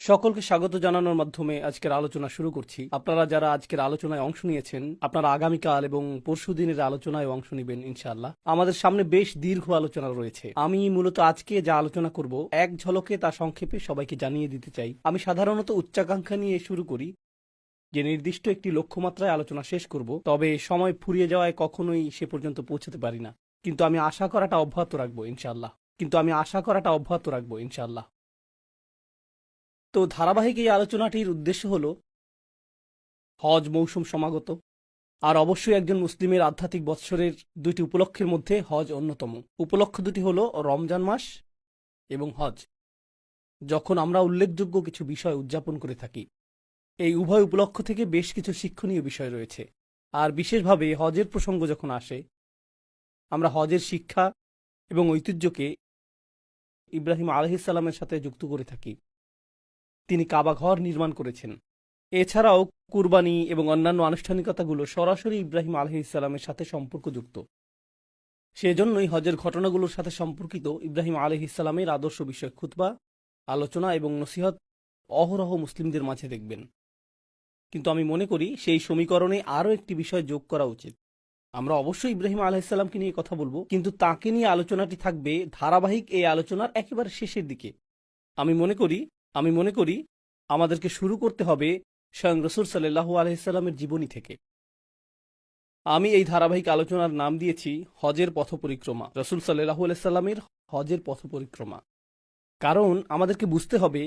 সকলকে স্বাগত জানানোর মাধ্যমে আজকের আলোচনা শুরু করছি। আপনারা যারা আজকের আলোচনায় অংশ নিয়েছেন, আপনারা আগামীকাল এবং পরশুদিনের আলোচনায় অংশ নেবেন ইনশাআল্লাহ। আমাদের সামনে বেশ দীর্ঘ আলোচনা রয়েছে। আমি মূলত আজকে যা আলোচনা করব এক ঝলকে তা সংক্ষেপে সবাইকে জানিয়ে দিতে চাই। আমি সাধারণত উচ্চাকাঙ্ক্ষা নিয়ে শুরু করি যে নির্দিষ্ট একটি লক্ষ্যমাত্রায় আলোচনা শেষ করব, তবে সময় ফুরিয়ে যাওয়ায় কখনোই সে পর্যন্ত পৌঁছতে পারি না। কিন্তু আমি আশা করাটা অব্যাহত রাখবো ইনশাআল্লাহ। তো ধারাবাহিক এই আলোচনাটির উদ্দেশ্য হল হজ মৌসুম সমাগত, আর অবশ্যই একজন মুসলিমের আধ্যাত্মিক বৎসরের দুইটি উপলক্ষের মধ্যে হজ অন্যতম। উপলক্ষ দুটি হল রমজান মাস এবং হজ। যখন আমরা উল্লেখযোগ্য কিছু বিষয় উদযাপন করে থাকি, এই উভয় উপলক্ষ থেকে বেশ কিছু শিক্ষণীয় বিষয় রয়েছে। আর বিশেষভাবে হজের প্রসঙ্গ যখন আসে, আমরা হজের শিক্ষা এবং ঐতিহ্যকে ইব্রাহিম আলাইহিসসালামের সাথে যুক্ত করে থাকি। তিনি কাবা ঘর নির্মাণ করেছেন। এছাড়াও কুরবানি এবং অন্যান্য আনুষ্ঠানিকতাগুলো সরাসরি ইব্রাহিম আলাইহিসসালামের সাথে সম্পর্কযুক্ত। সেজন্যই হজের ঘটনাগুলোর সাথে সম্পর্কিত ইব্রাহিম আলাইহিসসালামের আদর্শ বিষয়ক খুতবা, আলোচনা এবং নসিহত অহরহ মুসলিমদের মাঝে দেখবেন। কিন্তু আমি মনে করি সেই সমীকরণে আরও একটি বিষয় যোগ করা উচিত। আমরা অবশ্যই ইব্রাহিম আলাইহিসসালামকে নিয়ে কথা বলবো, কিন্তু তাকে নিয়ে আলোচনাটি থাকবে ধারাবাহিক এই আলোচনার একেবারে শেষের দিকে। আমি মনে করি আমাদেরকে শুরু করতে হবে স্বয়ং রাসূল সাল্লাল্লাহু আলাইহি সাল্লামের জীবনী থেকে। আমি এই ধারাবাহিক আলোচনার নাম দিয়েছি হজের পথ পরিক্রমা, রাসূল সাল্লাল্লাহু আলাইহি সাল্লামের হজের পথ পরিক্রমা। কারণ আমাদেরকে বুঝতে হবে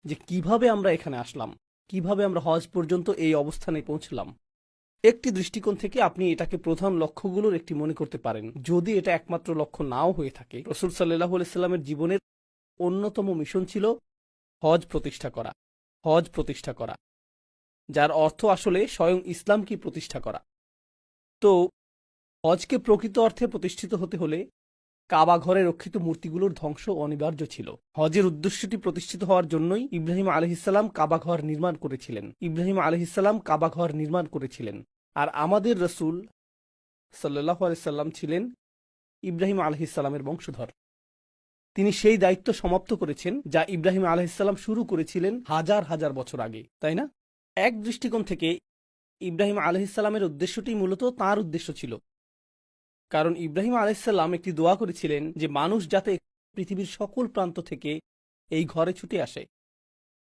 যে কিভাবে আমরা এখানে আসলাম, কিভাবে আমরা হজ পর্যন্ত এই অবস্থানে পৌঁছলাম। একটি দৃষ্টিকোণ থেকে আপনি এটাকে প্রধান লক্ষ্যগুলোর একটি মনে করতে পারেন। যদি এটা একমাত্র লক্ষ্য নাও হয়ে থাকে, রাসূল সাল্লাল্লাহু আলাইহি সাল্লামের জীবনের অন্যতম মিশন ছিল হজ প্রতিষ্ঠা করা, যার অর্থ আসলে স্বয়ং ইসলামকে প্রতিষ্ঠা করা। তো হজকে প্রকৃত অর্থে প্রতিষ্ঠিত হতে হলে কাবা ঘরে রক্ষিত মূর্তিগুলোর ধ্বংস অনিবার্য ছিল। হজের উদ্দেশ্যটি প্রতিষ্ঠিত হওয়ার জন্যই ইব্রাহিম আলাইহিসসালাম কাবা ঘর নির্মাণ করেছিলেন। আর আমাদের রাসূল সাল্লাল্লাহু আলাইহি সাল্লাম ছিলেন ইব্রাহিম আলাইহিসসালামের বংশধর। তিনি সেই দায়িত্ব সমাপ্ত করেছেন যা ইব্রাহিম আলাইহিসসালাম শুরু করেছিলেন হাজার হাজার বছর আগে, তাই না? এক দৃষ্টিকোণ থেকে ইব্রাহিম আলাইহিসসালামের উদ্দেশ্যটি মূলত তাঁর উদ্দেশ্য ছিল। কারণ ইব্রাহিম আলাইহিসসালাম একটি দোয়া করেছিলেন যে মানুষ যাতে পৃথিবীর সকল প্রান্ত থেকে এই ঘরে ছুটে আসে,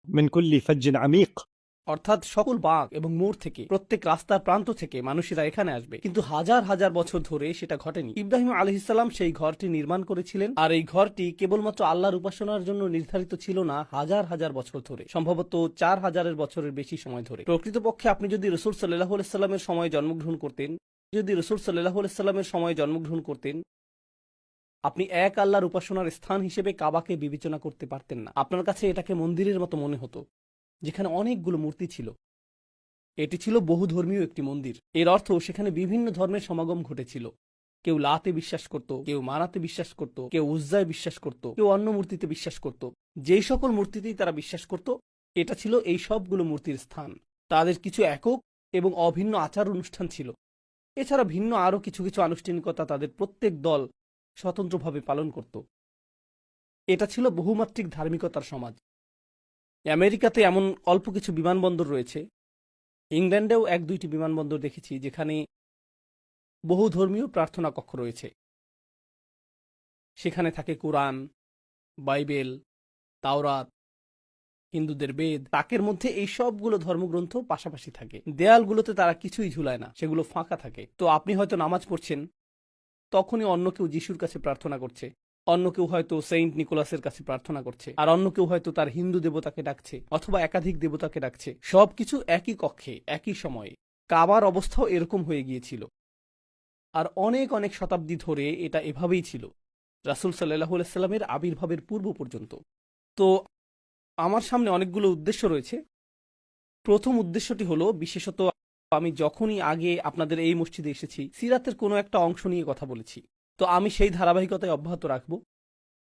من كل فج عميق। অর্থাৎ সকল বাঁক এবং মোড় থেকে, প্রত্যেক রাস্তার প্রান্ত থেকে মানুষেরা এখানে আসবে। কিন্তু হাজার হাজার বছর ধরে সেটা ঘটেনি। ইব্রাহিম আলাইহিসসালাম সেই ঘরটি নির্মাণ করেছিলেন, আর এই ঘরটি কেবলমাত্র আল্লাহর উপাসনার জন্য নির্ধারিত ছিল না হাজার হাজার বছর ধরে, সম্ভবত 4000 বছরের বেশি সময় ধরে। প্রকৃতপক্ষে আপনি যদি রাসূল সাল্লাল্লাহু আলাইহি সাল্লামের সময়ে জন্মগ্রহণ করতেন, আপনি এক আল্লাহর উপাসনার স্থান হিসেবে কাবাকে বিবেচনা করতে পারতেন না। আপনার কাছে এটাকে মন্দিরের মতো মনে হতো, যেখানে অনেকগুলো মূর্তি ছিল। এটি ছিল বহুধর্মীয় একটি মন্দির। এর অর্থ সেখানে বিভিন্ন ধর্মের সমাগম ঘটেছিল। কেউ লাতে বিশ্বাস করত, কেউ মানাতে বিশ্বাস করত, কেউ উজ্জায় বিশ্বাস করত, কেউ অন্য মূর্তিতে বিশ্বাস করত। যেই সকল মূর্তিতেই তারা বিশ্বাস করত, এটা ছিল এই সবগুলো মূর্তির স্থান। তাদের কিছু একক এবং অভিন্ন আচার অনুষ্ঠান ছিল। এছাড়া ভিন্ন আরও কিছু কিছু আনুষ্ঠানিকতা তাদের প্রত্যেক দল স্বতন্ত্রভাবে পালন করত। এটা ছিল বহুমাত্রিক ধার্মিকতার সমাজ। আমেরিকাতে এমন অল্প কিছু বিমানবন্দর রয়েছে, ইংল্যান্ডেও 1-2টি বিমানবন্দর দেখেছি যেখানে বহু ধর্মীয় প্রার্থনা কক্ষ রয়েছে। সেখানে থাকে কোরআন, বাইবেল, তাওরাত, হিন্দুদের বেদ। তাকের মধ্যে এই সবগুলো ধর্মগ্রন্থ পাশাপাশি থাকে। দেয়ালগুলোতে তারা কিছুই ঝুলায় না, সেগুলো ফাঁকা থাকে। তো আপনি হয়তো নামাজ পড়ছেন, তখনই অন্য কেউ যিশুর কাছে প্রার্থনা করছে, অন্য কেউ হয়তো সেন্ট নিকোলাসের কাছে প্রার্থনা করছে, আর অন্য কেউ হয়তো তার হিন্দু দেবতাকে ডাকছে অথবা একাধিক দেবতাকে ডাকছে। সবকিছু একই কক্ষে, একই সময়ে। কাবার অবস্থাও এরকম হয়ে গিয়েছিল। আর অনেক অনেক শতাব্দী ধরে এটা এভাবেই ছিল, রাসূল সাল্লাল্লাহু আলাইহি সাল্লামের আবির্ভাবের পূর্ব পর্যন্ত। তো আমার সামনে অনেকগুলো উদ্দেশ্য রয়েছে। প্রথম উদ্দেশ্যটি হলো, বিশেষত আমি যখনই আগে আপনাদের এই মসজিদে এসেছি, সিরাতের কোনো একটা অংশ নিয়ে কথা বলেছি। তো আমি সেই ধারাবাহিকতায় অব্যাহত রাখব,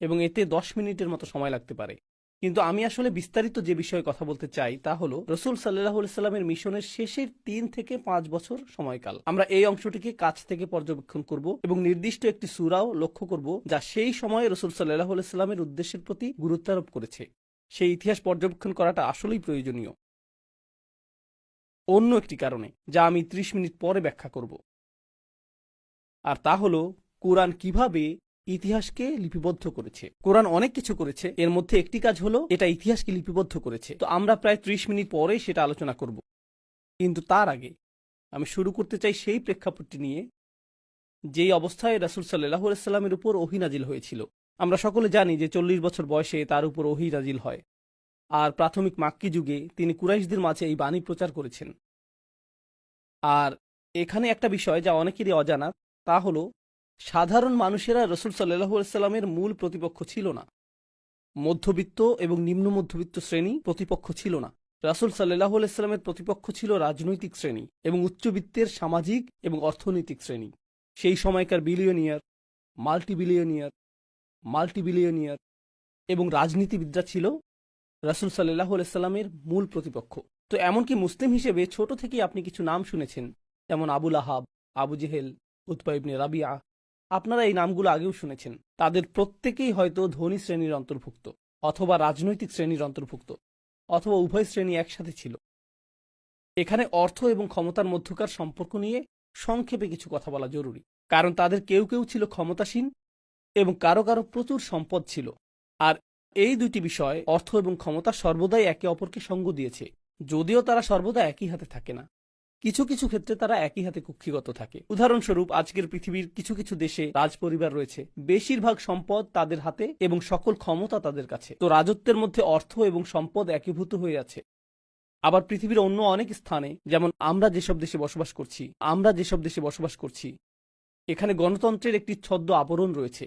এবং এতে 10 মিনিটের মতো সময় লাগতে পারে। কিন্তু আমি আসলে বিস্তারিত যে বিষয়ে কথা বলতে চাই তা হলো রাসূল সাল্লাল্লাহু আলাইহি সাল্লামের মিশনের শেষের 3 থেকে 5 বছর সময়কাল। আমরা এই অংশটিকে কাছ থেকে পর্যবেক্ষণ করব এবং নির্দিষ্ট একটি সূরাও লক্ষ্য করব যা সেই সময়ে রাসূল সাল্লাল্লাহু আলাইহি সাল্লামের উদ্দেশ্যের প্রতি গুরুত্বারোপ করেছে। সেই ইতিহাস পর্যবেক্ষণ করাটা আসলেই প্রয়োজনীয় অন্য একটি কারণে, যা আমি ৩০ মিনিট পরে ব্যাখ্যা করব। আর তা হলো কোরআন কিভাবে ইতিহাসকে লিপিবদ্ধ করেছে। কোরআন অনেক কিছু করেছে, এর মধ্যে একটি কাজ হলো এটা ইতিহাসকে লিপিবদ্ধ করেছে। তো আমরা প্রায় ৩০ মিনিট পরে সেটা আলোচনা করব। কিন্তু তার আগে আমি শুরু করতে চাই সেই প্রেক্ষাপটটি নিয়ে যেই অবস্থায় রাসূল সাল্লাল্লাহু আলাইহি সাল্লামের উপর ওহী নাজিল হয়েছিল। আমরা সকলে জানি যে ৪০ বছর বয়সে তার উপর ওহী নাজিল হয়, আর প্রাথমিক মাক্কি যুগে তিনি কুরাইশদের মাঝে এই বাণী প্রচার করেছেন। আর এখানে একটা বিষয় যা অনেকেরই অজানা, তা হলো সাধারণ মানুষেরা রাসূল সাল্লাল্লাহু আলাইহি সাল্লামের মূল প্রতিপক্ষ ছিল না। মধ্যবিত্ত এবং নিম্ন মধ্যবিত্ত শ্রেণী প্রতিপক্ষ ছিল না। রাসূল সাল্লাল্লাহু আলাইহি সাল্লামের প্রতিপক্ষ ছিল রাজনৈতিক শ্রেণী এবং উচ্চবিত্তের সামাজিক এবং অর্থনৈতিক শ্রেণী। সেই সময়কার বিলিয়নিয়ার, মাল্টিবিলিয়নিয়ার এবং রাজনীতিবিদরা ছিল রাসূল সাল্লাল্লাহু আলাইহি সাল্লামের মূল প্রতিপক্ষ। তো এমনকি মুসলিম হিসেবে ছোট থেকেই আপনি কিছু নাম শুনেছেন, যেমন আবু লাহাব, আবু জেহেল, উতবা ইবনে রাবিয়া। আপনারা এই নামগুলো আগেও শুনেছেন। তাদের প্রত্যেকেই হয়তো ধনী শ্রেণীর অন্তর্ভুক্ত, অথবা রাজনৈতিক শ্রেণীর অন্তর্ভুক্ত, অথবা উভয় শ্রেণী একসাথে ছিল। এখানে অর্থ এবং ক্ষমতার মধ্যকার সম্পর্ক নিয়ে সংক্ষেপে কিছু কথা বলা জরুরি, কারণ তাদের কেউ কেউ ছিল ক্ষমতাসীন এবং কারো কারো প্রচুর সম্পদ ছিল। আর এই দুটি বিষয়, অর্থ এবং ক্ষমতা, সর্বদাই একে অপরকে সঙ্গ দিয়েছে, যদিও তারা সর্বদা একই হাতে থাকে না। কিছু কিছু ক্ষেত্রে তারা একই হাতে কক্ষিগত থাকে। উদাহরণস্বরূপ, আজকের পৃথিবীর কিছু কিছু দেশে রাজপরিবার রয়েছে, বেশিরভাগ সম্পদ তাদের হাতে এবং সকল ক্ষমতা তাদের কাছে। তো রাজত্বের মধ্যে অর্থ এবং সম্পদ একীভূত হয়ে আছে। আবার পৃথিবীর অন্য অনেক স্থানে, যেমন আমরা যেসব দেশে বসবাস করছি, এখানে গণতন্ত্রের একটি ছদ্ম আবরণ রয়েছে।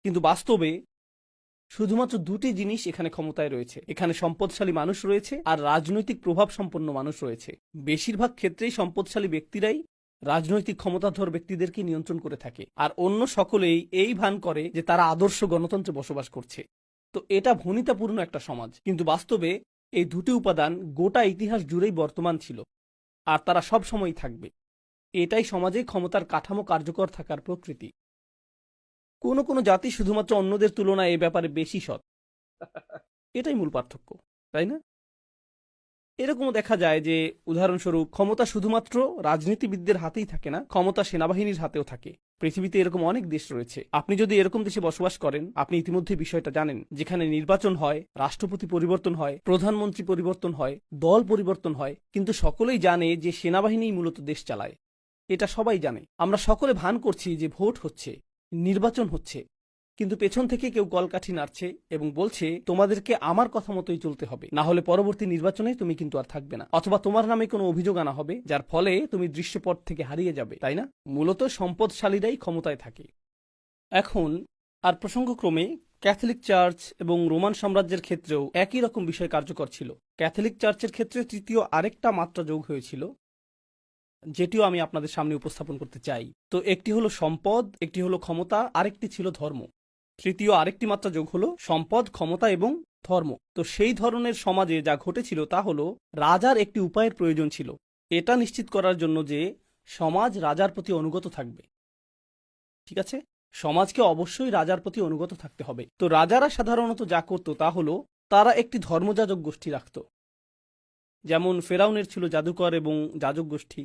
কিন্তু বাস্তবে শুধুমাত্র দুটি জিনিস এখানে ক্ষমতায় রয়েছে। এখানে সম্পদশালী মানুষ রয়েছে আর রাজনৈতিক প্রভাব সম্পন্ন মানুষ রয়েছে। বেশিরভাগ ক্ষেত্রেই সম্পদশালী ব্যক্তিরাই রাজনৈতিক ক্ষমতাধর ব্যক্তিদেরকে নিয়ন্ত্রণ করে থাকে, আর অন্য সকলেই এই ভান করে যে তারা আদর্শ গণতন্ত্রে বসবাস করছে। তো এটা ভনিতাপূর্ণ একটা সমাজ, কিন্তু বাস্তবে এই দুটি উপাদান গোটা ইতিহাস জুড়েই বর্তমান ছিল, আর তারা সব সময়ই থাকবে। এটাই সমাজে ক্ষমতার কাঠামো কার্যকর থাকার প্রকৃতি। কোনো কোনো জাতি শুধুমাত্র অন্যদের তুলনায় এ ব্যাপারে বেশি সৎ, এটাই মূল পার্থক্য, তাই না? এরকমও দেখা যায় যে, উদাহরণস্বরূপ, ক্ষমতা শুধুমাত্র রাজনীতিবিদদের হাতেই থাকে না, ক্ষমতা সেনাবাহিনীর হাতেও থাকে। পৃথিবীতে এরকম অনেক দেশ রয়েছে। আপনি যদি এরকম দেশে বসবাস করেন, আপনি ইতিমধ্যে বিষয়টা জানেন, যেখানে নির্বাচন হয়, রাষ্ট্রপতি পরিবর্তন হয়, প্রধানমন্ত্রী পরিবর্তন হয়, দল পরিবর্তন হয়, কিন্তু সকলেই জানে যে সেনাবাহিনীই মূলত দেশ চালায়। এটা সবাই জানে। আমরা সকলে ভান করছি যে ভোট হচ্ছে, নির্বাচন হচ্ছে, কিন্তু পেছন থেকে কেউ কলকাঠি নাড়ছে এবং বলছে তোমাদেরকে আমার কথা মতোই চলতে হবে, না হলে পরবর্তী নির্বাচনে তুমি কিন্তু আর থাকবে না, অথবা তোমার নামে কোনো অভিযোগ আনা হবে যার ফলে তুমি দৃশ্যপট থেকে হারিয়ে যাবে, তাই না? মূলত সম্পদশালীরাই ক্ষমতায় থাকে। এখন আর প্রসঙ্গক্রমে ক্যাথলিক চার্চ এবং রোমান সাম্রাজ্যের ক্ষেত্রেও একই রকম বিষয় কার্যকর ছিল। ক্যাথলিক চার্চের ক্ষেত্রে তৃতীয় আরেকটা মাত্রা যোগ হয়েছিল, যেটিও আমি আপনাদের সামনে উপস্থাপন করতে চাই। তো একটি হলো সম্পদ, একটি হলো ক্ষমতা, আরেকটি ছিল ধর্ম। তৃতীয় আরেকটি মাত্রা যোগ হলো সম্পদ, ক্ষমতা এবং ধর্ম। তো সেই ধরনের সমাজে যা ঘটেছিল তা হলো রাজার একটি উপায়ের প্রয়োজন ছিল, এটা নিশ্চিত করার জন্য যে সমাজ রাজার প্রতি অনুগত থাকবে। ঠিক আছে, সমাজকে অবশ্যই রাজার প্রতি অনুগত থাকতে হবে। তো রাজারা সাধারণত যা করত তা হলো তারা একটি ধর্মযাজক গোষ্ঠী রাখত। যেমন ফেরাউনের ছিল জাদুকর এবং যাজক গোষ্ঠী,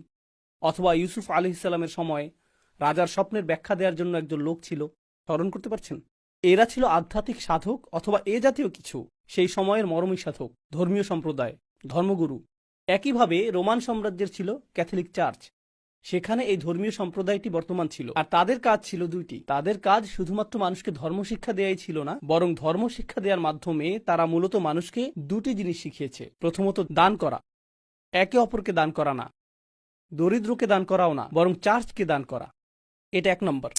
অথবা ইউসুফ আলাইহিস সালামের সময় রাজার স্বপ্নের ব্যাখ্যা দেওয়ার জন্য একজন লোক ছিল। স্মরণ করতে পারছেন? এরা ছিল আধ্যাত্মিক সাধক অথবা এ জাতীয় কিছু, সেই সময়ের মরমী সাধক, ধর্মীয় সম্প্রদায়, ধর্মগুরু। একইভাবে রোমান সাম্রাজ্যের ছিল ক্যাথলিক চার্চ, সেখানে এই ধর্মীয় সম্প্রদায়টি বর্তমান ছিল। আর তাদের কাজ ছিল দুইটি। তাদের কাজ শুধুমাত্র মানুষকে ধর্মশিক্ষা দেয়াই ছিল না, বরং ধর্মশিক্ষা দেওয়ার মাধ্যমে তারা মূলত মানুষকে দুটি জিনিস শিখিয়েছে। প্রথমত দান করা, একে অপরকে দান করা না, দরিদ্রকে দান করাও না, বরং চার্চকে দান করা, এটা এক নম্বর।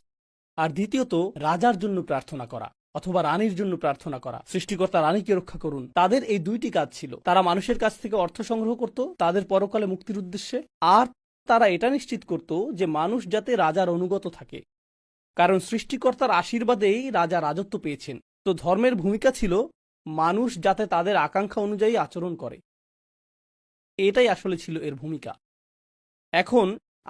আর দ্বিতীয়ত রাজার জন্য প্রার্থনা করা অথবা রানীর জন্য প্রার্থনা করা, সৃষ্টিকর্তা রানীকে রক্ষা করুন। তাদের এই দুইটি কাজ ছিল। তারা মানুষের কাছ থেকে অর্থ সংগ্রহ করত তাদের পরকালে মুক্তির উদ্দেশ্যে, আর তারা এটা নিশ্চিত করত যে মানুষ যাতে রাজার অনুগত থাকে, কারণ সৃষ্টিকর্তার আশীর্বাদেই রাজা রাজত্ব পেয়েছেন। তো ধর্মের ভূমিকা ছিল মানুষ যাতে তাদের আকাঙ্ক্ষা অনুযায়ী আচরণ করে, এটাই আসলে ছিল এর ভূমিকা। এখন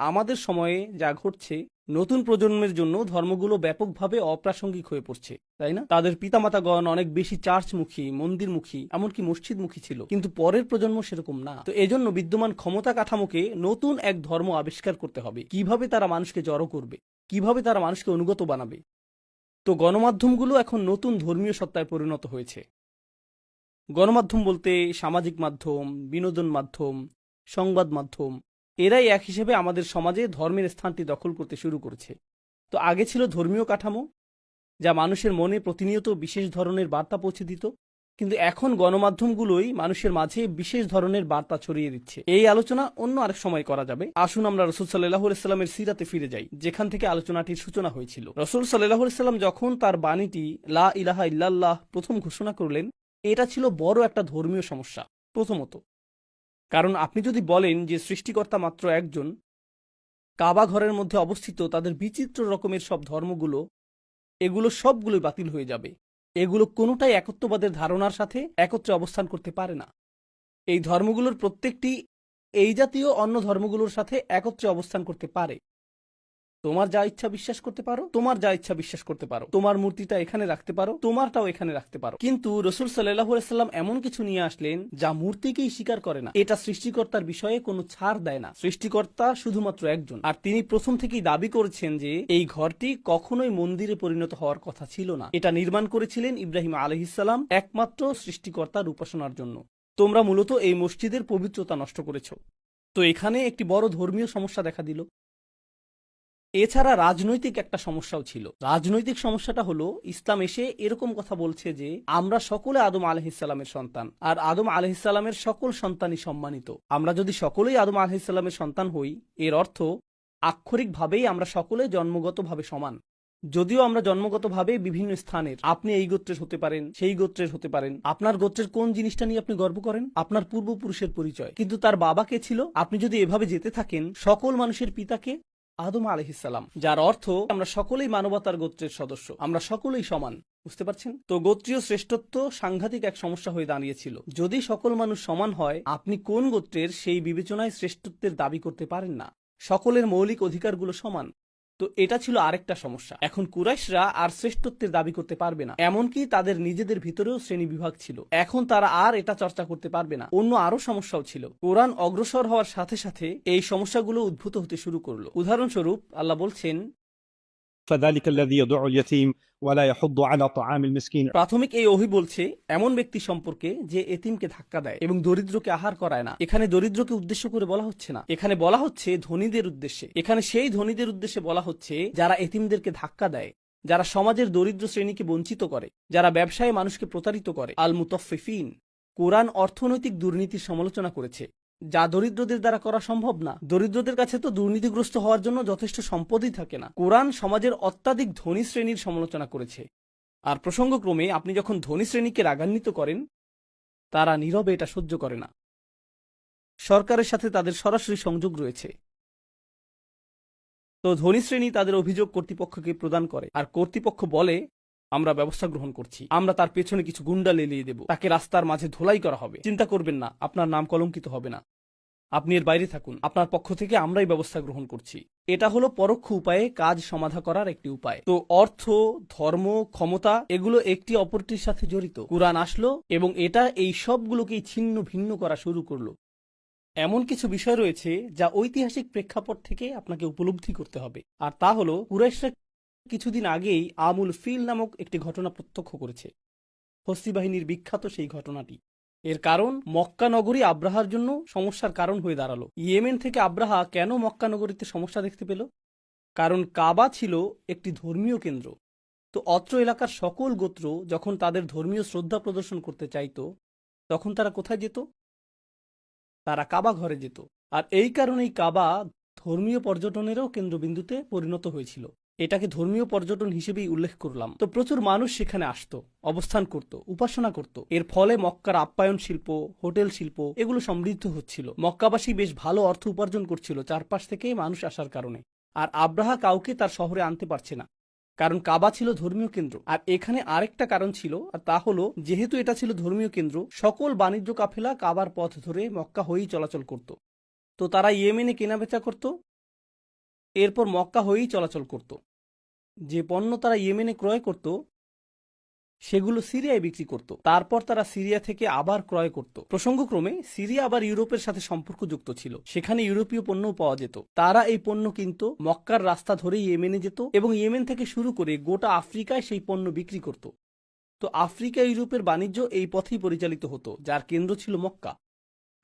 আমাদের সময়ে যা ঘটছে নতুন প্রজন্মের জন্য ধর্মগুলো ব্যাপকভাবে অপ্রাসঙ্গিক হয়ে পড়ছে, তাই না? তাদের পিতামাতাগণ অনেক বেশি চার্চমুখী, মন্দিরমুখী, এমনকি মসজিদমুখী ছিল, কিন্তু পরের প্রজন্ম সেরকম না। তো এজন্য বিদ্যমান ক্ষমতা কাঠামোকে নতুন এক ধর্ম আবিষ্কার করতে হবে। কিভাবে তারা মানুষকে জড়ো করবে, কিভাবে তারা মানুষকে অনুগত বানাবে। তো গণমাধ্যমগুলো এখন নতুন ধর্মীয় সত্তায় পরিণত হয়েছে। গণমাধ্যম বলতে সামাজিক মাধ্যম, বিনোদন মাধ্যম, সংবাদ মাধ্যম, এরাই এক হিসেবে আমাদের সমাজে ধর্মের স্থানটি দখল করতে শুরু করেছে। তো আগে ছিল ধর্মীয় কাঠামো, যা মানুষের মনে প্রতিনিয়ত বিশেষ ধরনের বার্তা পৌঁছে দিত, কিন্তু এখন গণমাধ্যমগুলোই মানুষের মাঝে বিশেষ ধরনের বার্তা ছড়িয়ে দিচ্ছে। এই আলোচনা অন্য আরেক সময় করা যাবে। আসুন আমরা রসুল সাল্লাল্লাহু আলাইহি সাল্লামের সিরাতে ফিরে যাই, যেখান থেকে আলোচনাটির সূচনা হয়েছিল। রসুল সাল্লাল্লাহু আলাইহি সাল্লাম যখন তার বাণীটি লা ইলাহা ইল্লাল্লাহ প্রথম ঘোষণা করলেন, এটা ছিল বড় একটা ধর্মীয় সমস্যা। প্রথমত, কারণ আপনি যদি বলেন যে সৃষ্টিকর্তা মাত্র একজন, কাবা ঘরের মধ্যে অবস্থিত তাদের বিচিত্র রকমের সব ধর্মগুলো, এগুলো সবগুলোই বাতিল হয়ে যাবে। এগুলো কোনোটাই একত্ববাদের ধারণার সাথে একত্রে অবস্থান করতে পারে না। এই ধর্মগুলোর প্রত্যেকটি এই জাতীয় অন্য ধর্মগুলোর সাথে একত্রে অবস্থান করতে পারে। তোমার যা ইচ্ছা বিশ্বাস করতে পারো, তোমার যা ইচ্ছা বিশ্বাস করতে পারো, তোমার মূর্তিটা এখানে রাখতে পারো, তোমারটাও এখানে রাখতে পারো। কিন্তু রসুল সাল্লাল্লাহু আলাইহি সাল্লাম এমন কিছু নিয়ে আসলেন যা মূর্তিকেই স্বীকার করে না। এটা সৃষ্টিকর্তার বিষয়ে কোনো ছাড় দেয় না। সৃষ্টিকর্তা শুধুমাত্র একজন, আর তিনি প্রথম থেকেই দাবি করেছেন যে এই ঘরটি কখনোই মন্দিরে পরিণত হওয়ার কথা ছিল না। এটা নির্মাণ করেছিলেন ইব্রাহিম আলাইহিস সালাম একমাত্র সৃষ্টিকর্তার উপাসনার জন্য। তোমরা মূলত এই মসজিদের পবিত্রতা নষ্ট করেছ। তো এখানে একটি বড় ধর্মীয় সমস্যা দেখা দিল। এছাড়া রাজনৈতিক একটা সমস্যাও ছিল। রাজনৈতিক সমস্যাটা হলো, ইসলাম এসে এরকম কথা বলছে যে আমরা সকলে আদম আলাইহিসসালামের সন্তান, আর আদম আলাইহিসসালামের সকল সন্তানই সম্মানিত। আমরা যদি সকলেই আদম আলাইহিসসালামের সন্তান হই, এর অর্থ আক্ষরিকভাবেই আমরা সকলে জন্মগতভাবে সমান। যদিও আমরা জন্মগতভাবে বিভিন্ন স্থানের, আপনি এই গোত্রের হতে পারেন, সেই গোত্রের হতে পারেন। আপনার গোত্রের কোন জিনিসটা নিয়ে আপনি গর্ব করেন? আপনার পূর্বপুরুষের পরিচয়। কিন্তু তার বাবা কে ছিল? আপনি যদি এভাবে যেতে থাকেন, সকল মানুষের পিতাকে আদম আলাইহিসসালাম, যার অর্থ আমরা সকলেই মানবতার গোত্রের সদস্য, আমরা সকলেই সমান। বুঝতে পারছেন? তো গোত্রীয় শ্রেষ্ঠত্ব সাংঘাতিক এক সমস্যা হয়ে দাঁড়িয়েছিল। যদি সকল মানুষ সমান হয়, আপনি কোন গোত্রের সেই বিবেচনায় শ্রেষ্ঠত্বের দাবি করতে পারেন না। সকলের মৌলিক অধিকারগুলো সমান। তো এটা ছিল আরেকটা সমস্যা। এখন কুরাইশরা আর শ্রেষ্ঠত্বের দাবি করতে পারবে না, এমনকি তাদের নিজেদের ভিতরেও শ্রেণী বিভাগ ছিল। এখন তারা আর এটা চর্চা করতে পারবে না। অন্য আরো সমস্যাও ছিল। কোরআন অগ্রসর হওয়ার সাথে সাথে এই সমস্যাগুলো উদ্ভূত হতে শুরু করলো। উদাহরণস্বরূপ আল্লাহ বলছেন, فذلك الذي يدع اليتيم ولا يحض على طعام المسكين। প্রাথমিক এই ওহী বলছে এমন ব্যক্তি সম্পর্কে যে এতিমকে ধাক্কা দেয় এবং দরিদ্রকে আহার করায় না। এখানে দরিদ্রকে উদ্দেশ্য করে বলা হচ্ছে না, এখানে বলা হচ্ছে ধনীদের উদ্দেশ্যে। এখানে সেই ধনীদের উদ্দেশ্যে বলা হচ্ছে যারা এতিমদেরকে ধাক্কা দেয়, যারা সমাজের দরিদ্র শ্রেণীকে বঞ্চিত করে, যারা ব্যবসায়ে মানুষকে প্রতারিত করে। আল মুতাফফিফিন। কোরআন অর্থনৈতিক দুর্নীতির সমালোচনা করেছে, যা দরিদ্রদের দ্বারা করা সম্ভব না। দরিদ্রদের কাছে তো দুর্নীতিগ্রস্ত হওয়ার জন্য যথেষ্ট সম্পদই থাকে না। কোরআন সমাজের অত্যাধিক ধনী শ্রেণীর সমালোচনা করেছে। আর প্রসঙ্গক্রমে আপনি যখন ধনী শ্রেণীকে রাগান্বিত করেন, তারা নীরবে এটা সহ্য করে না। সরকারের সাথে তাদের সরাসরি সংযোগ রয়েছে। তো ধনী শ্রেণী তাদের অভিযোগ কর্তৃপক্ষকে প্রদান করে, আর কর্তৃপক্ষ বলে আমরা ব্যবস্থা গ্রহণ করছি, আমরা তার পেছনে কিছু গুন্ডা লেলিয়ে দেব, তাকে রাস্তার মাঝে ধোলাই করা হবে। চিন্তা করবেন না, আপনার নাম কলঙ্কিত হবে না, আপনি এর বাইরে থাকুন, আপনার পক্ষ থেকে আমরাই ব্যবস্থা গ্রহণ করছি। এটা হলো পরোক্ষ উপায়ে কাজ সমাধা করার একটি উপায়। তো অর্থ, ধর্ম, ক্ষমতা এগুলো একটি অপরটির সাথে জড়িত। কুরআন আসলো এবং এটা এই সবগুলোকেই ছিন্ন ভিন্ন করা শুরু করলো। এমন কিছু বিষয় রয়েছে যা ঐতিহাসিক প্রেক্ষাপট থেকে আপনাকে উপলব্ধি করতে হবে, আর তা হলো কুরাইশরা কিছুদিন আগেই আমুল ফিল নামক একটি ঘটনা প্রত্যক্ষ করেছে। হস্তি বাহিনীর বিখ্যাত সেই ঘটনাটি। এর কারণ মক্কা নগরী আব্রাহার জন্য সমস্যার কারণ হয়ে দাঁড়ালো। ইয়েমেন থেকে আব্রাহা কেন মক্কা নগরীতে সমস্যা দেখতে পেল? কারণ কাবা ছিল একটি ধর্মীয় কেন্দ্র। তো অত্র এলাকার সকল গোত্র যখন তাদের ধর্মীয় শ্রদ্ধা প্রদর্শন করতে চাইত, তখন তারা কোথায় যেত? তারা কাবা ঘরে যেত। আর এই কারণেই কাবা ধর্মীয় পর্যটনেরও কেন্দ্রবিন্দুতে পরিণত হয়েছিল। এটাকে ধর্মীয় পর্যটন হিসেবেই উল্লেখ করলাম। তো প্রচুর মানুষ সেখানে আসতো, অবস্থান করত, উপাসনা করত। এর ফলে মক্কার আপ্যায়ন শিল্প, হোটেল শিল্প এগুলো সমৃদ্ধ হচ্ছিল। মক্কাবাসী বেশ ভালো অর্থ উপার্জন করছিল চারপাশ থেকে মানুষ আসার কারণে। আর আব্রাহা কাউকে তার শহরে আনতে পারছে না, কারণ কাবা ছিল ধর্মীয় কেন্দ্র। আর এখানে আরেকটা কারণ ছিল, আর তা হলো যেহেতু এটা ছিল ধর্মীয় কেন্দ্র, সকল বাণিজ্য কাফেলা কাবার পথ ধরে মক্কা হয়েই চলাচল করত। তো তারা ইয়েমেনে কেনাবেচা করত, এরপর মক্কা হয়েই চলাচল করত। যে পণ্য তারা ইয়েমেনে ক্রয় করত সেগুলো সিরিয়ায় বিক্রি করত। তারপর তারা সিরিয়া থেকে আবার ক্রয় করত। প্রসঙ্গক্রমে সিরিয়া আবার ইউরোপের সাথে সম্পর্কযুক্ত ছিল, সেখানে ইউরোপীয় পণ্যও পাওয়া যেত। তারা এই পণ্য কিনত, মক্কার রাস্তা ধরে ইয়েমেনে যেত এবং ইয়েমেন থেকে শুরু করে গোটা আফ্রিকায় সেই পণ্য বিক্রি করত। তো আফ্রিকা ইউরোপের বাণিজ্য এই পথেই পরিচালিত হতো, যার কেন্দ্র ছিল মক্কা।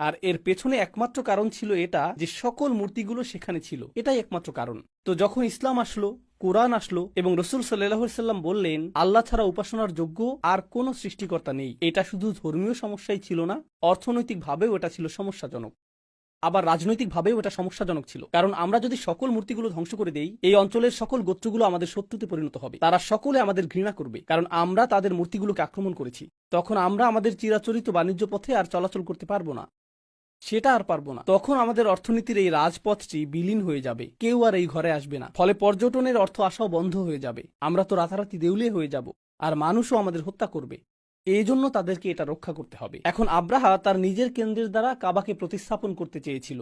আর এর পেছনে একমাত্র কারণ ছিল এটা যে সকল মূর্তিগুলো সেখানে ছিল, এটাই একমাত্র কারণ। তো যখন ইসলাম আসলো, কোরআন আসলো এবং রসুল সাল্লাল্লাহু আলাইহি সাল্লাম বললেন আল্লাহ ছাড়া উপাসনার যোগ্য আর কোনো সৃষ্টিকর্তা নেই, এটা শুধু ধর্মীয় সমস্যাই ছিল না, অর্থনৈতিকভাবেও এটা ছিল সমস্যাজনক। আবার রাজনৈতিকভাবেও এটা সমস্যাজনক ছিল, কারণ আমরা যদি সকল মূর্তিগুলো ধ্বংস করে দেই, এই অঞ্চলের সকল গোত্রগুলো আমাদের শত্রুতে পরিণত হবে। তারা সকলে আমাদের ঘৃণা করবে, কারণ আমরা তাদের মূর্তিগুলোকে আক্রমণ করেছি। তখন আমরা আমাদের চিরাচরিত বাণিজ্য পথে আর চলাচল করতে পারবো না, সেটা আর পারবো না। তখন আমাদের অর্থনীতির এই রাজপথটি বিলীন হয়ে যাবে, কেউ আর এই ঘরে আসবে না। ফলে পর্যটনের অর্থ আসাও বন্ধ হয়ে যাবে, আমরা তো রাতারাতি দেউলিয়া হয়ে যাব, আর মানুষও আমাদের হত্যা করবে। এই জন্য তাদেরকে এটা রক্ষা করতে হবে। এখন আব্রাহা তার নিজের কেন্দ্রের দ্বারা কাবাকে প্রতিস্থাপন করতে চেয়েছিল।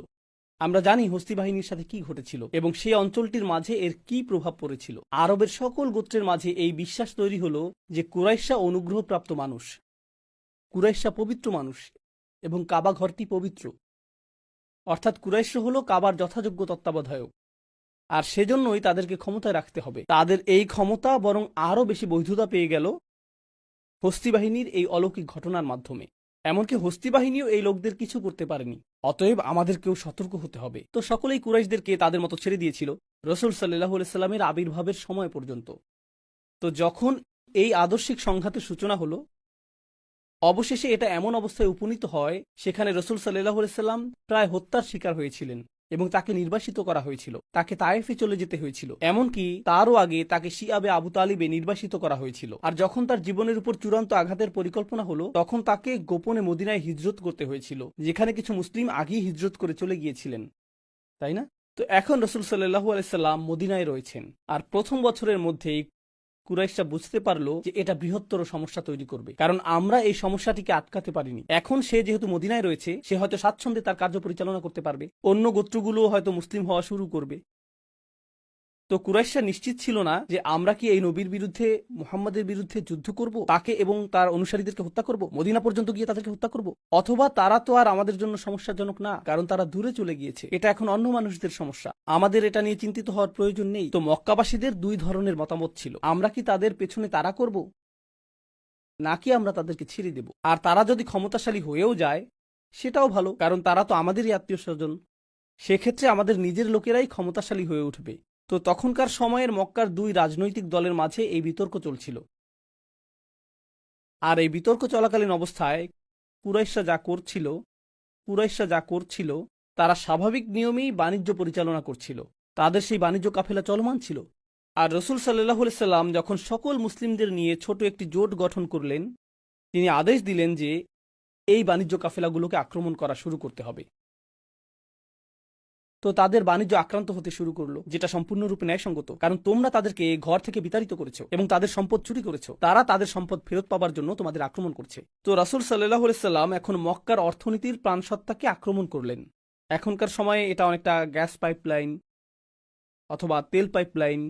আমরা জানি হস্তি বাহিনীর সাথে কি ঘটেছিল এবং সেই অঞ্চলটির মাঝে এর কি প্রভাব পড়েছিল। আরবের সকল গোত্রের মাঝে এই বিশ্বাস তৈরি হলো যে কুরাইশা অনুগ্রহপ্রাপ্ত মানুষ, কুরাইশা পবিত্র মানুষ এবং কাবা ঘরটি পবিত্র। অর্থাৎ কুরাইশরা হলো কাবার যথাযোগ্য তত্ত্বাবধায়ক, আর সেজন্যই তাদেরকে ক্ষমতায় রাখতে হবে। তাদের এই ক্ষমতা বরং আরও বেশি বৈধতা পেয়ে গেল হস্তি বাহিনীর এই অলৌকিক ঘটনার মাধ্যমে। এমনকি হস্তি বাহিনীও এই লোকদের কিছু করতে পারেনি। অতএব আমাদেরকেও সতর্ক হতে হবে। তো সকলেই কুরাইশদেরকে তাদের মতো ছেড়ে দিয়েছিল রসুল সাল্লাল্লাহু আলাইহি সাল্লামের আবির্ভাবের সময় পর্যন্ত। তো যখন এই আদর্শিক সংঘাতের সূচনা হলো, অবশেষে এটা এমন অবস্থায় উপনীত হয় সেখানে রসুল সাল্লাল্লাহু আলাইহি সাল্লাম প্রায় হত্যার শিকার হয়েছিলেন এবং তাকে নির্বাসিত করা হয়েছিল, তাকে তায়েফে চলে যেতে হয়েছিল। এমনকি তারও আগে তাকে শিয়াবে আবু তালিবে নির্বাসিত করা হয়েছিল। আর যখন তার জীবনের উপর চূড়ান্ত আঘাতের পরিকল্পনা হলো, তখন তাকে গোপনে মদিনায় হিজরত করতে হয়েছিল, যেখানে কিছু মুসলিম আগেই হিজরত করে চলে গিয়েছিলেন, তাই না? তো এখন রসুল সাল্লাল্লাহু আলাইহি সাল্লাম মদিনায় রয়েছেন, আর প্রথম বছরের মধ্যেই কুরাইশরা বুঝতে পারলো যে এটা বৃহত্তর সমস্যা তৈরি করবে, কারণ আমরা এই সমস্যাটিকে আটকাতে পারিনি। এখন সে যেহেতু মদিনায় রয়েছে, সে হয়তো স্বাচ্ছন্দ্যে তার কার্য পরিচালনা করতে পারবে, অন্য গোত্রগুলো হয়তো মুসলিম হওয়া শুরু করবে। তো কুরাইশরা নিশ্চিত ছিল না যে আমরা কি এই নবীর বিরুদ্ধে, মুহাম্মাদের বিরুদ্ধে যুদ্ধ করব, তাকে এবং তার অনুসারীদেরকে হত্যা করব, মদিনা পর্যন্ত গিয়ে তাদেরকে হত্যা করব, অথবা তারা তো আর আমাদের জন্য সমস্যাজনক না, কারণ তারা দূরে চলে গিয়েছে, এটা এখন অন্য মানুষদের সমস্যা, আমাদের এটা নিয়ে চিন্তিত হওয়ার প্রয়োজন নেই। তো মক্কাবাসীদের দুই ধরনের মতামত ছিল, আমরা কি তাদের পেছনে তাড়া করব, নাকি আমরা তাদেরকে ছেড়ে দেব। আর তারা যদি ক্ষমতাশালী হয়েও যায় সেটাও ভালো, কারণ তারা তো আমাদেরই আত্মীয় স্বজন, সেক্ষেত্রে আমাদের নিজের লোকেরাই ক্ষমতাশালী হয়ে উঠবে। তো তখনকার সময়ের মক্কার দুই রাজনৈতিক দলের মাঝে এই বিতর্ক চলছিল। আর এই বিতর্ক চলাকালীন অবস্থায় কুরাইশরা যা করছিল তারা স্বাভাবিক নিয়মেই বাণিজ্য পরিচালনা করছিল, তাদের সেই বাণিজ্য কাফেলা চলমান ছিল। আর রসুল সাল্লাল্লাহু আলাইহি সাল্লাম যখন সকল মুসলিমদের নিয়ে ছোট একটি জোট গঠন করলেন, তিনি আদেশ দিলেন যে এই বাণিজ্য কাফেলাগুলোকে আক্রমণ করা শুরু করতে হবে। তো তাদের বাণিজ্য আক্রান্ত হতে শুরু করলো, যেটা সম্পূর্ণরূপে ন্যায়সঙ্গত, কারণ তোমরা তাদেরকে ঘর থেকে বিতাড়িত করেছো এবং তাদের সম্পদ চুরি করেছো, তারা তাদের সম্পদ ফেরত পাবার জন্য তোমাদের আক্রমণ করছে। তো রাসূল সাল্লাল্লাহু আলাইহি সাল্লাম এখন মক্কার অর্থনীতির প্রাণসত্তাকে আক্রমণ করলেন। এখনকার সময়ে এটা অনেকটা গ্যাস পাইপলাইন অথবা তেল পাইপলাইন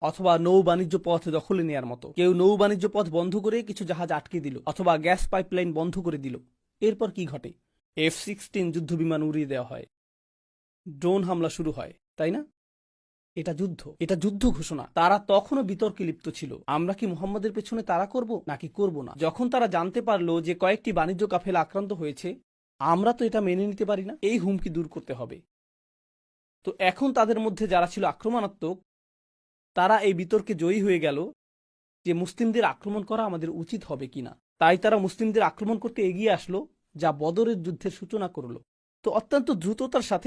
অথবা নৌ বাণিজ্য পথ দখলে নেয়ার মতো। কেউ নৌ বাণিজ্য পথ বন্ধ করে কিছু জাহাজ আটকে দিল অথবা গ্যাস পাইপলাইন বন্ধ করে দিল, এরপর কি ঘটে? F-16 যুদ্ধ বিমান উড়িয়ে দেওয়া হয়, ড্রোন হামলা শুরু হয়, তাই না? এটা যুদ্ধ ঘোষণা। তারা তখনও বিতর্কে লিপ্ত ছিল, আমরা কি মুহাম্মাদের পেছনে তাড়া করব নাকি করব না। যখন তারা জানতে পারলো যে কয়েকটি বাণিজ্য কাফেলা আক্রান্ত হয়েছে, আমরা তো এটা মেনে নিতে পারি না, এই হুমকি দূর করতে হবে। তো এখন তাদের মধ্যে যারা ছিল আক্রমণাত্মক, তারা এই বিতর্কে জয়ী হয়ে গেল যে মুসলিমদের আক্রমণ করা আমাদের উচিত হবে কিনা। তাই তারা মুসলিমদের আক্রমণ করতে এগিয়ে আসলো, যা বদরের যুদ্ধের সূচনা করলো। তো অত্যন্ত দ্রুততার সাথে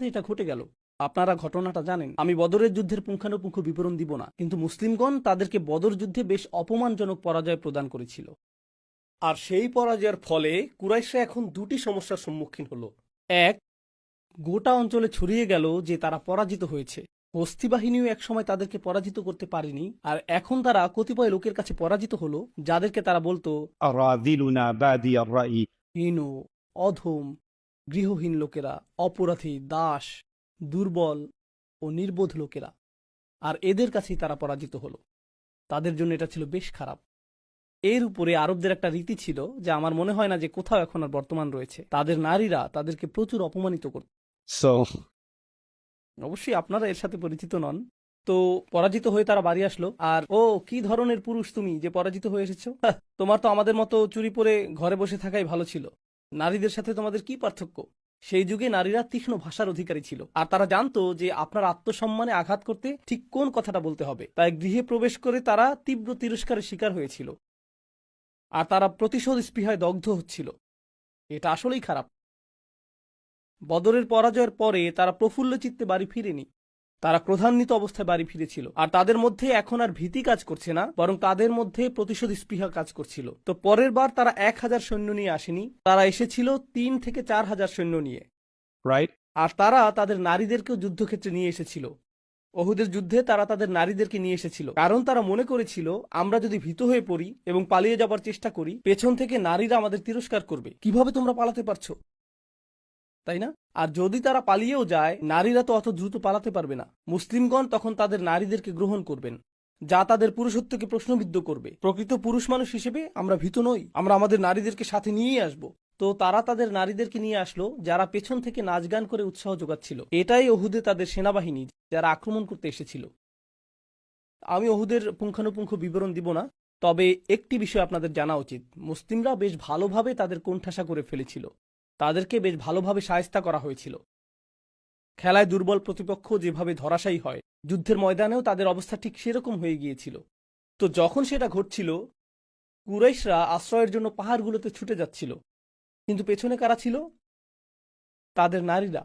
এটা ঘটে গেল। আপনারা ঘটনাটা জানেন, আমি বদরের যুদ্ধের পুঙ্খানুপুঙ্খ বিবরণ দিব না, কিন্তু মুসলিমগণ তাদেরকে বদর যুদ্ধে বেশ অপমানজনক পরাজয় প্রদান করেছিল। আর সেই পরাজয়ের ফলে কুরাইশরা এখন দুটি সমস্যার সম্মুখীন হলো। এক, গোটা অঞ্চলে ছড়িয়ে গেল যে তারা পরাজিত হয়েছে, হস্তি বাহিনীও একসময় তাদেরকে পরাজিত করতে পারেনি, আর এখন তারা কতিপয় লোকের কাছে পরাজিত হলো যাদেরকে তারা বলতো أراذلنا بادي الرأي। হীন, অধম, গৃহহীন লোকেরা, অপরাধী, দাস, দুর্বল ও নির্বোধ লোকেরা, আর এদের কাছেই তারা পরাজিত হলো। তাদের জন্য এটা ছিল বেশ খারাপ। এর উপরে আরবদের একটা রীতি ছিল, যা আমার মনে হয় না যে কোথাও এখন আর বর্তমান রয়েছে। তাদের নারীরা তাদেরকে প্রচুর অপমানিত করত। So, অবশ্যই আপনারা এর সাথে পরিচিত নন। তো পরাজিত হয়ে তারা বাড়ি আসলো, আর ও কি ধরনের পুরুষ তুমি যে পরাজিত হয়ে এসেছো, তোমার তো আমাদের মতো চুরি পরে ঘরে বসে থাকাই ভালো ছিল। নারীদের সাথে তোমাদের কি পার্থক্য? সেই যুগে নারীরা তীক্ষ্ণ ভাষার অধিকারী ছিল, আর তারা জানতো যে আপনার আত্মসম্মানে আঘাত করতে ঠিক কোন কথাটা বলতে হবে। তাই গৃহে প্রবেশ করে তারা তীব্র তিরস্কারের শিকার হয়েছিল, আর তারা প্রতিশোধ স্পৃহায় দগ্ধ হচ্ছিল। এটা আসলেই খারাপ। বদরের পরাজয়ের পরে তারা প্রফুল্ল চিত্তে বাড়ি ফিরেনি, তারা ক্রোধান্বিত অবস্থায় বাড়ি ফিরেছিল। আর তাদের মধ্যে এখন আর ভীতি কাজ করছে না, বরং তাদের মধ্যে প্রতিশোধ স্পৃহা কাজ করছিল। তো পরের বার তারা 1000 সৈন্য নিয়ে আসেনি, তারা এসেছিল 3 থেকে 4000 সৈন্য নিয়ে। right? আর তারা তাদের নারীদেরকেও যুদ্ধক্ষেত্রে নিয়ে এসেছিল। ওহুদের যুদ্ধে তারা তাদের নারীদেরকে নিয়ে এসেছিল, কারণ তারা মনে করেছিল আমরা যদি ভীত হয়ে পড়ি এবং পালিয়ে যাবার চেষ্টা করি, পেছন থেকে নারীরা আমাদের তিরস্কার করবে, কিভাবে তোমরা পালাতে পারছো, তাই না? আর যদি তারা পালিয়েও যায়, নারীরা তো অত দ্রুত পালাতে পারবে না। মুসলিমগণ তখন তাদের নারীদেরকে গ্রহণ করবেন, যা তাদের পুরুষত্বকে প্রশ্নবিদ্ধ করবে। প্রকৃত পুরুষ মানুষ হিসেবে আমরা ভীত নই, আমরা আমাদের নারীদেরকে সাথে নিয়েই আসব। তো তারা তাদের নারীদেরকে নিয়ে আসলো, যারা পেছন থেকে নাচ গান করে উৎসাহ যোগাচ্ছিল। এটাই ওহুদে তাদের সেনাবাহিনী, যারা আক্রমণ করতে এসেছিল। আমি ওহুদের পুঙ্খানুপুঙ্খ বিবরণ দিব না, তবে একটি বিষয় আপনাদের জানা উচিত, মুসলিমরা বেশ ভালোভাবে তাদের কোণঠাসা করে ফেলেছিল, তাদেরকে বেশ ভালোভাবে শায়েস্তা করা হয়েছিল। খেলায় দুর্বল প্রতিপক্ষ যেভাবে ধরাশায়ী হয়, যুদ্ধের ময়দানেও তাদের অবস্থা ঠিক সেরকম হয়ে গিয়েছিল। তো যখন সেটা ঘটছিল, কুরাইশরা আশ্রয়ের জন্য পাহাড়গুলোতে ছুটে যাচ্ছিল, কিন্তু পেছনে কারা ছিল? তাদের নারীরা।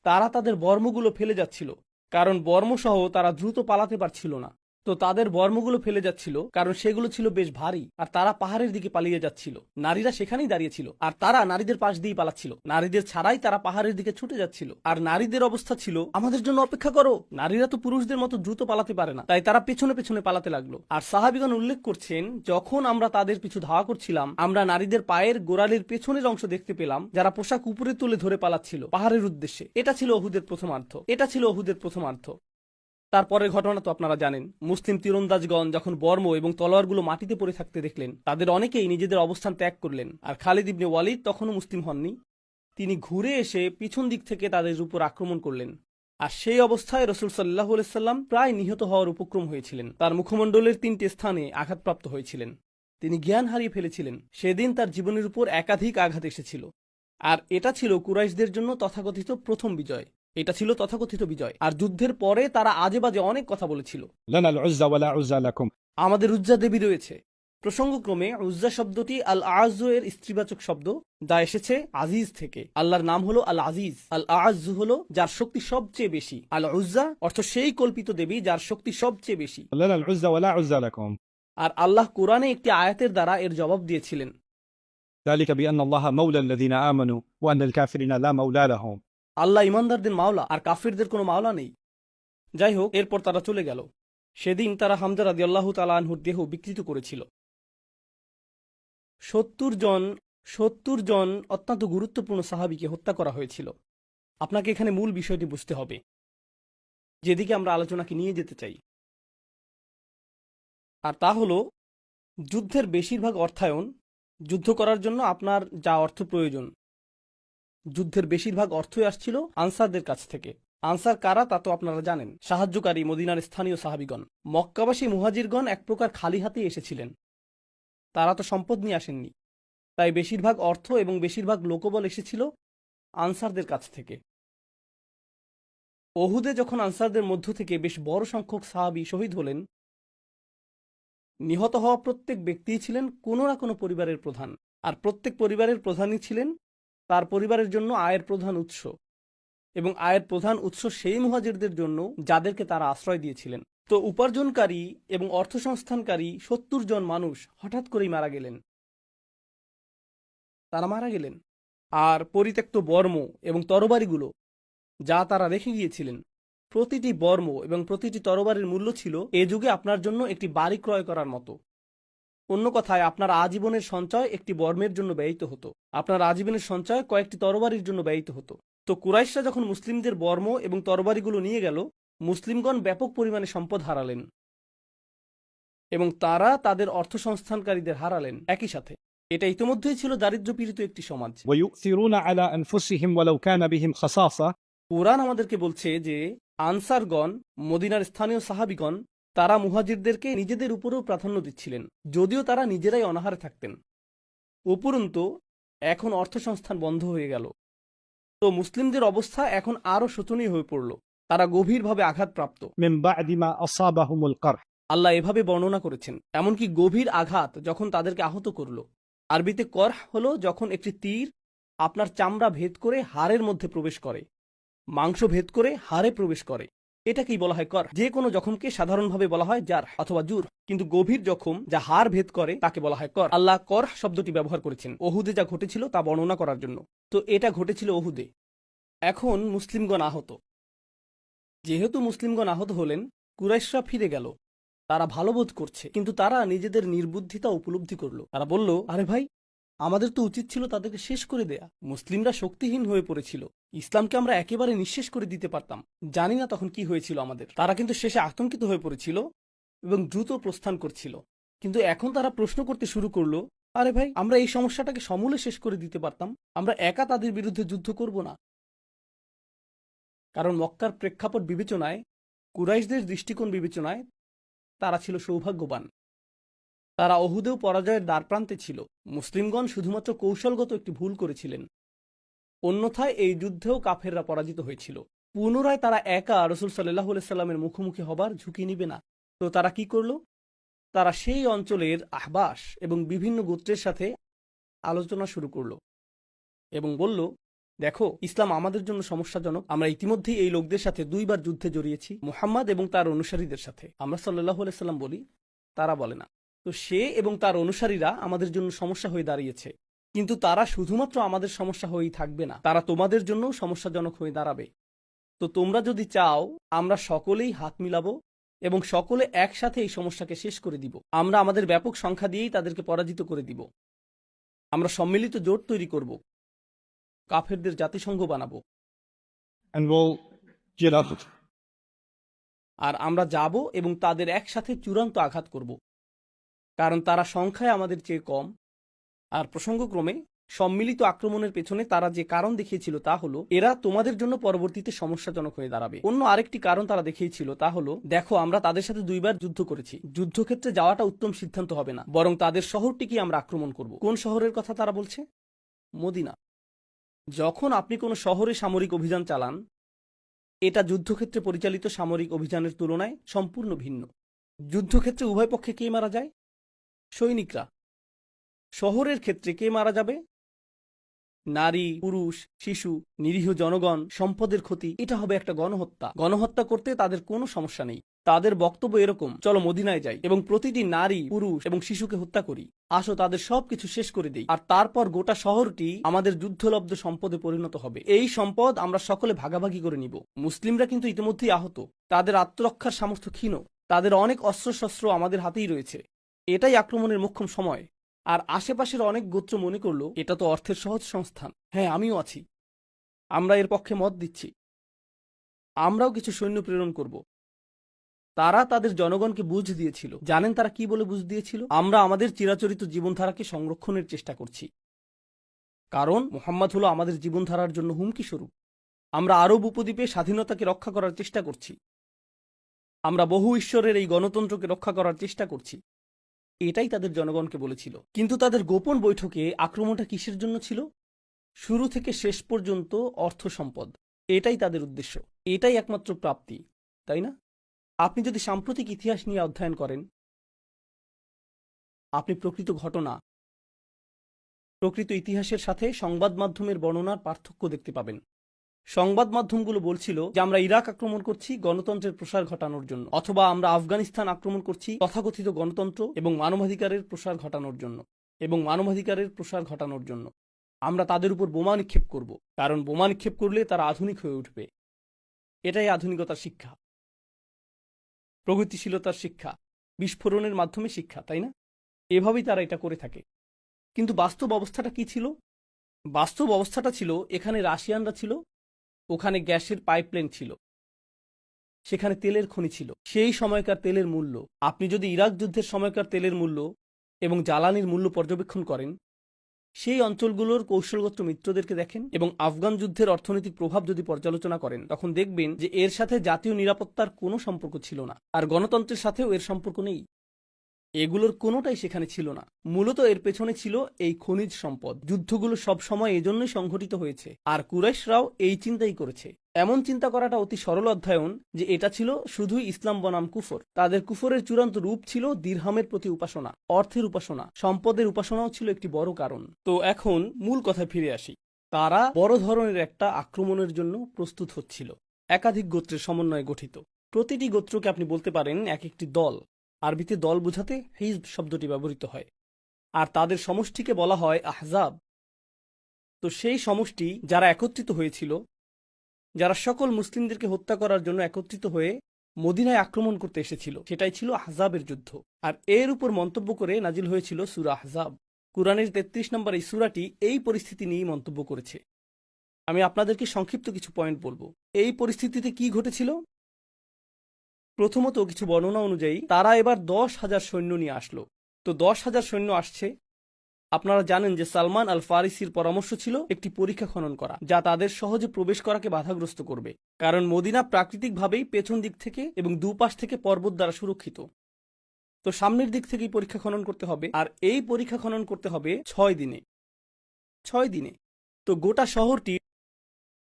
তারা তাদের বর্মগুলো ফেলে যাচ্ছিল, কারণ বর্মসহ তারা দ্রুত পালাতে পারছিল না। তো তাদের বর্মগুলো ফেলে যাচ্ছিল, কারণ সেগুলো ছিল বেশ ভারী, আর তারা পাহাড়ের দিকে পালিয়ে যাচ্ছিল। নারীরা সেখানেই দাঁড়িয়েছিল, আর তারা নারীদের পাশ দিয়েই পালাচ্ছিল। নারীদের ছাড়াই তারা পাহাড়ের দিকে ছুটে যাচ্ছিল, আর নারীদের অবস্থা ছিল, আমাদের জন্য অপেক্ষা করো। নারীরা তো পুরুষদের মতো দ্রুত পালাতে পারে না, তাই তারা পেছনে পেছনে পালাতে লাগলো। আর সাহাবীগণ উল্লেখ করছেন, যখন আমরা তাদের পিছু ধাওয়া করছিলাম, আমরা নারীদের পায়ের গোড়ালির পেছনের অংশ দেখতে পেলাম, যারা পোশাক উপরে তুলে ধরে পালাচ্ছিল পাহাড়ের উদ্দেশ্যে। এটা ছিল ওহুদের প্রথমার্ধ। তারপরের ঘটনা তো আপনারা জানেন। মুসলিম তীরন্দাজগণ যখন বর্ম এবং তলোয়ারগুলো মাটিতে পড়ে থাকতে দেখলেন, তাদের অনেকেই নিজেদের অবস্থান ত্যাগ করলেন। আর খালিদ ইবনে ওয়ালিদ তখনও মুসলিম হননি। তিনি ঘুরে এসে পিছন দিক থেকে তাদের উপর আক্রমণ করলেন। আর সেই অবস্থায় রাসূল সাল্লাল্লাহু আলাইহি সাল্লাম প্রায় নিহত হওয়ার উপক্রম হয়েছিলেন। তার মুখমণ্ডলের 3টে স্থানে আঘাতপ্রাপ্ত হয়েছিলেন, তিনি জ্ঞান হারিয়ে ফেলেছিলেন। সেদিন তার জীবনের উপর একাধিক আঘাত এসেছিল। আর এটা ছিল কুরাইশদের জন্য তথাকথিত প্রথম বিজয়। আর যুদ্ধের পরে তারা আজে বাজে অনেক কথা বলেছিল। لنا العزى ولا عزى لكم. আমাদের উজ্জা দেবী রয়েছে। প্রসঙ্গক্রমে উজ্জা শব্দটি আল আযু এর স্ত্রীবাচক শব্দ, যা এসেছে আজিজ থেকে। আল্লাহর নাম হলো আল আজিজ। আল আযু হলো যার শক্তি সবচেয়ে বেশি। আল উজ্জা অর্থ সেই কল্পিত দেবী যার শক্তি সবচেয়ে বেশি। لنا العزى ولا عزى لكم. আর আল্লাহ কোরআনে একটি আয়াতের দ্বারা এর জবাব দিয়েছিলেন, ذلك بأن الله مولى الذين آمنوا وأن الكافرين لا مولى لهم. আল্লাহ ইমানদারদের মাওলা, আর কাফিরদের কোনো মাওলা নেই। যাই হোক, এরপর তারা চলে গেল। সেদিন তারা হামজা রাদিয়াল্লাহু তাআলা আনহুর দেহ বিকৃত করেছিল। 70 জন অত্যন্ত গুরুত্বপূর্ণ সাহাবীকে হত্যা করা হয়েছিল। আপনাকে এখানে মূল বিষয়টি বুঝতে হবে, যেদিকে আমরা আলোচনাকে নিয়ে যেতে চাই। আর তা হলো, যুদ্ধের বেশিরভাগ অর্থায়ন, যুদ্ধ করার জন্য আপনার যা অর্থ প্রয়োজন, যুদ্ধের বেশিরভাগ অর্থই আসছিল আনসারদের কাছ থেকে। আনসার কারা তা তো আপনারা জানেন, সাহায্যকারী মদিনার স্থানীয় সাহাবীগণ। মক্কাবাসী মুহাজিরগণ এক প্রকার খালি হাতেই এসেছিলেন, তারা তো সম্পদ নিয়ে আসেননি। তাই বেশিরভাগ অর্থ এবং বেশিরভাগ লোকবল এসেছিল আনসারদের কাছ থেকে। ওহুদে যখন আনসারদের মধ্য থেকে বেশ বড় সংখ্যক সাহাবী শহীদ হলেন, নিহত হওয়া প্রত্যেক ব্যক্তিই ছিলেন কোনো না কোনো পরিবারের প্রধান, আর প্রত্যেক পরিবারের প্রধানই ছিলেন তার পরিবারের জন্য আয়ের প্রধান উৎস, এবং আয়ের প্রধান উৎস সেই মুহাজিরদের জন্য যাদেরকে তারা আশ্রয় দিয়েছিলেন। তো উপার্জনকারী এবং অর্থ সংস্থানকারী 70 জন মানুষ হঠাৎ করেই মারা গেলেন। আর পরিত্যক্ত বর্ম এবং তরবারিগুলো যা তারা রেখে গিয়েছিলেন, প্রতিটি বর্ম এবং প্রতিটি তরবারির মূল্য ছিল এ যুগে আপনার জন্য একটি বাড়ি ক্রয় করার মতো। অন্য কথায়, আপনার আজীবনের সঞ্চয় একটি বর্মের জন্য ব্যয়িত হতো, আপনার আজীবনের সঞ্চয় কয়েকটি তরবারির জন্য ব্যয়িত হতো। তো কুরাইশরা যখন মুসলিমদের বর্ম এবং তরবারিগুলো নিয়ে গেল, মুসলিমগণ ব্যাপক পরিমাণে সম্পদ হারালেন এবং তারা তাদের অর্থসংস্থানকারীদের হারালেন একই সাথে। এটা ইতিমধ্যেই ছিল দারিদ্র্যপীড়িত একটি সমাজ। ويؤثرون على أنفسهم ولو كان بهم خصاصة. কোরআন আমাদেরকে বলছে যে আনসারগণ, মদিনার স্থানীয় সাহাবিগণ, তারা মুহাজিরদেরকে নিজেদের উপরেও প্রাধান্য দিচ্ছিলেন, যদিও তারা নিজেরাই অনাহারে থাকতেন। উপরন্তু এখন অর্থসংস্থান বন্ধ হয়ে গেল। তো মুসলিমদের অবস্থা এখন আরও শোচনীয় হয়ে পড়ল। তারা গভীরভাবে আঘাতপ্রাপ্ত। من بعد ما أصابهم القرح. আল্লাহ এভাবে বর্ণনা করেছেন, এমনকি গভীর আঘাত যখন তাদেরকে আহত করল। আরবিতে করহ হলো যখন একটি তীর আপনার চামড়া ভেদ করে হাড়ের মধ্যে প্রবেশ করে, মাংস ভেদ করে হাড়ে প্রবেশ করে, এটাকেই বলা হয় কর। যে কোনো জখমকে সাধারণভাবে বলা হয় জার অথবা জুর, কিন্তু গভীর জখম যা হাড় ভেদ করে তাকে বলা হয় কর। আল্লাহ কর শব্দটি ব্যবহার করেছেন ওহুদে যা ঘটেছিল তা বর্ণনা করার জন্য। তো এটা ঘটেছিল ওহুদে। এখন মুসলিমগণ আহত। যেহেতু মুসলিমগণ আহত হলেন, কুরাইশরা ফিরে গেল। তারা ভালো বোধ করছে, কিন্তু তারা নিজেদের নির্বুদ্ধিতা উপলব্ধি করলো। তারা বলল, আরে ভাই, আমাদের তো উচিত ছিল তাদেরকে শেষ করে দেয়া। মুসলিমরা শক্তিহীন হয়ে পড়েছিল, ইসলামকে আমরা একেবারে নিঃশেষ করে দিতে পারতাম। জানি না তখন কি হয়েছিল আমাদের। তারা কিন্তু শেষে আতঙ্কিত হয়ে পড়েছিল এবং দ্রুত প্রস্থান করছিল। কিন্তু এখন তারা প্রশ্ন করতে শুরু করলো, আরে ভাই, আমরা এই সমস্যাটাকে সমূলে শেষ করে দিতে পারতাম। আমরা একা তাদের বিরুদ্ধে যুদ্ধ করব না। কারণ মক্কার প্রেক্ষাপট বিবেচনায়, কুরাইশদের দৃষ্টিকোণ বিবেচনায় তারা ছিল সৌভাগ্যবান। তারা অহুদেও পরাজয়ের দ্বারপ্রান্তে ছিল। মুসলিমগণ শুধুমাত্র কৌশলগত একটি ভুল করেছিলেন, অন্যথায় এই যুদ্ধেও কাফেররা পরাজিত হয়েছিল। পুনরায় তারা একা রাসূল সাল্লাল্লাহু আলাইহি সাল্লামের মুখোমুখি হবার ঝুঁকি নিবে না। তো তারা কি করল? তারা সেই অঞ্চলের আহবাস এবং বিভিন্ন গোত্রের সাথে আলোচনা শুরু করল এবং বলল, দেখো, ইসলাম আমাদের জন্য সমস্যাজনক। আমরা ইতিমধ্যেই এই লোকদের সাথে 2 বার যুদ্ধে জড়িয়েছি, মুহাম্মদ এবং তার অনুসারীদের সাথে। আমরা সাল্লাল্লাহু আলাইহি সাল্লাম বলি, তারা বলে না। তো সে এবং তার অনুসারীরা আমাদের জন্য সমস্যা হয়ে দাঁড়িয়েছে। কিন্তু তারা শুধুমাত্র আমাদের সমস্যা হয়েই থাকবে না, তারা তোমাদের জন্যও সমস্যাজনক হয়ে দাঁড়াবে। তো তোমরা যদি চাও, আমরা সকলেই হাত মিলাবো এবং সকলে একসাথে এই সমস্যাকে শেষ করে দিব। আমরা আমাদের ব্যাপক সংখ্যা দিয়েই তাদেরকে পরাজিত করে দিব। আমরা সম্মিলিত জোট তৈরি করব, কাফেরদের জাতিসংঘ বানাবো, And we'll get up. আর আমরা যাব এবং তাদের একসাথে চূড়ান্ত আঘাত করব, কারণ তারা সংখ্যায় আমাদের চেয়ে কম। আর প্রসঙ্গক্রমে সম্মিলিত আক্রমণের পেছনে তারা যে কারণ দেখিয়েছিল তা হলো, এরা তোমাদের জন্য পরবর্তীতে সমস্যাজনক হয়ে দাঁড়াবে। অন্য আরেকটি কারণ তারা দেখিয়েছিল, তা হলো, দেখো, আমরা তাদের সাথে 2 বার যুদ্ধ করেছি। যুদ্ধক্ষেত্রে যাওয়াটা উত্তম সিদ্ধান্ত হবে না, বরং তাদের শহরটিকে আমরা আক্রমণ করব। কোন শহরের কথা তারা বলছে? মদিনা। যখন আপনি কোনো শহরে সামরিক অভিযান চালান, এটা যুদ্ধক্ষেত্রে পরিচালিত সামরিক অভিযানের তুলনায় সম্পূর্ণ ভিন্ন। যুদ্ধক্ষেত্রে উভয় পক্ষে কে মারা যায়? সৈনিকরা। শহরের ক্ষেত্রে কে মারা যাবে? নারী, পুরুষ, শিশু, নিরীহ জনগণ, সম্পদের ক্ষতি। এটা হবে একটা গণহত্যা। গণহত্যা করতে তাদের কোনো সমস্যা নেই। তাদের বক্তব্য এরকম, চলো মদিনায় যাই এবং প্রতিটি নারী, পুরুষ এবং শিশুকে হত্যা করি। আসো তাদের সবকিছু শেষ করে দেই, আর তারপর গোটা শহরটি আমাদের যুদ্ধলব্ধ সম্পদে পরিণত হবে। এই সম্পদ আমরা সকলে ভাগাভাগি করে নিব। মুসলিমরা কিন্তু ইতিমধ্যেই আহত, তাদের আত্মরক্ষার সামর্থ্য ক্ষীণ, তাদের অনেক অস্ত্রশস্ত্র আমাদের হাতেই রয়েছে। এটাই আক্রমণের মোক্ষম সময়। আর আশেপাশের অনেক গোত্র মনে করল, এটা তো অর্থের সহজ সংস্থান। হ্যাঁ, আমিও আছি, আমরা এর পক্ষে মত দিচ্ছি, আমরাও কিছু সৈন্য প্রেরণ করব। তারা তাদের জনগণকে বুঝ দিয়েছিল। জানেন তারা কি বলে বুঝ দিয়েছিল? আমরা আমাদের চিরাচরিত জীবনধারাকে সংরক্ষণের চেষ্টা করছি, কারণ মুহাম্মদ হলো আমাদের জীবনধারার জন্য হুমকি স্বরূপ। আমরা আরব উপদ্বীপে স্বাধীনতাকে রক্ষা করার চেষ্টা করছি, আমরা বহু ঈশ্বরের এই গণতন্ত্রকে রক্ষা করার চেষ্টা করছি। এটাই তাদের জনগণকে বলেছিল। কিন্তু তাদের গোপন বৈঠকে আক্রমণটা কিসের জন্য ছিল? শুরু থেকে শেষ পর্যন্ত অর্থ সম্পদ। এটাই তাদের উদ্দেশ্য, এটাই একমাত্র প্রাপ্তি, তাই না? আপনি যদি সাম্প্রতিক ইতিহাস নিয়ে অধ্যয়ন করেন, আপনি প্রকৃত ঘটনা, প্রকৃত ইতিহাসের সাথে সংবাদ মাধ্যমের বর্ণনার পার্থক্য দেখতে পাবেন। সংবাদ মাধ্যমগুলো বলছিল যে আমরা ইরাক আক্রমণ করছি গণতন্ত্রের প্রসার ঘটানোর জন্য, অথবা আমরা আফগানিস্তান আক্রমণ করছি তথাকথিত গণতন্ত্র এবং মানবাধিকারের প্রসার ঘটানোর জন্য। আমরা তাদের উপর বোমা নিক্ষেপ করব, কারণ বোমা নিক্ষেপ করলে তারা আধুনিক হয়ে উঠবে। এটাই আধুনিকতার শিক্ষা, প্রগতিশীলতার শিক্ষা, বিস্ফোরণের মাধ্যমে শিক্ষা, তাই না? এভাবেই তারা এটা করে থাকে। কিন্তু বাস্তব অবস্থাটা কি ছিল? বাস্তব অবস্থাটা ছিল, এখানে রাশিয়ানরা ছিল ওখানে গ্যাসের পাইপলাইন ছিল, সেখানে তেলের খনি ছিল। সেই সময়কার তেলের মূল্য, আপনি যদি ইরাক যুদ্ধের সময়কার তেলের মূল্য এবং জ্বালানির মূল্য পর্যবেক্ষণ করেন, সেই অঞ্চলগুলোর কৌশলগত মিত্রদেরকে দেখেন এবং আফগান যুদ্ধের অর্থনৈতিক প্রভাব যদি পর্যালোচনা করেন, তখন দেখবেন যে এর সাথে জাতীয় নিরাপত্তার কোনো সম্পর্ক ছিল না, আর গণতন্ত্রের সাথেও এর সম্পর্ক নেই। এগুলোর কোনোটাই সেখানে ছিল না। মূলত এর পেছনে ছিল এই খনিজ সম্পদ। যুদ্ধগুলো সব সময় এজন্যই সংঘটিত হয়েছে, আর কুরাইশরাও এই চিন্তাই করেছে। এমন চিন্তা করাটা অতি সরল অধ্যয়ন যে এটা ছিল শুধুই ইসলাম বনাম কুফর। তাদের কুফরের চূড়ান্ত রূপ ছিল দিরহামের প্রতি উপাসনা, অর্থের উপাসনা, সম্পদের উপাসনাও ছিল একটি বড় কারণ। তো এখন মূল কথায় ফিরে আসি। তারা বড় ধরনের একটা আক্রমণের জন্য প্রস্তুত হচ্ছিল। একাধিক গোত্রের সমন্বয়ে গঠিত। প্রতিটি গোত্রকে আপনি বলতে পারেন এক একটি দল। আরবিতে দল বোঝাতে হিজব শব্দটি ব্যবহৃত হয়, আর তাদের সমষ্টিকে বলা হয় আহজাব। তো সেই সমষ্টি যারা একত্রিত হয়েছিল, যারা সকল মুসলিমদেরকে হত্যা করার জন্য একত্রিত হয়ে মদিনায় আক্রমণ করতে এসেছিল, সেটাই ছিল আহজাবের যুদ্ধ। আর এর উপর মন্তব্য করে নাজিল হয়েছিল সূরা আহজাব। কুরআনের ৩৩ নম্বর এই সূরাটি এই পরিস্থিতি নিয়েই মন্তব্য করেছে। আমি আপনাদেরকে সংক্ষিপ্ত কিছু পয়েন্ট বলবো। এই পরিস্থিতিতে কি ঘটেছিল? প্রথমত, কিছু বর্ণনা অনুযায়ী তারা এবার ১০,০০০ সৈন্য নিয়ে আসলো। তো ১০,০০০ সৈন্য আসছে। আপনারা জানেন যে সালমান আল ফারিসির পরামর্শ ছিল একটি পরীক্ষা খনন করা, যা তাদের সহজে প্রবেশ করাকে বাধাগ্রস্ত করবে, কারণ মদিনা প্রাকৃতিকভাবেই পেছন দিক থেকে এবং দুপাশ থেকে পর্বত দ্বারা সুরক্ষিত। তো সামনের দিক থেকেই পরীক্ষা খনন করতে হবে, আর এই পরীক্ষা খনন করতে হবে ৬ দিনে। ৬ দিনে। তো গোটা শহরটি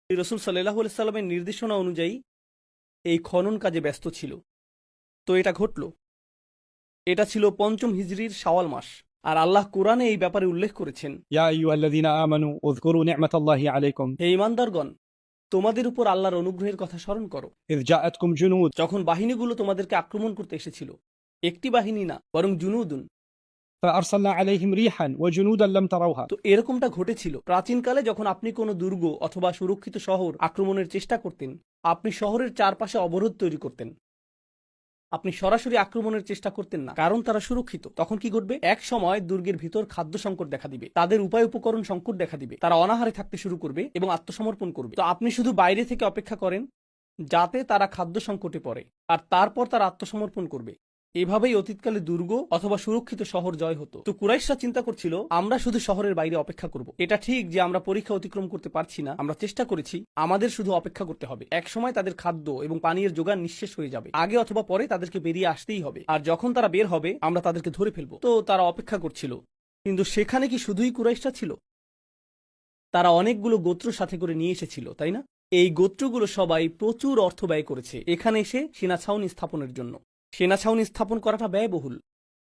রাসূল সাল্লাল্লাহু আলাইহি সাল্লামের নির্দেশনা অনুযায়ী এই খনন কাজে ব্যস্ত ছিল। তো এটা ঘটল। এটা ছিল ৫ম হিজরির শাওয়াল মাস, আর আল্লাহ কোরআনে এই ব্যাপারে উল্লেখ করেছেন, يا أيها الذين آمنوا اذكروا نعمة الله عليكم হে ঈমানদারগণ, তোমাদের উপর আল্লাহর অনুগ্রহের কথা স্মরণ করো, إذ جاءتكم جنود যখন বাহিনীগুলো তোমাদেরকে আক্রমণ করতে এসেছিল। একটি বাহিনী না, বরং জুনুদুন। فأرسلنا عليهم ريحا وجنودا لم تروها। তো এরকমটা ঘটেছিল প্রাচীনকালে, যখন আপনি কোনো দুর্গ অথবা সুরক্ষিত শহর আক্রমণের চেষ্টা করতেন, আপনি শহরের চারপাশে অবরোধ তৈরি করতেন। আপনি সরাসরি আক্রমণের চেষ্টা করতেন না, কারণ তারা সুরক্ষিত। তখন কি ঘটবে? এক সময় দুর্গের ভিতর খাদ্য সংকট দেখা দিবে, তাদের উপায় উপকরণ সংকট দেখা দিবে, তারা অনাহারে থাকতে শুরু করবে এবং আত্মসমর্পণ করবে। তো আপনি শুধু বাইরে থেকে অপেক্ষা করেন যাতে তারা খাদ্য সংকটে পড়ে, আর তারপর তারা আত্মসমর্পণ করবে। এভাবেই অতীতকালে দুর্গ অথবা সুরক্ষিত শহর জয় হতো। তো কুরাইশরা চিন্তা করছিল, আমরা শুধু শহরের বাইরে অপেক্ষা করব। এটা ঠিক যে আমরা পরীক্ষা অতিক্রম করতে পারছি না, আমরা চেষ্টা করেছি, আমাদের শুধু অপেক্ষা করতে হবে। এক সময় তাদের খাদ্য এবং পানীয়ের যোগান নিঃশেষ হয়ে যাবে, আগে অথবা পরে তাদেরকে বেরিয়ে আসতেই হবে, আর যখন তারা বের হবে আমরা তাদেরকে ধরে ফেলবো। তো তারা অপেক্ষা করছিল। কিন্তু সেখানে কি শুধুই কুরাইশরা ছিল? তারা অনেকগুলো গোত্র সাথে করে নিয়ে এসেছিল, তাই না? এই গোত্রগুলো সবাই প্রচুর অর্থ ব্যয় করেছে এখানে এসে সেনা ছাউনি স্থাপনের জন্য। সেনা ছাউনি স্থাপন করাটা ব্যয়বহুল।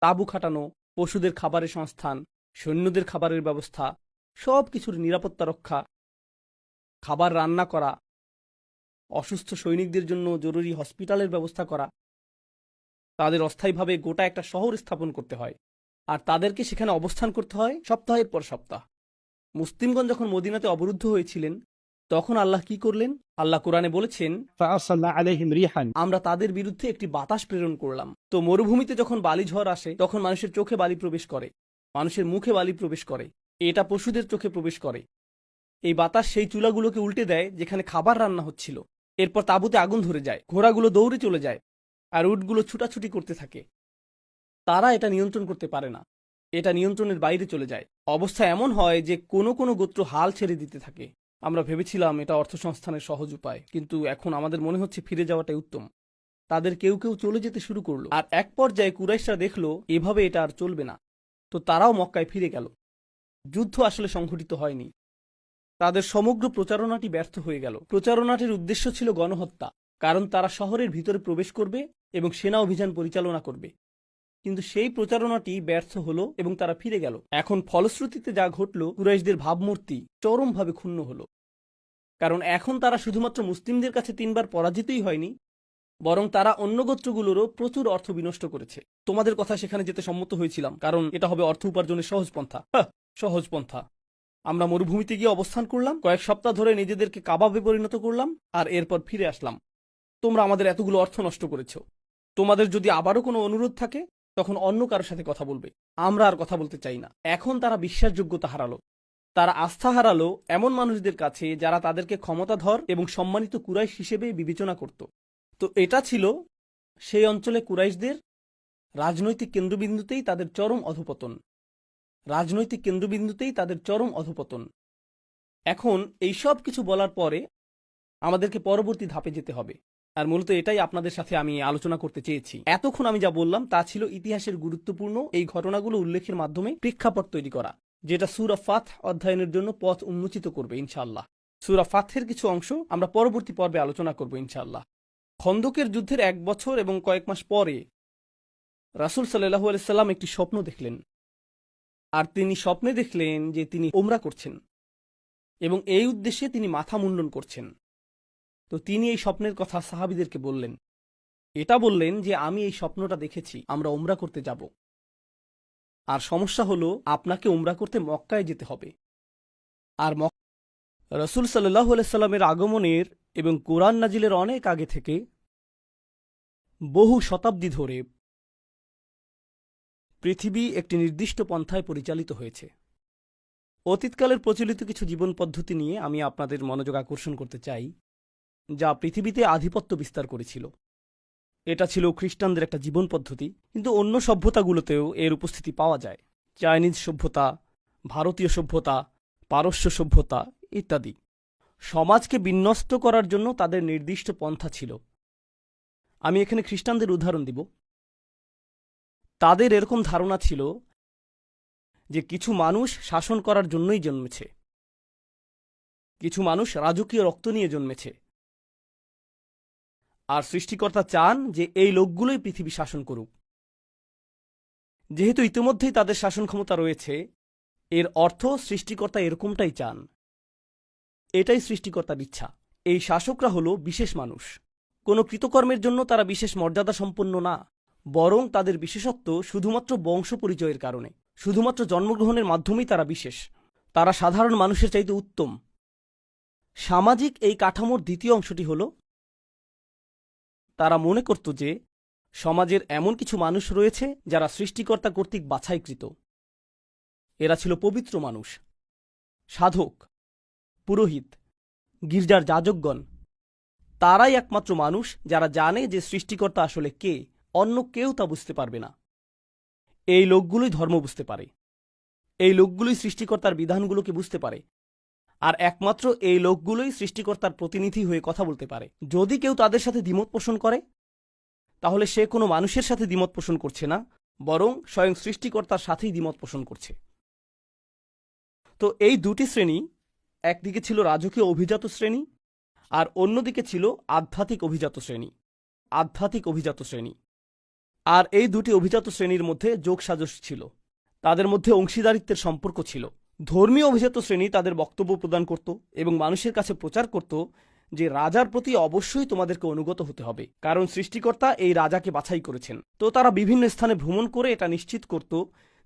তাঁবু খাটানো, পশুদের খাবারের সংস্থান, সৈন্যদের খাবারের ব্যবস্থা, সব কিছুর নিরাপত্তা রক্ষা, খাবার রান্না করা, অসুস্থ সৈনিকদের জন্য জরুরি হসপিটালের ব্যবস্থা করা। তাদের অস্থায়ীভাবে গোটা একটা শহর স্থাপন করতে হয়, আর তাদেরকে সেখানে অবস্থান করতে হয় সপ্তাহের পর সপ্তাহ। মুসলিমগণ যখন মদিনাতে অবরুদ্ধ হয়েছিলেন, তখন আল্লাহ কি করলেন? আল্লাহ কোরআনে বলেছেন, فأرسلنا عليهم ريحا। আমরা তাদের বিরুদ্ধে একটি বাতাস প্রেরণ করলাম। তো মরুভূমিতে যখন বালি ঝড় আসে, তখন মানুষের চোখে বালি প্রবেশ করে, মানুষের মুখে বালি প্রবেশ করে, এটা পশুদের চোখে প্রবেশ করে। এই বাতাস সেই চুলাগুলোকে উল্টে দেয় যেখানে খাবার রান্না হচ্ছিল। এরপর তাঁবুতে আগুন ধরে যায়, ঘোড়াগুলো দৌড়ে চলে যায়, আর উটগুলো ছুটাছুটি করতে থাকে। তারা এটা নিয়ন্ত্রণ করতে পারে না, এটা নিয়ন্ত্রণের বাইরে চলে যায়। অবস্থা এমন হয় যে কোনো কোনো গোত্র হাল ছেড়ে দিতে থাকে। আমরা ভেবেছিলাম এটা অর্থসংস্থানের সহজ উপায়, কিন্তু এখন আমাদের মনে হচ্ছে ফিরে যাওয়াটাই উত্তম। তাদের কেউ কেউ চলে যেতে শুরু করলো, আর এক পর্যায়ে কুরাইশরা দেখলো এভাবে এটা আর চলবে না। তো তারাও মক্কায় ফিরে গেল। যুদ্ধ আসলে সংঘটিত হয়নি, তাদের সমগ্র প্রচারণাটি ব্যর্থ হয়ে গেল। প্রচারণাটির উদ্দেশ্য ছিল গণহত্যা, কারণ তারা শহরের ভিতরে প্রবেশ করবে এবং সেনা অভিযান পরিচালনা করবে। কিন্তু সেই প্রচারণাটি ব্যর্থ হলো এবং তারা ফিরে গেল। এখন ফলশ্রুতিতে যা ঘটল, কুরাইশদের ভাবমূর্তি চরমভাবে ক্ষুণ্ণ হলো, কারণ এখন তারা শুধুমাত্র মুসলিমদের কাছে ৩ বার পরাজিতই হয়নি, বরং তারা অন্য গোত্রগুলোরও প্রচুর অর্থ বিনষ্ট করেছে। তোমাদের কথা সেখানে যেতে সম্মত হয়েছিলাম, কারণ এটা হবে অর্থ উপার্জনের সহজ পন্থা। সহজ পন্থা। আমরা মরুভূমিতে গিয়ে অবস্থান করলাম, কয়েক সপ্তাহ ধরে নিজেদেরকে কাবাবে পরিণত করলাম, আর এরপর ফিরে আসলাম। তোমরা আমাদের এতগুলো অর্থ নষ্ট করেছ। তোমাদের যদি আবারও কোনো অনুরোধ থাকে, তখন অন্য কারোর সাথে কথা বলবে, আমরা আর কথা বলতে চাই না। এখন তারা বিশ্বাসযোগ্যতা হারালো। তারা আস্থা হারালো এমন মানুষদের কাছে যারা তাদেরকে ক্ষমতাধর এবং সম্মানিত কুরাইশ হিসেবে বিবেচনা করত। তো এটা ছিল সেই অঞ্চলে কুরাইশদের রাজনৈতিক কেন্দ্রবিন্দুতেই তাদের চরম অধঃপতন। রাজনৈতিক কেন্দ্রবিন্দুতেই তাদের চরম অধঃপতন। এখন এই সব কিছু বলার পরে আমাদেরকে পরবর্তী ধাপে যেতে হবে, আর মূলত এটাই আপনাদের সাথে আমি আলোচনা করতে চেয়েছি। এতক্ষণ আমি যা বললাম তা ছিল ইতিহাসের গুরুত্বপূর্ণ এই ঘটনাগুলো উল্লেখের মাধ্যমে প্রেক্ষাপট তৈরি করা, যেটা সূরা ফাথ অধ্যয়নের জন্য পথ উন্মোচিত করবে ইনশাআল্লাহ। সূরা ফাথের কিছু অংশ আমরা পরবর্তী পর্বে আলোচনা করব ইনশাআল্লাহ। খন্দকের যুদ্ধের 1 বছর এবং কয়েক মাস পরে রাসূল সাল্লাল্লাহু আলাইহি সাল্লাম একটি স্বপ্ন দেখলেন, আর তিনি স্বপ্নে দেখলেন যে তিনি উমরা করছেন এবং এই উদ্দেশ্যে তিনি মাথা মুন্ডন করছেন। তো তিনি এই স্বপ্নের কথা সাহাবীদেরকে বললেন। এটা বললেন যে আমি এই স্বপ্নটা দেখেছি, আমরা উমরা করতে যাব, আর সমস্যা হলো আপনাকে উমরা করতে মক্কায় যেতে হবে। আর রাসূল সাল্লাল্লাহু আলাইহি সাল্লামের আগমনের এবং কোরআন নাজিলের অনেক আগে থেকে বহু শতাব্দী ধরে পৃথিবী একটি নির্দিষ্ট পন্থায় পরিচালিত হয়েছে। অতীতকালের প্রচলিত কিছু জীবন পদ্ধতি নিয়ে আমি আপনাদের মনোযোগ আকর্ষণ করতে চাই, যা পৃথিবীতে আধিপত্য বিস্তার করেছিল। এটা ছিল খ্রিস্টানদের একটা জীবন পদ্ধতি, কিন্তু অন্য সভ্যতাগুলোতেও এর উপস্থিতি পাওয়া যায়। চাইনিজ সভ্যতা, ভারতীয় সভ্যতা, পারস্য সভ্যতা ইত্যাদি। সমাজকে বিন্যস্ত করার জন্য তাদের নির্দিষ্ট পন্থা ছিল। আমি এখানে খ্রিস্টানদের উদাহরণ দিব। তাদের এরকম ধারণা ছিল যে কিছু মানুষ শাসন করার জন্যই জন্মেছে, কিছু মানুষ রাজকীয় রক্ত নিয়ে জন্মেছে, আর সৃষ্টিকর্তা চান যে এই লোকগুলোই পৃথিবী শাসন করুক। যেহেতু ইতিমধ্যেই তাদের শাসন ক্ষমতা রয়েছে, এর অর্থ সৃষ্টিকর্তা এরকমটাই চান। এটাই সৃষ্টিকর্তার ইচ্ছা। এই শাসকরা হলো বিশেষ মানুষ। কোনো কৃতকর্মের জন্য তারা বিশেষ মর্যাদা সম্পন্ন না, বরং তাদের বিশেষত্ব শুধুমাত্র বংশ পরিচয়ের কারণে। শুধুমাত্র জন্মগ্রহণের মাধ্যমেই তারা বিশেষ। তারা সাধারণ মানুষের চাইতে উত্তম। সামাজিক এই কাঠামোর দ্বিতীয় অংশটি হল, তারা মনে করত যে সমাজের এমন কিছু মানুষ রয়েছে যারা সৃষ্টিকর্তা কর্তৃক বাছাইকৃত। এরা ছিল পবিত্র মানুষ, সাধক, পুরোহিত, গির্জার যাজকগণ। তারাই একমাত্র মানুষ যারা জানে যে সৃষ্টিকর্তা আসলে কে, অন্য কেউ তা বুঝতে পারবে না। এই লোকগুলোই ধর্ম বুঝতে পারে, এই লোকগুলোই সৃষ্টিকর্তার বিধানগুলোকে বুঝতে পারে, আর একমাত্র এই লোকগুলোই সৃষ্টিকর্তার প্রতিনিধি হয়ে কথা বলতে পারে। যদি কেউ তাদের সাথে দ্বিমত পোষণ করে, তাহলে সে কোনো মানুষের সাথে দ্বিমত পোষণ করছে না, বরং স্বয়ং সৃষ্টিকর্তার সাথেই দ্বিমত পোষণ করছে। তো এই দুটি শ্রেণী, একদিকে ছিল রাজকীয় অভিজাত শ্রেণী, আর অন্যদিকে ছিল আধ্যাত্মিক অভিজাত শ্রেণী। আধ্যাত্মিক অভিজাত শ্রেণী। আর এই দুটি অভিজাত শ্রেণীর মধ্যে যোগসাজশ ছিল, তাদের মধ্যে অংশীদারিত্বের সম্পর্ক ছিল। ধর্মীয় অভিজাত শ্রেণী তাদের বক্তব্য প্রদান করত এবং মানুষের কাছে প্রচার করত যে রাজার প্রতি অবশ্যই তোমাদেরকে অনুগত হতে হবে, কারণ সৃষ্টিকর্তা এই রাজাকে বাছাই করেছেন। তো তারা বিভিন্ন স্থানে ভ্রমণ করে এটা নিশ্চিত করত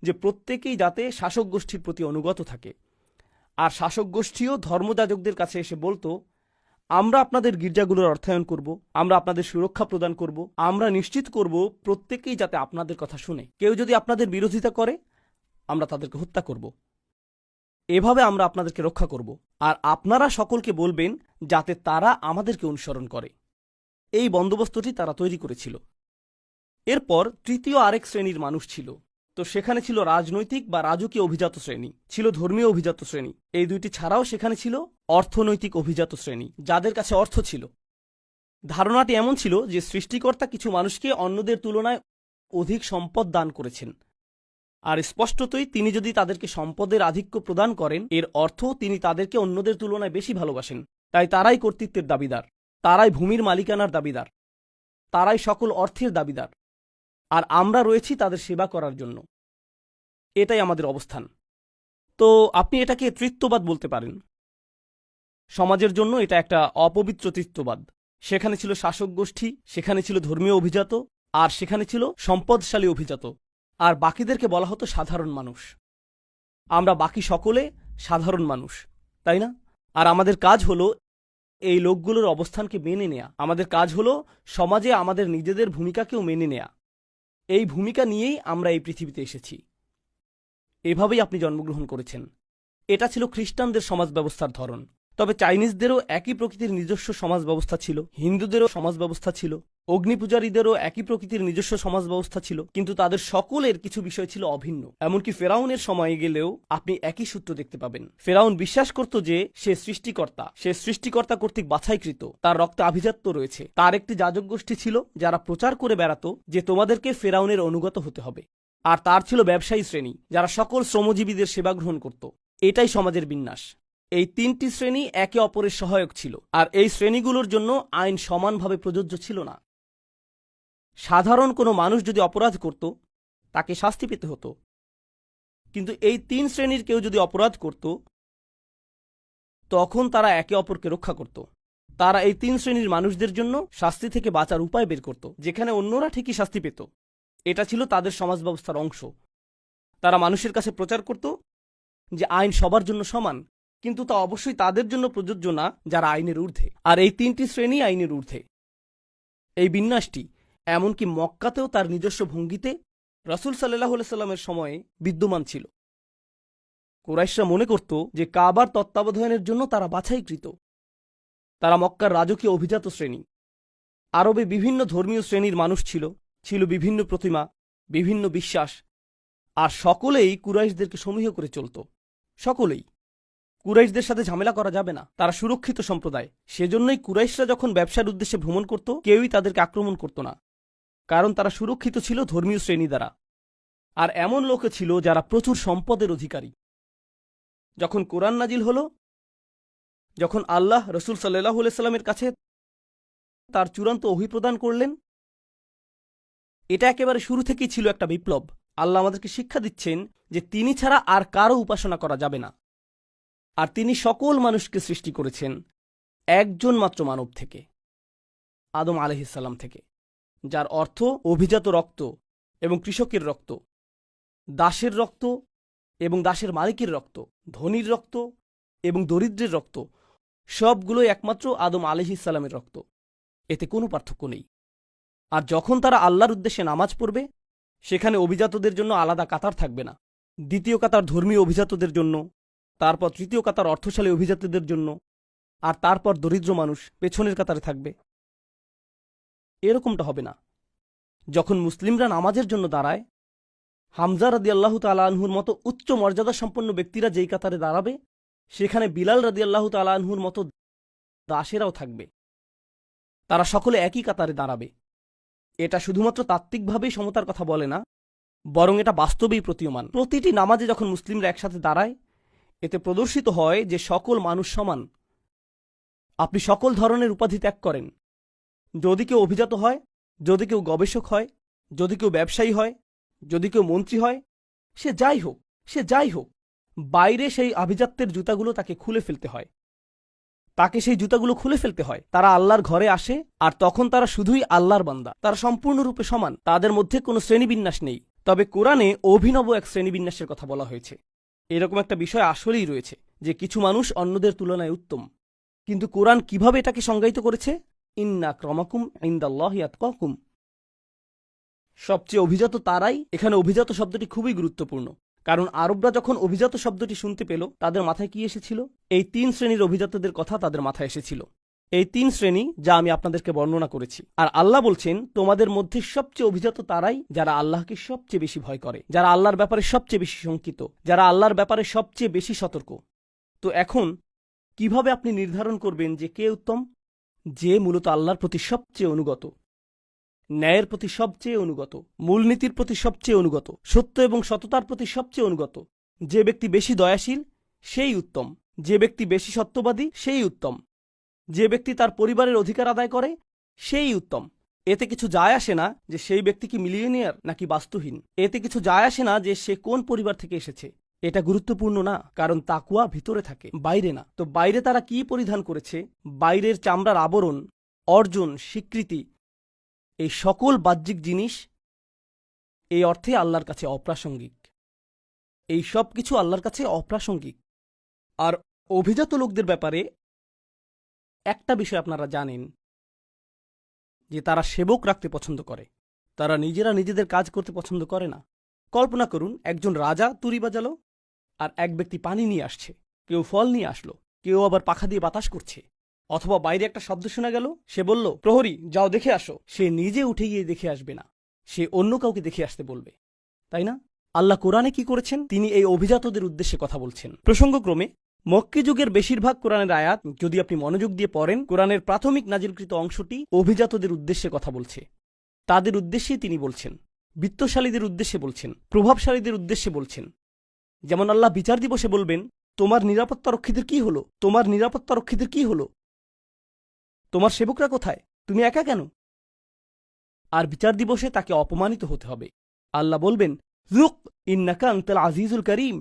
যে প্রত্যেকেই যাতে শাসক গোষ্ঠীর প্রতি অনুগত থাকে। আর শাসক গোষ্ঠীও ধর্মযাজকদের কাছে এসে বলতো, আমরা আপনাদের গির্জাগুলোর অর্থায়ন করব, আমরা আপনাদের সুরক্ষা প্রদান করব, আমরা নিশ্চিত করব প্রত্যেকেই যাতে আপনাদের কথা শুনে। কেউ যদি আপনাদের বিরোধিতা করে, আমরা তাদেরকে হত্যা করব। এভাবে আমরা আপনাদেরকে রক্ষা করব, আর আপনারা সকলকে বলবেন যাতে তারা আমাদেরকে অনুসরণ করে। এই বন্দোবস্তটি তারা তৈরি করেছিল। এরপর তৃতীয় আরেক শ্রেণীর মানুষ ছিল। তো সেখানে ছিল রাজনৈতিক বা রাজকীয় অভিজাত শ্রেণী, ছিল ধর্মীয় অভিজাত শ্রেণী। এই দুইটি ছাড়াও সেখানে ছিল অর্থনৈতিক অভিজাত শ্রেণী, যাদের কাছে অর্থ ছিল। ধারণাটি এমন ছিল যে সৃষ্টিকর্তা কিছু মানুষকে অন্যদের তুলনায় অধিক সম্পদ দান করেছেন, আর স্পষ্টতই তিনি যদি তাদেরকে সম্পদের আধিক্য প্রদান করেন, এর অর্থ তিনি তাদেরকে অন্যদের তুলনায় বেশি ভালোবাসেন। তাই তারাই কর্তৃত্বের দাবিদার, তারাই ভূমির মালিকানার দাবিদার, তারাই সকল অর্থের দাবিদার, আর আমরা রয়েছি তাদের সেবা করার জন্য। এটাই আমাদের অবস্থান। তো আপনি এটাকে তৃত্ববাদ বলতে পারেন। সমাজের জন্য এটা একটা অপবিত্র তৃত্ববাদ। সেখানে ছিল শাসক গোষ্ঠী, সেখানে ছিল ধর্মীয় অভিজাত, আর সেখানে ছিল সম্পদশালী অভিজাত, আর বাকিদেরকে বলা হতো সাধারণ মানুষ। আমরা বাকি সকলে সাধারণ মানুষ, তাই না? আর আমাদের কাজ হলো এই লোকগুলোর অবস্থানকে মেনে নেয়া। আমাদের কাজ হলো সমাজে আমাদের নিজেদের ভূমিকাকেও মেনে নেয়া। এই ভূমিকা নিয়েই আমরা এই পৃথিবীতে এসেছি। এভাবেই আপনি জন্মগ্রহণ করেছেন, এটা ছিল খ্রিস্টানদের সমাজ ব্যবস্থার ধরন। তবে চাইনিজদেরও একই প্রকৃতির নিজস্ব সমাজ ব্যবস্থা ছিল, হিন্দুদেরও সমাজ ব্যবস্থা ছিল, অগ্নিপূজারীদেরও একই প্রকৃতির নিজস্ব সমাজ ব্যবস্থা ছিল, কিন্তু তাদের সকলের কিছু বিষয় ছিল অভিন্ন। এমনকি ফেরাউনের সময়ে গেলেও আপনি একই সূত্র দেখতে পাবেন। ফেরাউন বিশ্বাস করত যে সে সৃষ্টিকর্তা কর্তৃক বাছাইকৃত, তার রক্তে আভিজাত্য রয়েছে। তার একটি যাজক গোষ্ঠী ছিল যারা প্রচার করে বেড়াতো যে তোমাদেরকে ফেরাউনের অনুগত হতে হবে। আর তার ছিল ব্যবসায়ী শ্রেণী যারা সকল শ্রমজীবীদের সেবা গ্রহণ করত। এটাই সমাজের বিন্যাস। এই তিনটি শ্রেণী একে অপরের সহায়ক ছিল, আর এই শ্রেণীগুলোর জন্য আইন সমানভাবে প্রযোজ্য ছিল না। সাধারণ কোনো মানুষ যদি অপরাধ করত তাকে শাস্তি পেতে হতো, কিন্তু এই তিন শ্রেণীর কেউ যদি অপরাধ করত তখন তারা একে অপরকে রক্ষা করত। তারা এই তিন শ্রেণীর মানুষদের জন্য শাস্তি থেকে বাঁচার উপায় বের করত, যেখানে অন্যরা ঠিকই শাস্তি পেত। এটা ছিল তাদের সমাজ ব্যবস্থার অংশ। তারা মানুষের কাছে প্রচার করত যে আইন সবার জন্য সমান, কিন্তু তা অবশ্যই তাদের জন্য প্রযোজ্য না যারা আইনের ঊর্ধ্বে। আর এই তিনটি শ্রেণী আইনের ঊর্ধ্বে। এই বিন্যাসটি এমনকি মক্কাতেও তার নিজস্ব ভঙ্গিতে রাসূল সাল্লাল্লাহু আলাইহি সাল্লামের সময়ে বিদ্যমান ছিল। কুরাইশরা মনে করত যে কাবার তত্ত্বাবধানের জন্য তারা বাছাইকৃত। তারা মক্কার রাজকীয় অভিজাত শ্রেণী। আরবে বিভিন্ন ধর্মীয় শ্রেণীর মানুষ ছিল, ছিল বিভিন্ন প্রতিমা, বিভিন্ন বিশ্বাস, আর সকলেই কুরাইশদেরকে সমীহ করে চলত। সকলেই। কুরাইশদের সাথে ঝামেলা করা যাবে না, তারা সুরক্ষিত সম্প্রদায়। সেজন্যই কুরাইশরা যখন ব্যবসার উদ্দেশ্যে ভ্রমণ করত কেউই তাদেরকে আক্রমণ করত না, কারণ তারা সুরক্ষিত ছিল ধর্মীয় শ্রেণী দ্বারা। আর এমন লোকে ছিল যারা প্রচুর সম্পদের অধিকারী। যখন কোরআন নাজিল হল, যখন আল্লাহ রসুল সাল্লাল্লাহু আলাইহি সাল্লামের কাছে তার চূড়ান্ত ওহী প্রদান করলেন, এটা একেবারে শুরু থেকেই ছিল একটা বিপ্লব। আল্লাহ আমাদেরকে শিক্ষা দিচ্ছেন যে তিনি ছাড়া আর কারও উপাসনা করা যাবে না, আর তিনি সকল মানুষকে সৃষ্টি করেছেন একজন মাত্র মানব থেকে, আদম আলাইহিস সালাম থেকে, যার অর্থ অভিজাত রক্ত এবং কৃষকের রক্ত, দাসের রক্ত এবং দাসের মালিকের রক্ত, ধনীর রক্ত এবং দরিদ্রের রক্ত, সবগুলো একমাত্র আদম আলাইহিস সালামের রক্ত। এতে কোনো পার্থক্য নেই। আর যখন তারা আল্লাহর উদ্দেশ্যে নামাজ পড়বে, সেখানে অভিজাতদের জন্য আলাদা কাতার থাকবে না। দ্বিতীয় কাতার ধর্মীয় অভিজাতদের জন্য, তারপর তৃতীয় কাতার অর্থশালী অভিজাতদের জন্য, আর তারপর দরিদ্র মানুষ পেছনের কাতারে থাকবে। এরকমটা হবে না। যখন মুসলিমরা নামাজের জন্য দাঁড়ায়, হামজা রাদিয়াল্লাহু তাআলা আনহুর মতো উচ্চ মর্যাদা সম্পন্ন ব্যক্তিরা যেই কাতারে দাঁড়াবে, সেখানে বিলাল রাদিয়াল্লাহু তাআলা আনহুর মতো দাসেরাও থাকবে। তারা সকলে একই কাতারে দাঁড়াবে। এটা শুধুমাত্র তাত্ত্বিকভাবেই সমতার কথা বলে না, বরং এটা বাস্তবেই প্রতীয়মান। প্রতিটি নামাজে যখন মুসলিমরা একসাথে দাঁড়ায়, এতে প্রদর্শিত হয় যে সকল মানুষ সমান। আপনি সকল ধরনের উপাধি ত্যাগ করেন। যদি কেউ অভিজাত হয়, যদি কেউ গবেষক হয়, যদি কেউ ব্যবসায়ী হয়, যদি কেউ মন্ত্রী হয়, সে যাই হোক, বাইরে সেই আভিজাত্যের জুতাগুলো তাকে খুলে ফেলতে হয়। তারা আল্লাহর ঘরে আসে, আর তখন তারা শুধুই আল্লাহর বান্দা। তারা সম্পূর্ণরূপে সমান, তাদের মধ্যে কোনো শ্রেণীবিন্যাস নেই। তবে কোরআনে অভিনব এক শ্রেণীবিন্যাসের কথা বলা হয়েছে। এরকম একটা বিষয় আসলেই রয়েছে যে কিছু মানুষ অন্যদের তুলনায় উত্তম। কিন্তু কোরআন কিভাবে এটাকে সংজ্ঞায়িত করেছে? ইন্না আক্রামাকুম ইনদাল্লাহি আতকাকুম। সবচেয়ে অভিজাত তারাই। এখানে অভিজাত শব্দটি খুবই গুরুত্বপূর্ণ, কারণ আরবরা যখন অভিজাত শব্দটি শুনতে পেল, তাদের মাথায় কি এসেছিল? এই তিন শ্রেণীর অভিজাতদের কথা তাদের মাথায় এসেছিল। এই তিন শ্রেণী যা আমি আপনাদেরকে বর্ণনা করেছি। আর আল্লাহ বলছেন, তোমাদের মধ্যে সবচেয়ে অভিজাত তারাই যারা আল্লাহকে সবচেয়ে বেশি ভয় করে, যারা আল্লাহর ব্যাপারে সবচেয়ে বেশি শঙ্কিত, যারা আল্লাহর ব্যাপারে সবচেয়ে বেশি সতর্ক। তো এখন কিভাবে আপনি নির্ধারণ করবেন যে কে উত্তম? যে মূলত আল্লাহর প্রতি সবচেয়ে অনুগত, ন্যায়ের প্রতি সবচেয়ে অনুগত, মূলনীতির প্রতি সবচেয়ে অনুগত, সত্য এবং সততার প্রতি সবচেয়ে অনুগত। যে ব্যক্তি বেশি দয়াশীল সেই উত্তম, যে ব্যক্তি বেশি সত্যবাদী সেই উত্তম, যে ব্যক্তি তার পরিবারের অধিকার আদায় করে সেই উত্তম। এতে কিছু যায় আসে না যে সেই ব্যক্তি কি মিলিয়নিয়ার নাকি বাস্তুহীন। এতে কিছু যায় আসে না যে সে কোন পরিবার থেকে এসেছে। এটা গুরুত্বপূর্ণ না, কারণ তাকওয়া ভিতরে থাকে, বাইরে না। তো বাইরে তারা কি পরিধান করেছে, বাইরের চামড়ার আবরণ, অর্জন, স্বীকৃতি, এই সকল বাহ্যিক জিনিস এই অর্থে আল্লাহর কাছে অপ্রাসঙ্গিক। এই সব কিছু আল্লাহর কাছে অপ্রাসঙ্গিক। আর অভিজাত লোকদের ব্যাপারে একটা বিষয় আপনারা জানেন, যে তারা সেবক রাখতে পছন্দ করে। তারা নিজেরা নিজেদের কাজ করতে পছন্দ করে না। কল্পনা করুন, একজন রাজা তুরি বাজালো, আর এক ব্যক্তি পানি নিয়ে আসছে, কেউ ফল নিয়ে আসলো, কেউ আবার পাখা দিয়ে বাতাস করছে, অথবা বাইরে একটা শব্দ শোনা গেল, সে বলল, প্রহরী যাও দেখে আসো। সে নিজে উঠে গিয়ে দেখে আসবে না, সে অন্য কাউকে দেখে আসতে বলবে, তাই না? আল্লাহ কোরআনে কি করেছেন? তিনি এই অভিজাতদের উদ্দেশ্যে কথা বলছেন। প্রসঙ্গক্রমে মক্কি যুগের বেশিরভাগ কোরআনের আয়াত যদি আপনি মনোযোগ দিয়ে পড়েন, কোরআনের প্রাথমিক নাজিলকৃত অংশটি অভিজাতদের উদ্দেশ্যে কথা বলছে। তাদের উদ্দেশ্যেই তিনি বলছেন, বিত্তশালীদের উদ্দেশ্যে বলছেন, প্রভাবশালীদের উদ্দেশ্যে বলছেন। যেমন আল্লাহ বিচার দিবসে বলবেন, তোমার নিরাপত্তারক্ষীদের কি হলো? তোমার নিরাপত্তারক্ষীদের কি হলো? তোমার সেবকরা কোথায়? তুমি একা কেন? আর বিচার দিবসে তাকে অপমানিত হতে হবে। আল্লাহ বলবেন, যুক ইন্নাকা আনতাল আজিজুল করিম,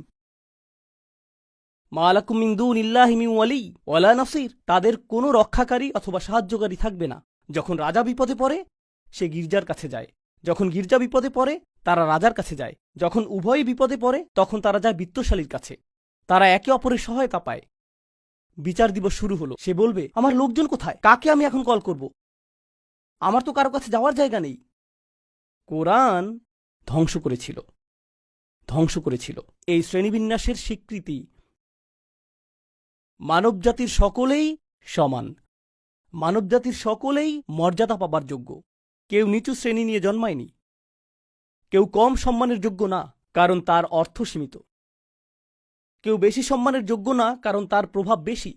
মা লাকুম মিন দুনিল্লাহি মিন ওয়ালি ওয়ালা নাসির। তাদের কোনো রক্ষাকারী অথবা সাহায্যকারী থাকবে না। যখন রাজা বিপদে পড়ে, সে গির্জার কাছে যায়। যখন গির্জা বিপদে পড়ে, তারা রাজার কাছে যায়। যখন উভয়ই বিপদে পড়ে, তখন তারা যায় বিত্তশালীর কাছে। তারা একে অপরের সহায়তা পায়। বিচার দিবস শুরু হলো, সে বলবে, আমার লোকজন কোথায়? কাকে আমি এখন কল করব? আমার তো কারো কাছে যাওয়ার জায়গা নেই। কোরআন ধ্বংস করেছিল এই শ্রেণীবিন্যাসের স্বীকৃতি। মানবজাতির সকলেই সমান, মানবজাতির সকলেই মর্যাদা পাবার যোগ্য। কেউ নিচু শ্রেণী নিয়ে জন্মায়নি, কেউ কম সম্মানের যোগ্য না কারণ তার অর্থ সীমিত, কেউ বেশি সম্মানের যোগ্য না কারণ তার প্রভাব বেশি।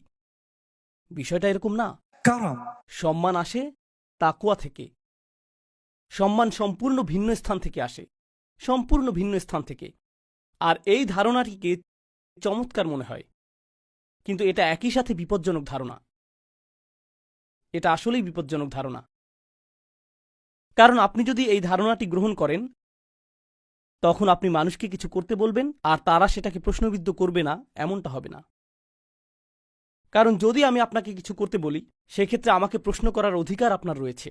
বিষয়টা এরকম না। কারণ সম্মান আসে তাকওয়া থেকে। সম্মান সম্পূর্ণ ভিন্ন স্থান থেকে আসে, সম্পূর্ণ ভিন্ন স্থান থেকে। আর এই ধারণাটিকে চমৎকার মনে হয়, কিন্তু এটা একই সাথে বিপজ্জনক ধারণা। এটা আসলেই বিপজ্জনক ধারণা। কারণ আপনি যদি এই ধারণাটি গ্রহণ করেন, তখন আপনি মানুষকে কিছু করতে বলবেন আর তারা সেটাকে প্রশ্নবিদ্ধ করবে না, এমনটা হবে না। কারণ যদি আমি আপনাকে কিছু করতে বলি, সেক্ষেত্রে আমাকে প্রশ্ন করার অধিকার আপনার রয়েছে।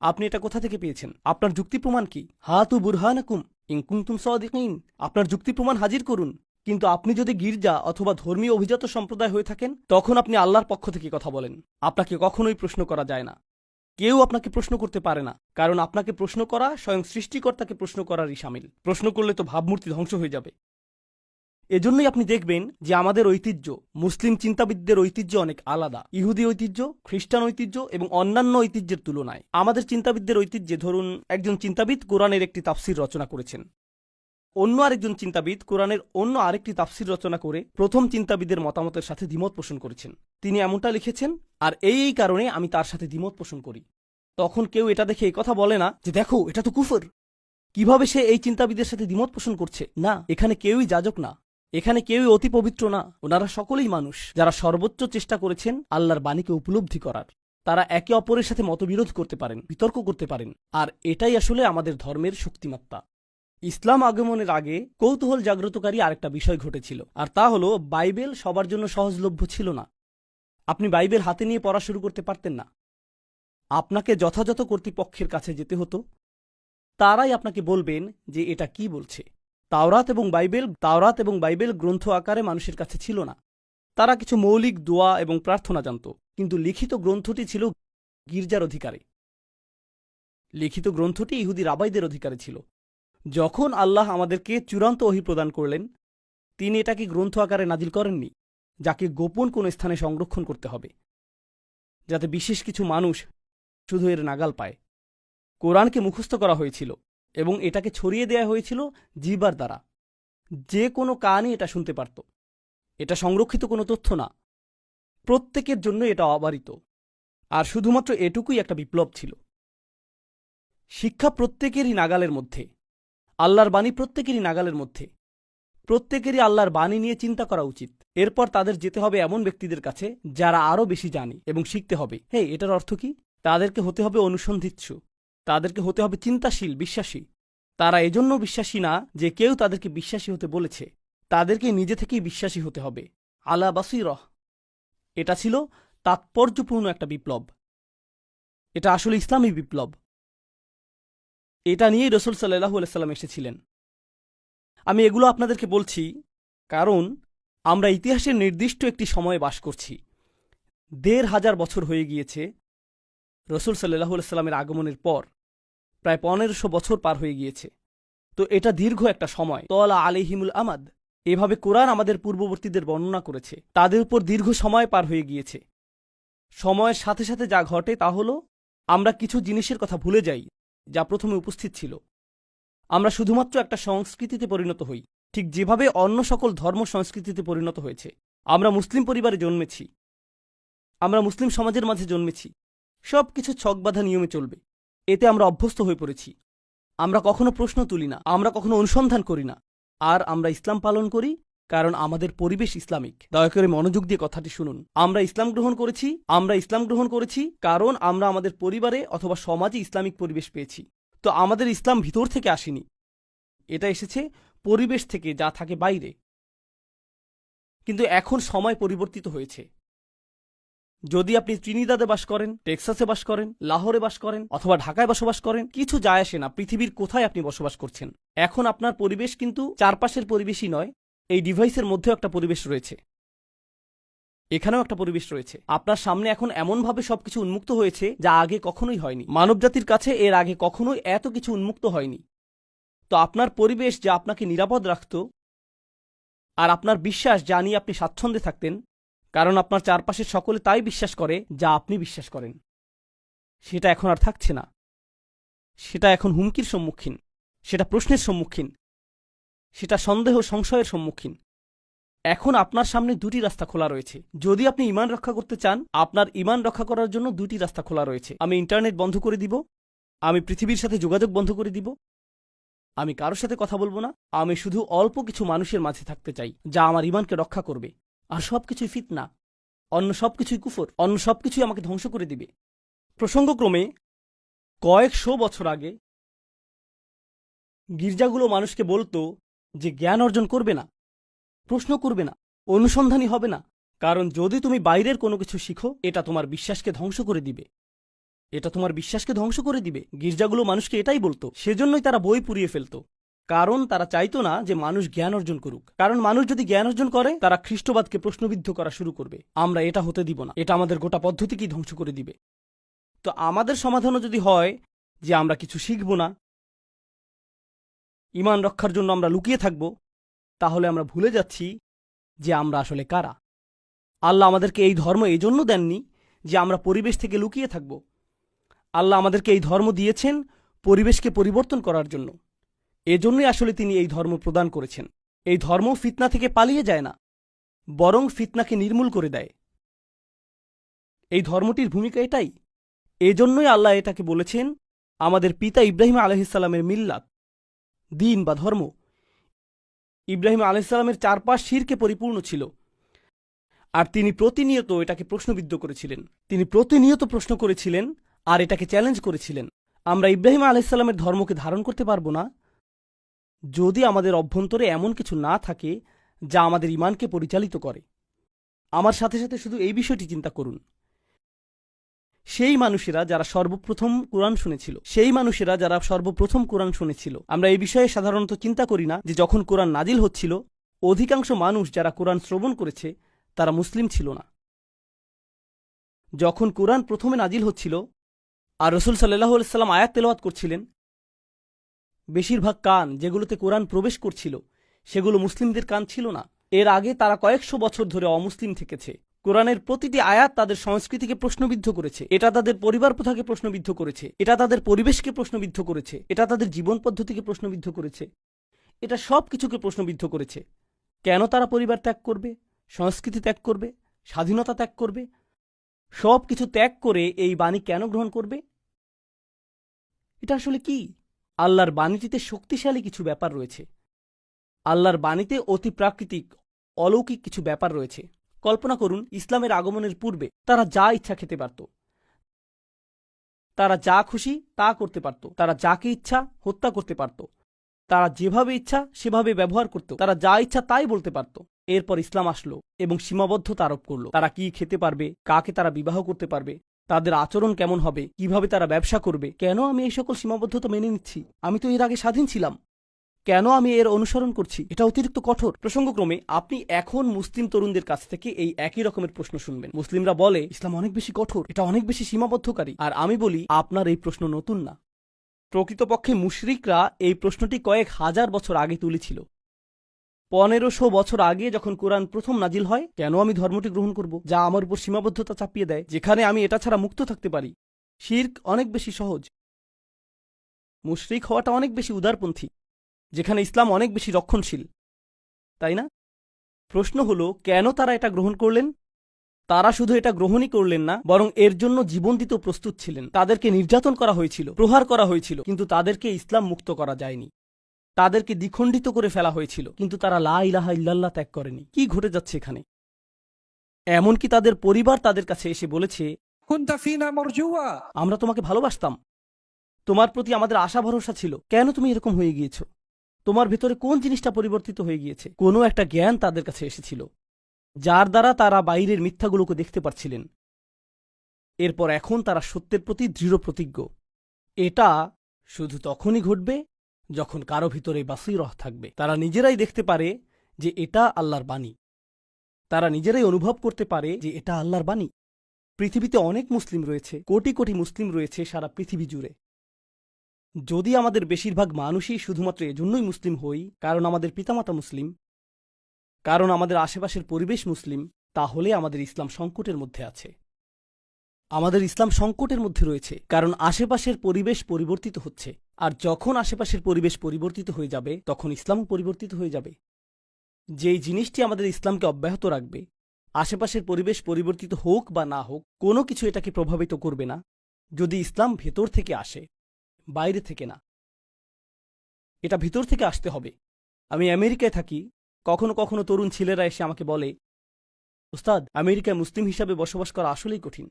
আপনি এটা কোথা থেকে পেয়েছেন? আপনার যুক্তি প্রমাণ কি? হাতু বুরহানাকুম ইন কুনতুম সাদিকিন। আপনার যুক্তি প্রমাণ হাজির করুন। কিন্তু আপনি যদি গির্জা অথবা ধর্মীয় অভিজাত সম্প্রদায় হয়ে থাকেন, তখন আপনি আল্লাহর পক্ষ থেকে কথা বলেন। আপনাকে কখনোই প্রশ্ন করা যায় না। কেউ আপনাকে প্রশ্ন করতে পারে না, কারণ আপনাকে প্রশ্ন করা স্বয়ং সৃষ্টিকর্তাকে প্রশ্ন করারই শামিল। প্রশ্ন করলে তো ভাবমূর্তি ধ্বংস হয়ে যাবে। এজন্যই আপনি দেখবেন যে আমাদের ঐতিহ্য, মুসলিম চিন্তাবিদদের ঐতিহ্য অনেক আলাদা। ইহুদি ঐতিহ্য, খ্রিস্টান ঐতিহ্য এবং অন্যান্য ঐতিহ্যের তুলনায় আমাদের চিন্তাবিদদের ঐতিহ্যে, ধরুন একজন চিন্তাবিদ কোরআনের একটি তাফসির রচনা করেছেন, অন্য আরেকজন চিন্তাবিদ কোরআনের অন্য আরেকটি তাফসির রচনা করে প্রথম চিন্তাবিদের মতামতের সাথে দ্বিমত পোষণ করেছেন। তিনি এমনটা লিখেছেন, আর এই কারণে আমি তার সাথে দ্বিমত পোষণ করি। তখন কেউ এটা দেখে এই কথা বলে না যে দেখো এটা তো কুফর, কিভাবে সে এই চিন্তাবিদের সাথে দ্বিমত পোষণ করছে। না, এখানে কেউই যাজক না, এখানে কেউই অতি পবিত্র না। ওনারা সকলেই মানুষ যারা সর্বোচ্চ চেষ্টা করেছেন আল্লাহর বাণীকে উপলব্ধি করার। তারা একে অপরের সাথে মতবিরোধ করতে পারেন, বিতর্ক করতে পারেন, আর এটাই আসলে আমাদের ধর্মের শক্তিমাত্রা। ইসলাম আগমনের আগে কৌতূহল জাগ্রতকারী আরেকটা বিষয় ঘটেছিল, আর তা হলো বাইবেল সবার জন্য সহজলভ্য ছিল না। আপনি বাইবেল হাতে নিয়ে পড়া শুরু করতে পারতেন না। আপনাকে যথাযথ কর্তৃপক্ষের কাছে যেতে হতো, তারাই আপনাকে বলবেন যে এটা কি বলছে। তাওরাত এবং বাইবেল গ্রন্থ আকারে মানুষের কাছে ছিল না। তারা কিছু মৌলিক দোয়া এবং প্রার্থনা জানত, কিন্তু লিখিত গ্রন্থটি ছিল গির্জার অধিকারে। লিখিত গ্রন্থটি ইহুদি রাবাইদের অধিকারে ছিল। যখন আল্লাহ আমাদেরকে চূড়ান্ত ওহী প্রদান করলেন, তিনি এটাকে গ্রন্থ আকারে নাজিল করেননি, যাকে গোপন কোনো স্থানে সংরক্ষণ করতে হবে, যাতে বিশেষ কিছু মানুষ শুধু এর নাগাল পায়। কোরআনকে মুখস্থ করা হয়েছিল এবং এটাকে ছড়িয়ে দেয়া হয়েছিল জিহ্বার দ্বারা। যে কোনো কানই এটা শুনতে পারত। এটা সংরক্ষিত কোনো তথ্য না, প্রত্যেকের জন্য এটা অবারিত। আর শুধুমাত্র এটুকুই একটা বিপ্লব ছিল। শিক্ষা প্রত্যেকেরই নাগালের মধ্যে, আল্লাহর বাণী প্রত্যেকেরই নাগালের মধ্যে। প্রত্যেকেরই আল্লাহর বাণী নিয়ে চিন্তা করা উচিত। এরপর তাদের যেতে হবে এমন ব্যক্তিদের কাছে যারা আরও বেশি জানে, এবং শিখতে হবে। এটার অর্থ কি? তাদেরকে হতে হবে অনুসন্ধিৎসু, তাদেরকে হতে হবে চিন্তাশীল, বিশ্বাসী। তারা এজন্য বিশ্বাসী না যে কেউ তাদেরকে বিশ্বাসী হতে বলেছে, তাদেরকে নিজে থেকেই বিশ্বাসী হতে হবে। আলা বাসীরহ। এটা ছিল তাৎপর্যপূর্ণ একটা বিপ্লব। এটা আসলে ইসলামী বিপ্লব। এটা নিয়েই রাসূল সাল্লাল্লাহু আলাইহি ওয়াসাল্লাম এসেছিলেন। আমি এগুলো আপনাদেরকে বলছি কারণ আমরা ইতিহাসের নির্দিষ্ট একটি সময়ে বাস করছি। ১৫০০ বছর হয়ে গিয়েছে রাসূল সাল্লাল্লাহু আলাইহি ওয়াসাল্লামের আগমনের পর। প্রায় ১৫০০ বছর পার হয়ে গিয়েছে। তো এটা দীর্ঘ একটা সময়। তলা আলাইহিমুল আমাদ, এভাবে কোরআন আমাদের পূর্ববর্তীদের বর্ণনা করেছে। তাদের উপর দীর্ঘ সময় পার হয়ে গিয়েছে। সময়ের সাথে সাথে যা ঘটে তা হলো আমরা কিছু জিনিসের কথা ভুলে যাই যা প্রথমে উপস্থিত ছিল। আমরা শুধুমাত্র একটা সংস্কৃতিতে পরিণত হই, ঠিক যেভাবে অন্য সকল ধর্ম সংস্কৃতিতে পরিণত হয়েছে। আমরা মুসলিম পরিবারে জন্মেছি, আমরা মুসলিম সমাজের মাঝে জন্মেছি, সব কিছু ছকবাঁধা নিয়মে চলবে, এতে আমরা অভ্যস্ত হয়ে পড়েছি। আমরা কখনো প্রশ্ন তুলি না, আমরা কখনো অনুসন্ধান করি না, আর আমরা ইসলাম পালন করি কারণ আমাদের পরিবেশ ইসলামিক। দয়া করে মনোযোগ দিয়ে কথাটি শুনুন। আমরা ইসলাম গ্রহণ করেছি কারণ আমরা আমাদের পরিবারে অথবা সমাজে ইসলামিক পরিবেশ পেয়েছি। তো আমাদের ইসলাম ভিতর থেকে আসেনি, এটা এসেছে পরিবেশ থেকে যা থাকে বাইরে। কিন্তু এখন সময় পরিবর্তিত হয়েছে। যদি আপনি ত্রিনিদাদে বাস করেন, টেক্সাসে বাস করেন, লাহোরে বাস করেন অথবা ঢাকায় বসবাস করেন, কিছু যায় আসে না পৃথিবীর কোথায় আপনি বসবাস করছেন। এখন আপনার পরিবেশ কিন্তু চারপাশের পরিবেশই নয়, এই ডিভাইসের মধ্যেও একটা পরিবেশ রয়েছে, এখানেও একটা পরিবেশ রয়েছে। আপনার সামনে এখন এমনভাবে সবকিছু উন্মুক্ত হয়েছে যা আগে কখনোই হয়নি। মানবজাতির কাছে এর আগে কখনোই এত কিছু উন্মুক্ত হয়নি। তো আপনার পরিবেশ যা আপনাকে নিরাপদ রাখত, আর আপনার বিশ্বাস যা নিয়ে আপনি স্বাচ্ছন্দ্যে থাকতেন, কারণ আপনার চারপাশের সকলে তাই বিশ্বাস করে যা আপনি বিশ্বাস করেন, সেটা এখন আর থাকছে না। সেটা এখন হুমকির সম্মুখীন, সেটা প্রশ্নের সম্মুখীন, সেটা সন্দেহ সংশয়ের সম্মুখীন। এখন আপনার সামনে দুটি রাস্তা খোলা রয়েছে। যদি আপনি ঈমান রক্ষা করতে চান, আপনার ঈমান রক্ষা করার জন্য দুটি রাস্তা খোলা রয়েছে। আমি ইন্টারনেট বন্ধ করে দিব, আমি পৃথিবীর সাথে যোগাযোগ বন্ধ করে দিব, আমি কারোর সাথে কথা বলবো না, আমি শুধু অল্প কিছু মানুষের মাঝে থাকতে চাই যা আমার ঈমানকে রক্ষা করবে। আর সবকিছুই ফিতনা, অন্য সবকিছুই কুফর, অন্য সবকিছুই আমাকে ধ্বংস করে দিবে। প্রসঙ্গক্রমে কয়েকশো বছর আগে গির্জাগুলো মানুষকে বলতো যে জ্ঞান অর্জন করবে না, প্রশ্ন করবে না, অনুসন্ধানী হবে না, কারণ যদি তুমি বাইরের কোনো কিছু শিখো এটা তোমার বিশ্বাসকে ধ্বংস করে দিবে, এটা তোমার বিশ্বাসকে ধ্বংস করে দিবে। গির্জাগুলো মানুষকে এটাই বলতো। সেজন্যই তারা বই পুড়িয়ে ফেলত, কারণ তারা চাইতো না যে মানুষ জ্ঞান অর্জন করুক। কারণ মানুষ যদি জ্ঞান অর্জন করে, তারা খ্রিস্টবাদকে প্রশ্নবিদ্ধ করা শুরু করবে। আমরা এটা হতে দিব না, এটা আমাদের গোটা পদ্ধতিকেই ধ্বংস করে দিবে। তো আমাদের সমাধানও যদি হয় যে আমরা কিছু শিখব না, ঈমান রক্ষার জন্য আমরা লুকিয়ে থাকব, তাহলে আমরা ভুলে যাচ্ছি যে আমরা আসলে কারা। আল্লাহ আমাদেরকে এই ধর্ম এই জন্য দেননি যে আমরা পরিবেশ থেকে লুকিয়ে থাকব। আল্লাহ আমাদেরকে এই ধর্ম দিয়েছেন পরিবেশকে পরিবর্তন করার জন্য। এজন্যই আসলে তিনি এই ধর্ম প্রদান করেছেন। এই ধর্ম ফিতনা থেকে পালিয়ে যায় না, বরং ফিতনাকে নির্মূল করে দেয়। এই ধর্মটির ভূমিকা এটাই। এজন্যই আল্লাহ এটাকে বলেছেন আমাদের পিতা ইব্রাহিম আলাইহিসসালামের মিল্লাত, দিন বা ধর্ম। ইব্রাহিম আলাইহিসসালামের চারপাশ শিরকে পরিপূর্ণ ছিল, আর তিনি প্রতিনিয়ত এটাকে প্রশ্নবিদ্ধ করেছিলেন। তিনি প্রতিনিয়ত প্রশ্ন করেছিলেন আর এটাকে চ্যালেঞ্জ করেছিলেন। আমরা ইব্রাহিম আলাইহিসসালামের ধর্মকে ধারণ করতে পারব না যদি আমাদের অভ্যন্তরে এমন কিছু না থাকে যা আমাদের ঈমানকে পরিচালিত করে। আমার সাথে সাথে শুধু এই বিষয়টি চিন্তা করুন। সেই মানুষেরা যারা সর্বপ্রথম কোরআন শুনেছিল, আমরা এই বিষয়ে সাধারণত চিন্তা করি না যে যখন কোরআন নাজিল হচ্ছিল, অধিকাংশ মানুষ যারা কোরআন শ্রবণ করেছে তারা মুসলিম ছিল না। যখন কোরআন প্রথমে নাজিল হচ্ছিল আর রাসূল সাল্লাল্লাহু আলাইহি ওয়াসাল্লাম আয়াত তেলাওয়াত করছিলেন, বেশিরভাগ কান যেগুলোতে কোরআন প্রবেশ করছিল সেগুলো মুসলিমদের কান ছিল না। এর আগে তারা কয়েকশো বছর ধরে অমুসলিম থেকেছে। কোরআনের প্রতিটি আয়াত তাদের সংস্কৃতিকে প্রশ্নবিদ্ধ করেছে, এটা তাদের পরিবার প্রথাকে প্রশ্নবিদ্ধ করেছে, এটা তাদের পরিবেশকে প্রশ্নবিদ্ধ করেছে, এটা তাদের জীবন পদ্ধতিকে প্রশ্নবিদ্ধ করেছে, এটা সব কিছুকে প্রশ্নবিদ্ধ করেছে। কেন তারা পরিবার ত্যাগ করবে, সংস্কৃতি ত্যাগ করবে, স্বাধীনতা ত্যাগ করবে, সব কিছু ত্যাগ করে এই বাণী কেন গ্রহণ করবে? এটা আসলে কি? আল্লাহর বাণীটিতে শক্তিশালী কিছু ব্যাপার রয়েছে। আল্লাহর বাণীতে অতি প্রাকৃতিক অলৌকিক কিছু ব্যাপার রয়েছে। কল্পনা করুন, ইসলামের আগমনের পূর্বে তারা যা ইচ্ছা খেতে পারত, তারা যা খুশি তা করতে পারত, তারা যাকে ইচ্ছা হত্যা করতে পারত, তারা যেভাবে ইচ্ছা সেভাবে ব্যবহার করত, তারা যা ইচ্ছা তাই বলতে পারত। এরপর ইসলাম আসলো এবং সীমাবদ্ধতা আরোপ করলো। তারা কি খেতে পারবে, কাকে তারা বিবাহ করতে পারবে, তাদের আচরণ কেমন হবে, কিভাবে তারা ব্যবসা করবে। কেন আমি এই সকল সীমাবদ্ধতা মেনে নিচ্ছি? আমি তো এর আগে স্বাধীন ছিলাম, কেন আমি এর অনুসরণ করছি? এটা অতিরিক্ত কঠোর। প্রসঙ্গক্রমে আপনি এখন মুসলিম তরুণদের কাছ থেকে এই একই রকমের প্রশ্ন শুনবেন। মুসলিমরা বলে ইসলাম অনেক বেশি কঠোর, এটা অনেক বেশি সীমাবদ্ধকারী। আর আমি বলি আপনার এই প্রশ্ন নতুন না। প্রকৃতপক্ষে মুশরিকরা এই প্রশ্নটি কয়েক হাজার বছর আগে তুলেছিল। 1500 বছর আগে যখন কোরআন প্রথম নাজিল হয়, কেন আমি ধর্মটি গ্রহণ করব যা আমার উপর সীমাবদ্ধতা চাপিয়ে দেয়, যেখানে আমি এটা ছাড়া মুক্ত থাকতে পারি? শিরক অনেক বেশি সহজ, মুশরিক হওয়াটা অনেক বেশি উদারপন্থী, যেখানে ইসলাম অনেক বেশি রক্ষণশীল, তাই না? প্রশ্ন হলো, কেন তারা এটা গ্রহণ করলেন? তারা শুধু এটা গ্রহণই করলেন না, বরং এর জন্য জীবন দিতেও প্রস্তুত ছিলেন। তাদেরকে নির্যাতন করা হয়েছিল, প্রহার করা হয়েছিল, কিন্তু তাদেরকে ইসলাম মুক্ত করা যায়নি। তাদেরকে দ্বিখণ্ডিত করে ফেলা হয়েছিল, কিন্তু তারা লা ইলাহা ইল্লাল্লাহ ত্যাগ করেনি। কি ঘটে যাচ্ছে এখানে? এমনকি তাদের পরিবার তাদের কাছে এসে বলেছে, كنت فينا مرجوا আমরা তোমাকে ভালোবাসতাম, তোমার প্রতি আমাদের আশা ভরসা ছিল, কেন তুমি এরকম হয়ে গিয়েছ? তোমার ভেতরে কোন জিনিসটা পরিবর্তিত হয়ে গিয়েছে? কোনো একটা জ্ঞান তাদের কাছে এসেছিল, যার দ্বারা তারা বাইরের মিথ্যাগুলোকে দেখতে পারছিলেন। এরপর এখন তারা সত্যের প্রতি দৃঢ় প্রতিজ্ঞ। এটা শুধু তখনই ঘটবে যখন কারো ভিতরে বাসীরহ থাকবে। তারা নিজেরাই দেখতে পারে যে এটা আল্লাহর বাণী, তারা নিজেরাই অনুভব করতে পারে যে এটা আল্লাহর বাণী। পৃথিবীতে অনেক মুসলিম রয়েছে, কোটি কোটি মুসলিম রয়েছে সারা পৃথিবী জুড়ে। যদি আমাদের বেশিরভাগ মানুষই শুধুমাত্র এজন্যই মুসলিম হই কারণ আমাদের পিতামাতা মুসলিম, কারণ আমাদের আশেপাশের পরিবেশ মুসলিম, তাহলে আমাদের ইসলাম সংকটের মধ্যে আছে। আমাদের ইসলাম সংকটের মধ্যে রয়েছে কারণ আশেপাশের পরিবেশ পরিবর্তিত হচ্ছে, আর যখন আশেপাশের পরিবেশ পরিবর্তিত হয়ে যাবে তখন ইসলামও পরিবর্তিত হয়ে যাবে। যেই জিনিসটি আমাদের ইসলামকে অব্যাহত রাখবে, আশেপাশের পরিবেশ পরিবর্তিত হোক বা না হোক, কোনো কিছু এটাকে প্রভাবিত করবে না যদি ইসলাম ভেতর থেকে আসে, বাইরে থেকে না। এটা ভিতর থেকে আসতে হবে। আমি আমেরিকায় থাকি, কখনো কখনো তরুণ ছেলেরা এসে আমাকে বলে, উস্তাদ, আমেরিকায় মুসলিম হিসাবে বসবাস করা আসলেই কঠিন।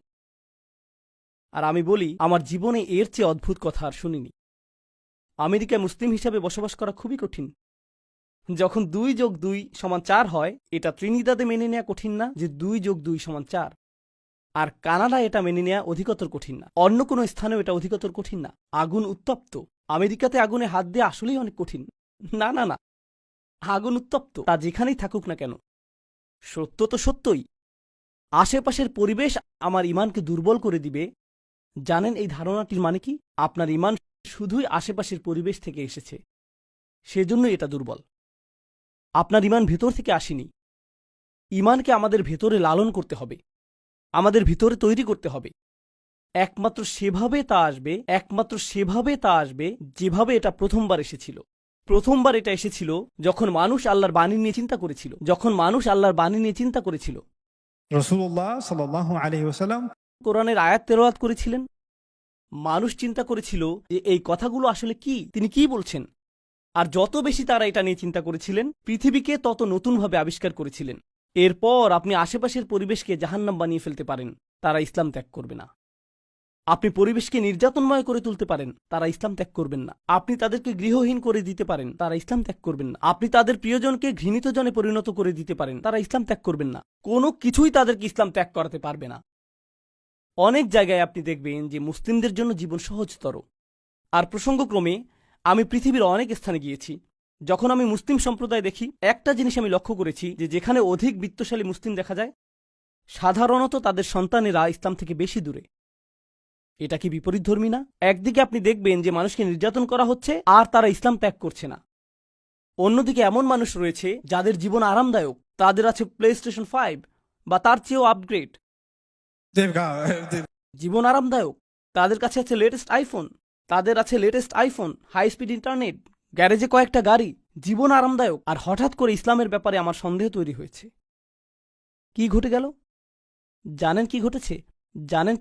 আর আমি বলি, আমার জীবনে এর চেয়ে অদ্ভুত কথা আর শুনিনি। আমেরিকায় মুসলিম হিসাবে বসবাস করা খুবই কঠিন। যখন 2+2=4 হয়, এটা ত্রিনিদাদে মেনে নেওয়া কঠিন না যে 2+2=4। আর কানাডা এটা মেনে নেওয়া অধিকতর কঠিন না, অন্য কোনো স্থানেও এটা অধিকতর কঠিন না। আগুন উত্তপ্ত, আমেরিকাতে আগুনে হাত দিয়ে আসলেই অনেক কঠিন। না না না, আগুন উত্তপ্ত, তা যেখানেই থাকুক না কেন। সত্য তো সত্যই। আশেপাশের পরিবেশ আমার ইমানকে দুর্বল করে দিবে। জানেন এই ধারণাটির মানে কি? আপনার ইমান শুধুই আশেপাশের পরিবেশ থেকে এসেছে, সেজন্যই এটা দুর্বল। আপনার ইমান ভেতর থেকে আসেনি। ইমানকে আমাদের ভেতরে লালন করতে হবে, আমাদের ভিতরে তৈরি করতে হবে। একমাত্র সেভাবে তা আসবে যেভাবে এটা প্রথমবার এসেছিল। প্রথমবার এটা এসেছিল যখন মানুষ আল্লাহর বাণী নিয়ে চিন্তা করেছিল, রাসূলুল্লাহ সাল্লাল্লাহু আলাইহি ওয়াসাল্লাম কোরআনের আয়াত তেলাওয়াত করেছিলেন। মানুষ চিন্তা করেছিল যে এই কথাগুলো আসলে কি, তিনি কি বলছেন। আর যত বেশি তারা এটা নিয়ে চিন্তা করেছিলেন, পৃথিবীকে তত নতুনভাবে আবিষ্কার করেছিলেন। এরপর আপনি আশেপাশের পরিবেশকে জাহান্নাম বানিয়ে ফেলতে পারেন, তারা ইসলাম ত্যাগ করবে না। আপনি পরিবেশকে নির্যাতনময় করে তুলতে পারেন, তারা ইসলাম ত্যাগ করবেন না। আপনি তাদেরকে গৃহহীন করে দিতে পারেন, তারা ইসলাম ত্যাগ করবেন না। আপনি তাদের প্রিয়জনকে ঘৃণিত জনে পরিণত করে দিতে পারেন, তারা ইসলাম ত্যাগ করবেন না। কোনো কিছুই তাদেরকে ইসলাম ত্যাগ করাতে পারবে না। অনেক জায়গায় আপনি দেখবেন যে মুসলিমদের জন্য জীবন সহজতর। আর প্রসঙ্গক্রমে আমি পৃথিবীর অনেক স্থানে গিয়েছি। যখন আমি মুসলিম সম্প্রদায় দেখি, একটা জিনিস আমি লক্ষ্য করেছি যে যেখানে অধিক বিত্তশালী মুসলিম দেখা যায়, সাধারণত তাদের সন্তানেরা ইসলাম থেকে বেশি দূরে। এটা কি বিপরীতধর্মী না? একদিকে আপনি দেখবেন যে মানুষকে নির্যাতন করা হচ্ছে আর তারা ইসলাম ত্যাগ করছে না। অন্যদিকে এমন মানুষ রয়েছে যাদের জীবন আরামদায়ক, তাদের আছে প্লেস্টেশন 5 বা তার চেয়েও আপগ্রেড জীবন আরামদায়ক, তাদের কাছে আছে latest iPhone, high speed internet, গ্যারেজে কয়েকটা গাড়ি, জীবন আরামদায়ক। আর হঠাৎ করে ইসলামের ব্যাপারে আমার সন্দেহ তৈরি হয়েছে। কি ঘটে গেল? জানেন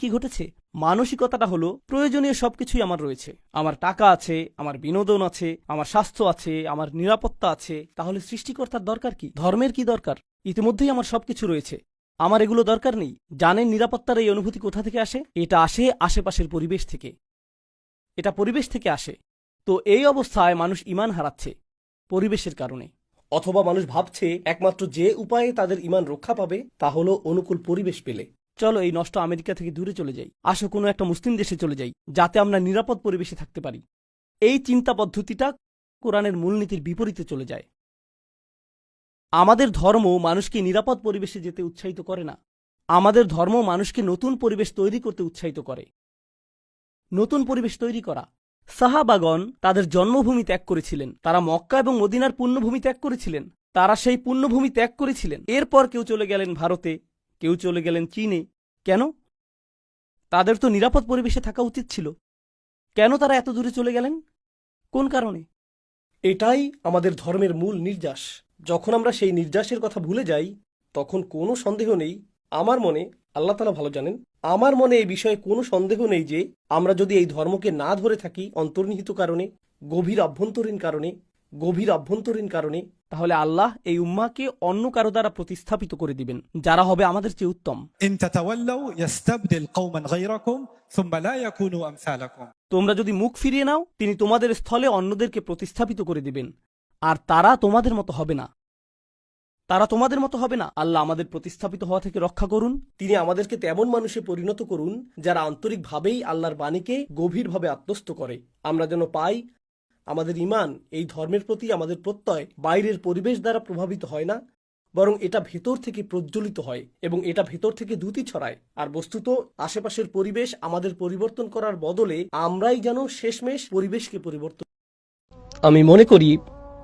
কি ঘটেছে? মানসিকতাটা হলো, প্রয়োজনীয় সবকিছুই আমার রয়েছে। আমার টাকা আছে, আমার বিনোদন আছে, আমার স্বাস্থ্য আছে, আমার নিরাপত্তা আছে। তাহলে সৃষ্টিকর্তার দরকার কি? ধর্মের কি দরকার? ইতিমধ্যেই আমার সবকিছু রয়েছে, আমার এগুলো দরকার নেই। জানেন নিরাপত্তার এই অনুভূতি কোথা থেকে আসে? এটা আসে আশেপাশের পরিবেশ থেকে। এটা পরিবেশ থেকে আসে। তো এই অবস্থায় মানুষ ঈমান হারাচ্ছে পরিবেশের কারণে। অথবা মানুষ ভাবছে একমাত্র যে উপায়ে তাদের ঈমান রক্ষা পাবে তা হলো অনুকূল পরিবেশ পেলে। চলো এই নষ্ট আমেরিকা থেকে দূরে চলে যাই, আসো কোনো একটা মুসলিম দেশে চলে যাই, যাতে আমরা নিরাপদ পরিবেশে থাকতে পারি। এই চিন্তা পদ্ধতিটা কোরআনের মূলনীতির বিপরীতে চলে যায়। আমাদের ধর্ম মানুষকে নিরাপদ পরিবেশে যেতে উৎসাহিত করে না। আমাদের ধর্ম মানুষকে নতুন পরিবেশ তৈরি করতে উৎসাহিত করে। নতুন পরিবেশ তৈরি করা। সাহাবাগণ তাদের জন্মভূমি ত্যাগ করেছিলেন, তারা মক্কা এবং মদিনার পুণ্যভূমি ত্যাগ করেছিলেন, তারা সেই পুণ্যভূমি ত্যাগ করেছিলেন। এরপর কেউ চলে গেলেন ভারতে, কেউ চলে গেলেন চীনে। কেন? তাদের তো নিরাপদ পরিবেশে থাকা উচিত ছিল। কেন তারা এত দূরে চলে গেলেন? কোন কারণে? এটাই আমাদের ধর্মের মূল নির্যাস। যখন আমরা সেই নির্যাসের কথা ভুলে যাই, তখন কোনো সন্দেহ নেই, আমার মনে, আল্লাহ তাআলা ভালো জানেন, আমার মনে এই বিষয়ে কোনো সন্দেহ নেই যে আমরা যদি এই ধর্মকে না ধরে থাকি অন্তর্নিহিত কারণে, গভীর অভ্যন্তরীণ কারণে, তাহলে আল্লাহ এই উম্মাহকে অন্য কারো দ্বারা প্রতিস্থাপিত করে দিবেন, যারা হবে আমাদের চেয়ে উত্তম। إن تتولوا يستبدل قوما غيركم ثم لا يكونوا أمثالكم। তোমরা যদি মুখ ফিরিয়ে নাও, তিনি তোমাদের স্থলে অন্যদেরকে প্রতিস্থাপিত করে দিবেন, আর তারা তোমাদের মতো হবে না। আল্লাহ আমাদের প্রতিস্থাপিত হওয়া থেকে রক্ষা করুন। তিনি আমাদেরকে তেমন মানুষে পরিণত করুন যারা আন্তরিকভাবেই আল্লাহর বাণীকে গভীরভাবে আত্মস্থ করে। আমরা যেন পাই আমাদের ঈমান, এই ধর্মের প্রতি আমাদের প্রত্যয় বাইরের পরিবেশ দ্বারা প্রভাবিত হয় না, বরং এটা ভেতর থেকে প্রজ্বলিত হয় এবং এটা ভেতর থেকে দ্যুতি ছড়ায়। আর বস্তুত আশেপাশের পরিবেশ আমাদের পরিবর্তন করার বদলে আমরাই যেন শেষমেশ পরিবেশকে পরিবর্তন। আমি মনে করি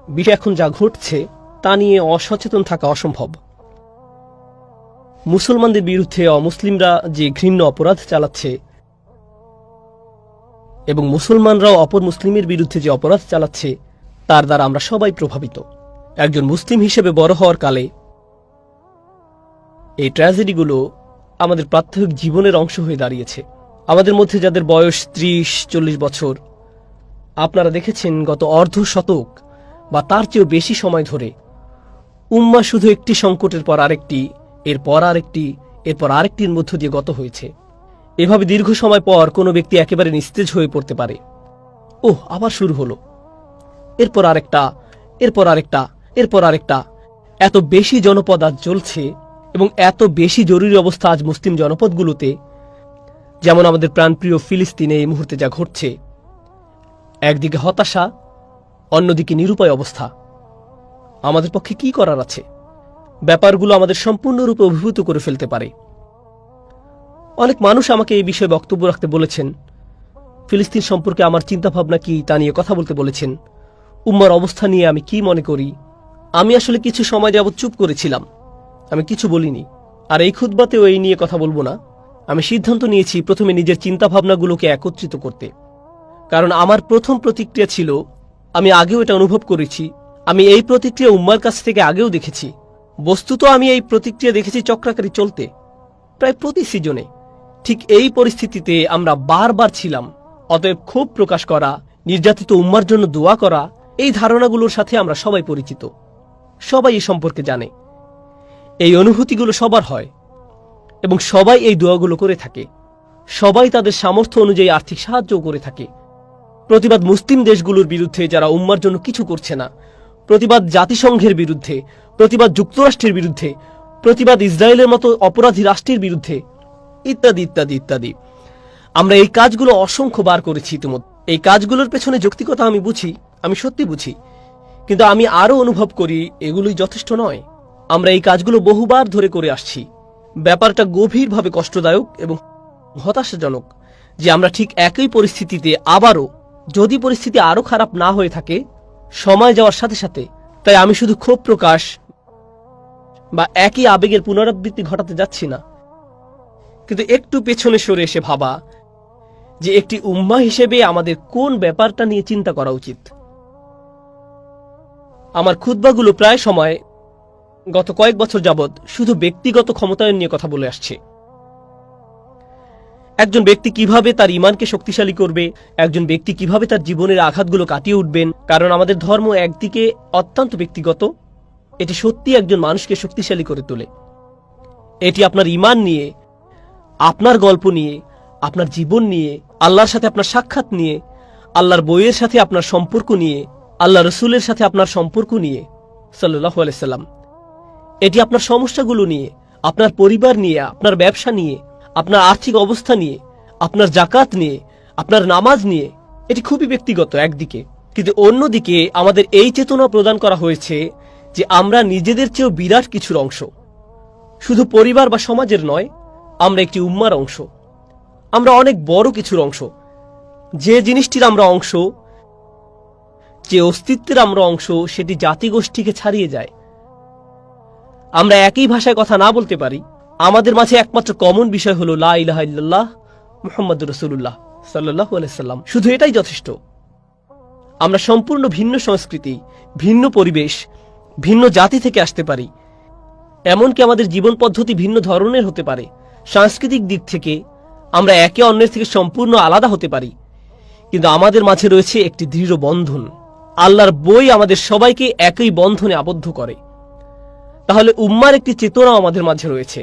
বিশ্বে এখন যা ঘটছে তা নিয়ে অসচেতন থাকা অসম্ভব। মুসলমানদের বিরুদ্ধে অমুসলিমরা যে ঘৃণ্য অপরাধ চালাচ্ছে এবং মুসলমানরাও অপর মুসলিমের বিরুদ্ধে যে অপরাধ চালাচ্ছে, তার দ্বারা আমরা সবাই প্রভাবিত। একজন মুসলিম হিসেবে বড় হওয়ার কালে এই ট্র্যাজেডিগুলো আমাদের প্রাত্যহিক জীবনের অংশ হয়ে দাঁড়িয়েছে। আমাদের মধ্যে যাদের বয়স 30-40 বছর, আপনারা দেখেছেন গত অর্ধ শতক বা তার চেয়েও বেশি সময় ধরে উম্মাহ শুধু একটি সংকটের পর আরেকটি, এরপর আরেকটি, এরপর আরেকটির মধ্য দিয়ে গত হয়েছে। এভাবে দীর্ঘ সময় পর কোনো ব্যক্তি একেবারে নিস্তেজ হয়ে পড়তে পারে। ওহ, আবার শুরু হলো, এরপর আরেকটা, এরপর আরেকটা, এরপর আরেকটা। এত বেশি জনপদ আজ চলছে এবং এত বেশি জরুরি অবস্থা আজ মুসলিম জনপদগুলোতে, যেমন আমাদের প্রাণপ্রিয় ফিলিস্তিনে এই মুহূর্তে যা ঘটছে। একদিকে হতাশা, অন্যদিকে নিরুপায় অবস্থা। আমাদের পক্ষে কি করার আছে? ব্যাপারগুলো আমাদের সম্পূর্ণরূপে অভিভূত করে ফেলতে পারে। অনেক মানুষ আমাকে এই বিষয়ে বক্তব্য রাখতে বলেছেন, ফিলিস্তিন সম্পর্কে আমার চিন্তাভাবনা কি তা নিয়ে কথা বলতে বলেছেন, উম্মার অবস্থা নিয়ে আমি কি মনে করি। আমি আসলে কিছু সময় যাবৎ চুপ করেছিলাম, আমি কিছু বলিনি। আর এই খুতবাতেও এই নিয়ে কথা বলবো না। আমি সিদ্ধান্ত নিয়েছি প্রথমে নিজের চিন্তাভাবনাগুলোকে একত্রিত করতে, কারণ আমার প্রথম প্রতিক্রিয়া ছিল, আমি আগেও এটা অনুভব করেছি, আমি এই প্রতিক্রিয়া উম্মার কাছ থেকে আগেও দেখেছি। বস্তুত আমি এই প্রতিক্রিয়া দেখেছি চক্রাকারী চলতে প্রায় প্রতি সিজনে। ঠিক এই পরিস্থিতিতে আমরা বারবার ছিলাম। অতএব ক্ষোভ প্রকাশ করা, নির্যাতিত উম্মার জন্য দোয়া করা, এই ধারণাগুলোর সাথে আমরা সবাই পরিচিত, সবাই এই সম্পর্কে জানে। এই অনুভূতিগুলো সবার হয় এবং সবাই এই দোয়াগুলো করে থাকে। সবাই তাদের সামর্থ্য অনুযায়ী আর্থিক সাহায্যও করে থাকে। প্রতিবাদ মুসলিম দেশগুলোর বিরুদ্ধে যারা উম্মার জন্য কিছু করছে না, প্রতিবাদ জাতিসংঘের বিরুদ্ধে, প্রতিবাদ যুক্তরাষ্ট্রের বিরুদ্ধে, প্রতিবাদ ইসরায়েলের মতো অপরাধী রাষ্ট্রের বিরুদ্ধে, ইত্যাদি ইত্যাদি ইত্যাদি। আমরা এই কাজগুলো অসংখ্যবার করেছি ইতিমধ্যে। এই কাজগুলোর পেছনে যৌক্তিকতা আমি বুঝি, আমি সত্যি বুঝি, কিন্তু আমি আরও অনুভব করি এগুলোই যথেষ্ট নয়। আমরা এই কাজগুলো বহুবার ধরে করে আসছি। ব্যাপারটা গভীরভাবে কষ্টদায়ক এবং হতাশাজনক যে আমরা ঠিক একই পরিস্থিতিতে আবারও, যদি পরিস্থিতি আরও খারাপ না হয়ে থাকে সময় যাওয়ার সাথে সাথে। তাই আমি শুধু ক্ষোভ প্রকাশ বা একই আবেগের পুনরাবৃত্তি ঘটাতে যাচ্ছি না, কিন্তু একটু পেছনে সরে এসে ভাবা যে একটি উম্মাহ হিসেবে আমাদের কোন ব্যাপারটা নিয়ে চিন্তা করা উচিত। আমার খুতবাগুলো প্রায় সময় গত কয়েক বছর যাবৎ শুধু ব্যক্তিগত ক্ষমতায়ন নিয়ে কথা বলে আসছে। একজন ব্যক্তি কিভাবে তার ঈমানকে শক্তিশালী করবে, একজন ব্যক্তি কিভাবে তার জীবনের আঘাতগুলো কাটিয়ে উঠবেন। কারণ আমাদের ধর্ম একদিকে অত্যন্ত ব্যক্তিগত, এটি সত্যি একজন মানুষকে শক্তিশালী করে তোলে। এটি আপনার ঈমান নিয়ে, আপনার গল্প নিয়ে, আপনার জীবন নিয়ে, আল্লাহর সাথে আপনার সাক্ষাৎ নিয়ে, আল্লাহর বইয়ের সাথে আপনার সম্পর্ক নিয়ে, আল্লাহ রসুলের সাথে আপনার সম্পর্ক নিয়ে সাল্লাল্লাহু আলাইহি সাল্লাম। এটি আপনার সমস্যাগুলো নিয়ে, আপনার পরিবার নিয়ে, আপনার ব্যবসা নিয়ে, আপনার আর্থিক অবস্থা নিয়ে, আপনার জাকাত নিয়ে, আপনার নামাজ নিয়ে। এটি খুবই ব্যক্তিগত একদিকে, কিন্তু অন্যদিকে আমাদের এই চেতনা প্রদান করা হয়েছে যে আমরা নিজেদের চেয়েও বিরাট কিছুর অংশ। শুধু পরিবার বা সমাজের নয়, আমরা একটি উম্মার অংশ, আমরা অনেক বড় কিছুর অংশ। যে জিনিসটির আমরা অংশ, যে অস্তিত্বের আমরা অংশ, সেটি জাতিগোষ্ঠীকে ছাড়িয়ে যায়। আমরা একই ভাষায় কথা না বলতে পারি, আমাদের মাঝে একমাত্র কমন বিষয় হলো লা ইলাহা ইল্লাল্লাহ মুহাম্মাদুর রাসূলুল্লাহ সাল্লাল্লাহু আলাইহি সাল্লাম। শুধু এটাই যথেষ্ট। আমরা সম্পূর্ণ ভিন্ন সংস্কৃতি, ভিন্ন পরিবেশ, ভিন্ন জাতি থেকে আসতে পারি, এমনকি আমাদের জীবন পদ্ধতি ভিন্ন ধরনের হতে পারে। সাংস্কৃতিক দিক থেকে আমরা একে অন্যের থেকে সম্পূর্ণ আলাদা হতে পারি, কিন্তু আমাদের মাঝে রয়েছে একটি দৃঢ় বন্ধন। আল্লাহর বই আমাদের সবাইকে একই বন্ধনে আবদ্ধ করে। তাহলে উম্মার একটি চেতনা আমাদের মাঝে রয়েছে।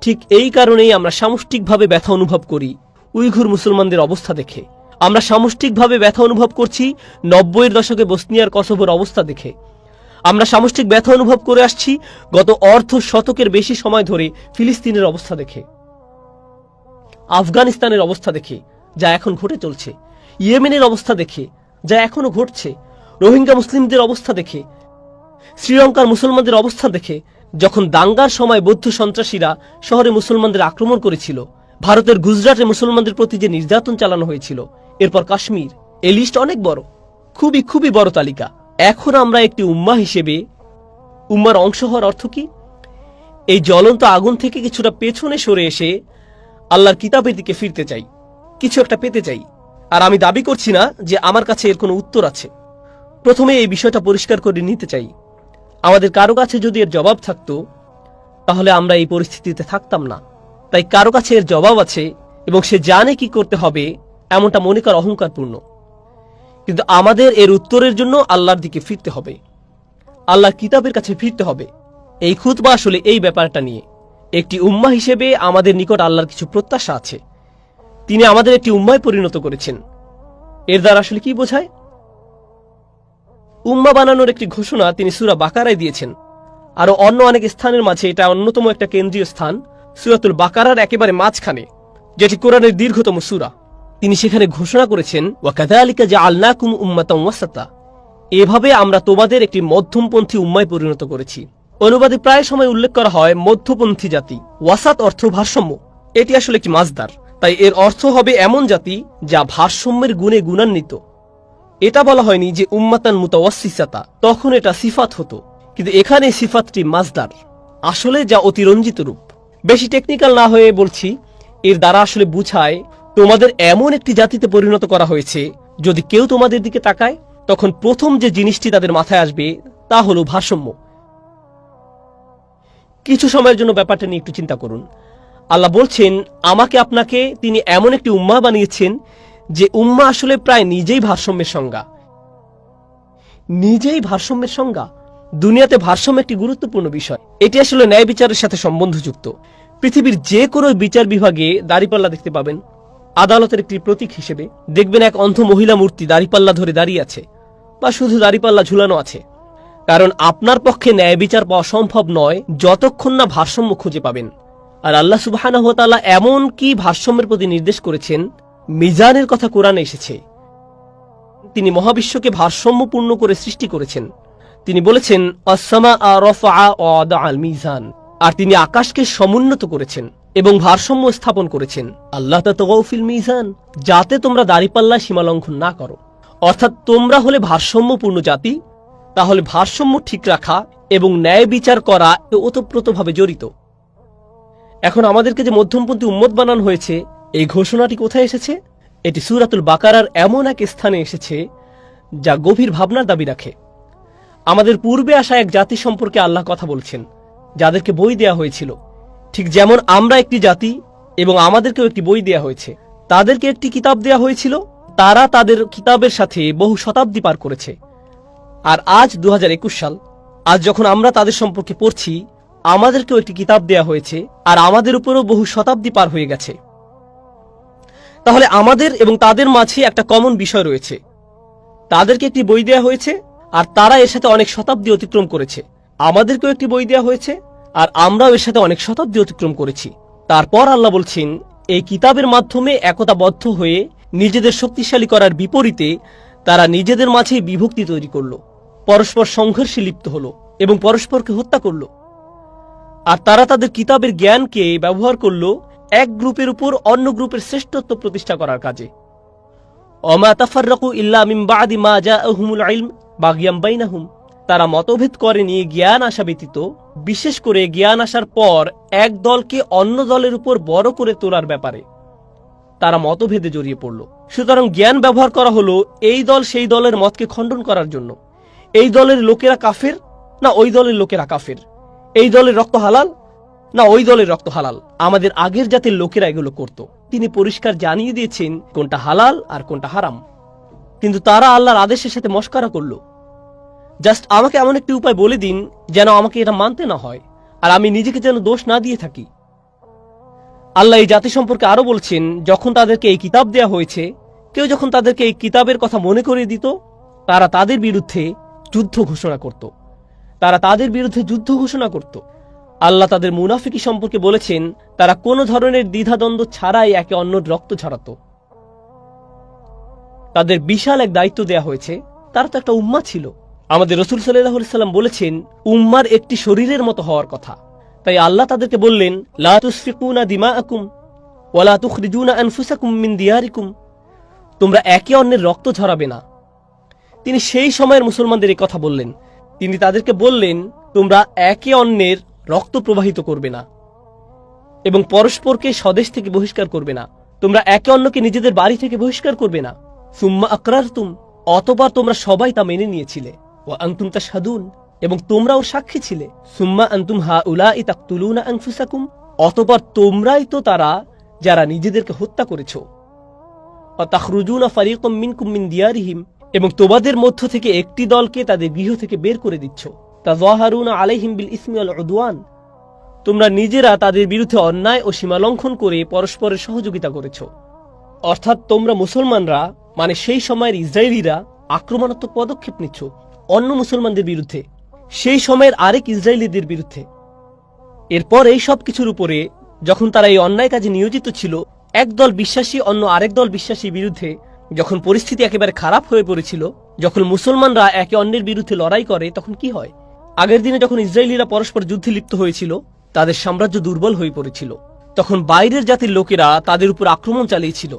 ঠিক এই কারণেই আমরা সামষ্টিকভাবে ব্যথা অনুভব করি উইঘুর মুসলমানদের অবস্থা দেখে। আমরা সামষ্টিকভাবে ব্যথা অনুভব করছি 90-এর দশকে বসনিয়ার কসোভোর অবস্থা দেখে। আমরা সামষ্টিক ব্যথা অনুভব করে আসছি গত অর্ধ শতকের বেশি সময় ধরে ফিলিস্তিনের অবস্থা দেখে, আফগানিস্তানের অবস্থা দেখে যা এখন ঘটে চলছে, ইয়েমেনের অবস্থা দেখে যা এখনো ঘটছে, রোহিঙ্গা মুসলিমদের অবস্থা দেখে, শ্রীলঙ্কার মুসলমানদের অবস্থা দেখে, যখন দাঙ্গার সময় বৌদ্ধ সন্ত্রাসীরা শহরে মুসলমানদের আক্রমণ করেছিল, ভারতের গুজরাটে মুসলমানদের প্রতি যে নির্যাতন চালানো হয়েছিল, এরপর কাশ্মীর। এই লিস্ট অনেক বড়, খুবই খুবই বড় তালিকা। এখন আমরা একটি উম্মাহ হিসেবে উম্মার অংশ হওয়ার অর্থ কি? এই জ্বলন্ত আগুন থেকে কিছুটা পেছনে সরে এসে আল্লাহর কিতাবের দিকে ফিরতে চাই, কিছু একটা পেতে চাই। আর আমি দাবি করছি না যে আমার কাছে এর কোনো উত্তর আছে। প্রথমে এই বিষয়টা পরিষ্কার করে নিতে চাই, আমাদের কারো কাছে যদি এর জবাব থাকতো তাহলে আমরা এই পরিস্থিতিতে থাকতাম না। তাই কারো কাছে এর জবাব আছে এবং সে জানে কি করতে হবে, এমনটা মনে করা অহংকারপূর্ণ। কিন্তু আমাদের এর উত্তরের জন্য আল্লাহর দিকে ফিরতে হবে, আল্লাহর কিতাবের কাছে ফিরতে হবে। এই খুতবা আসলে এই ব্যাপারটা নিয়ে। একটি উম্মাহ হিসেবে আমাদের নিকট আল্লাহর কিছু প্রত্যাশা আছে। তিনি আমাদের একটি উম্মায় পরিণত করেছেন। এর দ্বারা আসলে কি বোঝায়? উম্মাহ বানানোর একটি ঘোষণা তিনি সূরা বাকারায় দিয়েছেন। আরো অন্য অনেক স্থানের মাঝে এটা অন্যতম একটা কেন্দ্রীয় স্থান, সূরাতুল বাকারার একেবারে মাঝখানে, যেটি কোরআনের দীর্ঘতম সূরা। তিনি সেখানে ঘোষণা করেছেন, ওয়া কাযালিকা জাআলনাকুম উম্মাতান ওয়াসাতা, এভাবে আমরা তোমাদের একটি মধ্যমপন্থী উম্মায় পরিণত করেছি। অনুবাদে প্রায় সময় উল্লেখ করা হয় মধ্যপন্থী জাতি। ওয়াসাত অর্থ ভারসাম্য, এটি আসলে একটি মাসদার, তাই এর অর্থ হবে এমন জাতি যা ভারসাম্যের গুণে গুণান্বিত। এটা বলা হয়নি যে উম্মাতান মুতাওয়াসসিসাতা, তখন এটা সিফাত হতো, কিন্তু এখানে সিফাতটি মাসদার, আসলে যা অতিরঞ্জিত রূপ। বেশি টেকনিক্যাল না হয়ে বলছি, এর দ্বারা আসলে বুঝায় তোমাদের এমন একটি জাতিতে পরিণত করা হয়েছে, যদি কেউ তোমাদের দিকে তাকায় তখন প্রথম যে জিনিসটি তাদের মাথায় আসবে তা হলো ভারসাম্য। কিছু সময়ের জন্য ব্যাপারটা নিয়ে একটু চিন্তা করুন। আল্লাহ বলছেন আমাকে আপনাকে তিনি এমন একটি উম্মাহ বানিয়েছেন যে উম্মাহ আসলে প্রায় নিজেই ভারসাম্যের সংজ্ঞা। নিজেই ভারসাম্যের সংজ্ঞা। দুনিয়াতে ভারসাম্য একটি গুরুত্বপূর্ণ বিষয়। এটি আসলে ন্যায় বিচারের সাথে সম্বন্ধযুক্ত। পৃথিবীর যে কোনো বিচার বিভাগে দাড়িপাল্লা দেখতে পাবেন আদালতের একটি প্রতীক হিসেবে। দেখবেন এক অন্ধ মহিলা মূর্তি দাড়িপাল্লা ধরে দাঁড়িয়ে আছে, বা শুধু দাড়িপাল্লা ঝুলানো আছে। কারণ আপনার পক্ষে ন্যায় বিচার পাওয়া সম্ভব নয় যতক্ষণ না ভারসাম্য খুঁজে পাবেন। আর আল্লাহ সুবহানাহু ওয়া তাআলা এমন কি ভারসাম্যের প্রতি নির্দেশ করেছেন, মিজানের কথা কোরআনে এসেছে। তিনি মহাবিশ্বকে ভারসাম্যপূর্ণ করে সৃষ্টি করেছেন। তিনি বলেছেন আস-সামাআ রাফআ ওয়া ওয়াদাআল মিজান, আর তিনি আকাশকে সমুন্নত করেছেন এবং ভারসাম্য স্থাপন করেছেন। আল্লাহ তাতাগাউ ফিল মিজান, যাতে তোমরা দাড়িপাল্লায় সীমালঙ্ঘন না করো। অর্থাৎ তোমরা হলে ভারসাম্যপূর্ণ জাতি, তাহলে ভারসাম্য ঠিক রাখা এবং ন্যায় বিচার করা ওতপ্রোতভাবে জড়িত। এখন আমাদেরকে যে মধ্যমপন্থী উম্মত বানানো হয়েছে, এই ঘোষণাটি কোথায় এসেছে? এটি সূরাতুল বাকারার এমন এক স্থানে এসেছে যা গভীর ভাবনার দাবি রাখে। আমাদের পূর্বে আসা এক জাতি সম্পর্কে আল্লাহ কথা বলছেন, যাদেরকে বই দেয়া হয়েছিল। ঠিক যেমন আমরা একটি জাতি এবং আমাদেরকেও একটি বই দেয়া হয়েছে। তাদেরকে একটি কিতাব দেয়া হয়েছিল, তারা তাদের কিতাবের সাথে বহু শতাব্দী পার করেছে। আর আজ 2021 সাল, আজ যখন আমরা তাদের সম্পর্কে পড়ছি, আমাদেরকেও একটি কিতাব দেয়া হয়েছে, আর আমাদের উপরও বহু শতাব্দী পার হয়ে গেছে। তাহলে আমাদের এবং তাদের মাঝে একটা কমন বিষয় রয়েছে। তাদেরকে একটি বই দেয়া হয়েছে, আর তারা এর সাথে অনেক শতাব্দী অতিক্রম করেছে। আমাদেরকেও একটি বই দেয়া হয়েছে, আর আমরাও এর সাথে অনেক শতাব্দী অতিক্রম করেছি। তারপর আল্লাহ বলছেন, এই কিতাবের মাধ্যমে একতাবদ্ধ হয়ে নিজেদের শক্তিশালী করার বিপরীতে তারা নিজেদের মাঝে বিভক্তি তৈরি করল, পরস্পর সংঘর্ষে লিপ্ত হল এবং পরস্পরকে হত্যা করল। আর তারা তাদের কিতাবের জ্ঞানকে ব্যবহার করল এক গ্রুপের উপর অন্য গ্রুপের শ্রেষ্ঠত্ব প্রতিষ্ঠা করার কাজে। ওমা তাফাররাকু ইল্লা মিন বাদি মা জাআহুমুল ইলম বাগিয়াম বাইনাহুম, তারা মতভেদ করে নিয়ে জ্ঞান আসা ব্যতীত, বিশেষ করে জ্ঞান আসার পর এক দলকে অন্য দলের উপর বড় করে তোলার ব্যাপারে তারা মতভেদে জড়িয়ে পড়ল। সুতরাং জ্ঞান ব্যবহার করা হলো এই দল সেই দলের মতকে খণ্ডন করার জন্য। এই দলের লোকেরা কাফের না ওই দলের লোকেরা কাফের, এই দলের রক্ত হালাল না ওই দলের রক্ত হালাল। আমাদের আগের জাতির লোকেরা এগুলো করত। তিনি পরিষ্কার জানিয়ে দিয়েছেন কোনটা হালাল আর কোনটা হারাম, কিন্তু তারা আল্লাহর আদেশের সাথে মশকরা করল। জাস্ট আমাকে এমন একটি উপায় বলে দিন যেন আমাকে এটা মানতে না হয়, আর আমি নিজেকে যেন দোষ না দিয়ে থাকি। আল্লাহ এই জাতি সম্পর্কে আরো বলছেন, যখন তাদেরকে এই কিতাব দেয়া হয়েছে, কেউ যখন তাদেরকে এই কিতাবের কথা মনে করিয়ে দিত, তারা তাদের বিরুদ্ধে যুদ্ধ ঘোষণা করত। আল্লাহ তাদের মুনাফিকি সম্পর্কে বলেছেন, তারা কোনো ধরনের দ্বিধাদ্বন্দ্ব ছাড়াই একে অন্যের রক্ত ঝরাত। তাদের বিশাল এক দায়িত্ব দেয়া হয়েছে, তারা তো একটা উম্মাহ ছিল। আমাদের রাসূল সাল্লাল্লাহু আলাইহি সাল্লাম বলেছেন, উম্মার একটি শরীরের মতো হওয়ার কথা। তাই আল্লাহ তাদেরকে বললেন, লা তুসফিকুনা দিমাআকুম ওয়ালা তুখরিজুনা আনফুসাকুম মিন দিয়ারিকুম, তোমরা একে অন্যের রক্ত ঝরাবে না। তিনি সেই সময়ের মুসলমানদের এই কথা বললেন। তিনি তাদেরকে বললেন, তোমরা একে অন্যের রক্ত প্রবাহিত করবে না এবং পরস্পরকে স্বদেশ থেকে বহিষ্কার করবে না। তোমরা একে অন্যকে নিজেদের বাড়ি থেকে বহিষ্কার করবে না। সুম্মা আকরারতুম, অতঃপর তোমরা সবাই তা মেনে নিয়েছিলে। ওয়া আনতুম তাশহাদুন, এবং তোমরাও সাক্ষী ছিলে। সুম্মা আনতুম হাউলাই তাকতুলুনা আনফুসাকুম, অতঃপর তোমরাই তো তারা যারা নিজেদেরকে হত্যা করেছো। ওয়া তাখরুজুনা ফারীকাম মিনকুম মিন দিয়ারিহিম, এবং তোমাদের মধ্য থেকে একটি দলকে তাদের গৃহ থেকে বের করে দিচ্ছ। তাযাহারুনা আলাইহিম বিল ইসমি ওয়াল উদওয়ান, তোমরা নিজেরা তাদের বিরুদ্ধে অন্যায় ও সীমালঙ্ঘন করে পরস্পরের সহযোগিতা করেছ। অর্থাৎ তোমরা মুসলমানরা, মানে সেই সময়ের ইসরায়েলিরা, আক্রমণাত্মক পদক্ষেপ নিচ্ছ অন্য মুসলমানদের বিরুদ্ধে, সেই সময়ের আরেক ইসরায়েলিদের বিরুদ্ধে। এরপর এই সব কিছুর উপরে যখন তারা এই অন্যায় কাজে নিয়োজিত ছিল, একদল বিশ্বাসী অন্য আরেক দল বিশ্বাসীর বিরুদ্ধে যখন পরিস্থিতি একেবারে খারাপ হয়ে পড়েছিল, যখন মুসলমানরা একে অন্যের বিরুদ্ধে লড়াই করে, তখন কি হয়? আগের দিনে যখন ইসরায়েলিরা পরস্পর যুদ্ধে লিপ্ত হয়েছিল, তাদের সাম্রাজ্য দুর্বল হয়ে পড়েছিল। তখন বাইরের জাতির লোকেরা তাদের উপর আক্রমণ চালিয়েছিল,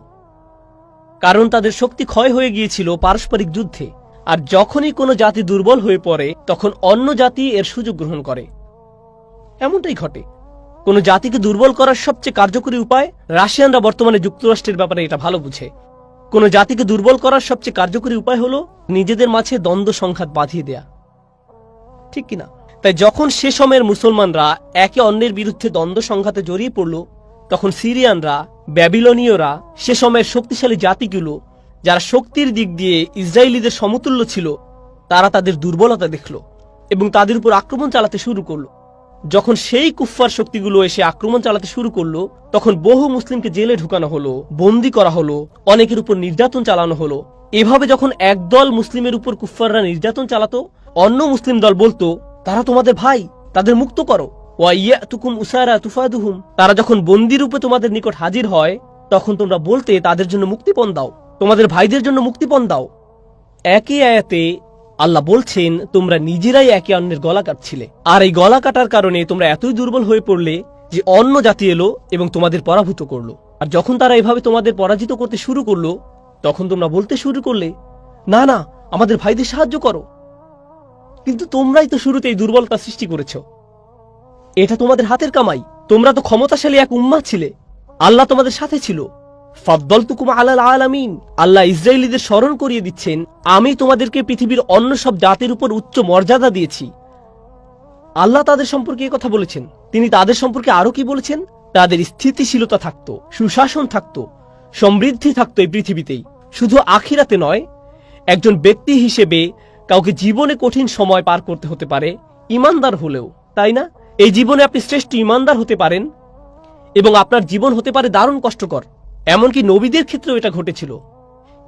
কারণ তাদের শক্তি ক্ষয় হয়ে গিয়েছিল পারস্পরিক যুদ্ধে। আর যখনই কোনো জাতি দুর্বল হয়ে পড়ে, তখন অন্য জাতি এর সুযোগ গ্রহণ করে। এমনটাই ঘটে। কোন জাতিকে দুর্বল করার সবচেয়ে কার্যকরী উপায়, রাশিয়ানরা বর্তমানে যুক্তরাষ্ট্রের ব্যাপারে এটা ভালো বুঝে, কোন জাতিকে দুর্বল করার সবচেয়ে কার্যকরী উপায় হলো নিজেদের মাঝে দ্বন্দ্ব সংঘাত বাঁধিয়ে দেয়া, ঠিক কিনা? তাই যখন সে সময়ের মুসলমানরা একে অন্যের বিরুদ্ধে দ্বন্দ্ব সংঘাতে জড়িয়ে পড়ল, তখন সিরিয়ানরা, ব্যাবিলনীয়রা, সে সময়ের শক্তিশালী জাতিগুলো যারা শক্তির দিক দিয়ে ইসরায়েলিদের সমতুল্য ছিল, তারা তাদের দুর্বলতা দেখল এবং তাদের উপর আক্রমণ চালাতে শুরু করল। যখন সেই কুফফার শক্তিগুলো এসে আক্রমণ চালাতে শুরু করলো, তখন বহু মুসলিমকে জেলে ঢুকানো হলো, বন্দী করা হলো, অনেকের উপর নির্যাতন চালানো হলো। এভাবে যখন একদল মুসলিমের উপর কুফফাররা নির্যাতন চালাতো, অন্য মুসলিম দল বলতো, তারা তোমাদের ভাই, তাদের মুক্ত করো। ওয়া ইয়াতুকুম উসারা তুফাদুহুম, তারা যখন বন্দী রূপে তোমাদের নিকট হাজির হয়, তখন তোমরা বলতে তাদের জন্য মুক্তিপণ দাও, তোমাদের ভাইদের জন্য মুক্তিপণ দাও। একই আয়াতে আল্লাহ বলছেন, তোমরা নিজেরাই একে অন্যের গলা কাটছিলে, আর এই গলা কাটার কারণে তোমরা এতই দুর্বল হয়ে পড়লে যে অন্য জাতি এলো এবং তোমাদের পরাভূত করলো। আর যখন তারা এভাবে তোমাদের পরাজিত করতে শুরু করলো, তখন তোমরা বলতে শুরু করলে, না না, আমাদের ভাইদের সাহায্য করো। কিন্তু তোমরাই তো শুরুতে এই দুর্বলতা সৃষ্টি করেছ। এটা তোমাদের হাতের কামাই। তোমরা তো ক্ষমতাশালী এক উম্মাহ ছিলে, আল্লাহ তোমাদের সাথে ছিল। ফাদ্দালতুকুম আলাল আলামিন, আল্লাহ ইসরায়েলীদের স্মরণ করিয়ে দিচ্ছেন, আমি তোমাদেরকে পৃথিবীর অন্য সব জাতির উপর উচ্চ মর্যাদা দিয়েছি। আল্লাহ তাদের সম্পর্কে এই কথা বলেছেন। তিনি তাদের সম্পর্কে আরো কি বলেছেন? তাদের স্থিতিশীলতা থাকতো, সুশাসন থাকতো, সমৃদ্ধি থাকতো এই পৃথিবীতেই, শুধু আখিরাতে নয়। একজন ব্যক্তি হিসেবে কাউকে জীবনে কঠিন সময় পার করতে হতে পারে, ইমানদার হলেও, তাই না? এই জীবনে আপনি শ্রেষ্ঠ ইমানদার হতে পারেন এবং আপনার জীবন হতে পারে দারুণ কষ্টকর। এমনকি নবীদের ক্ষেত্রেও এটা ঘটেছিল।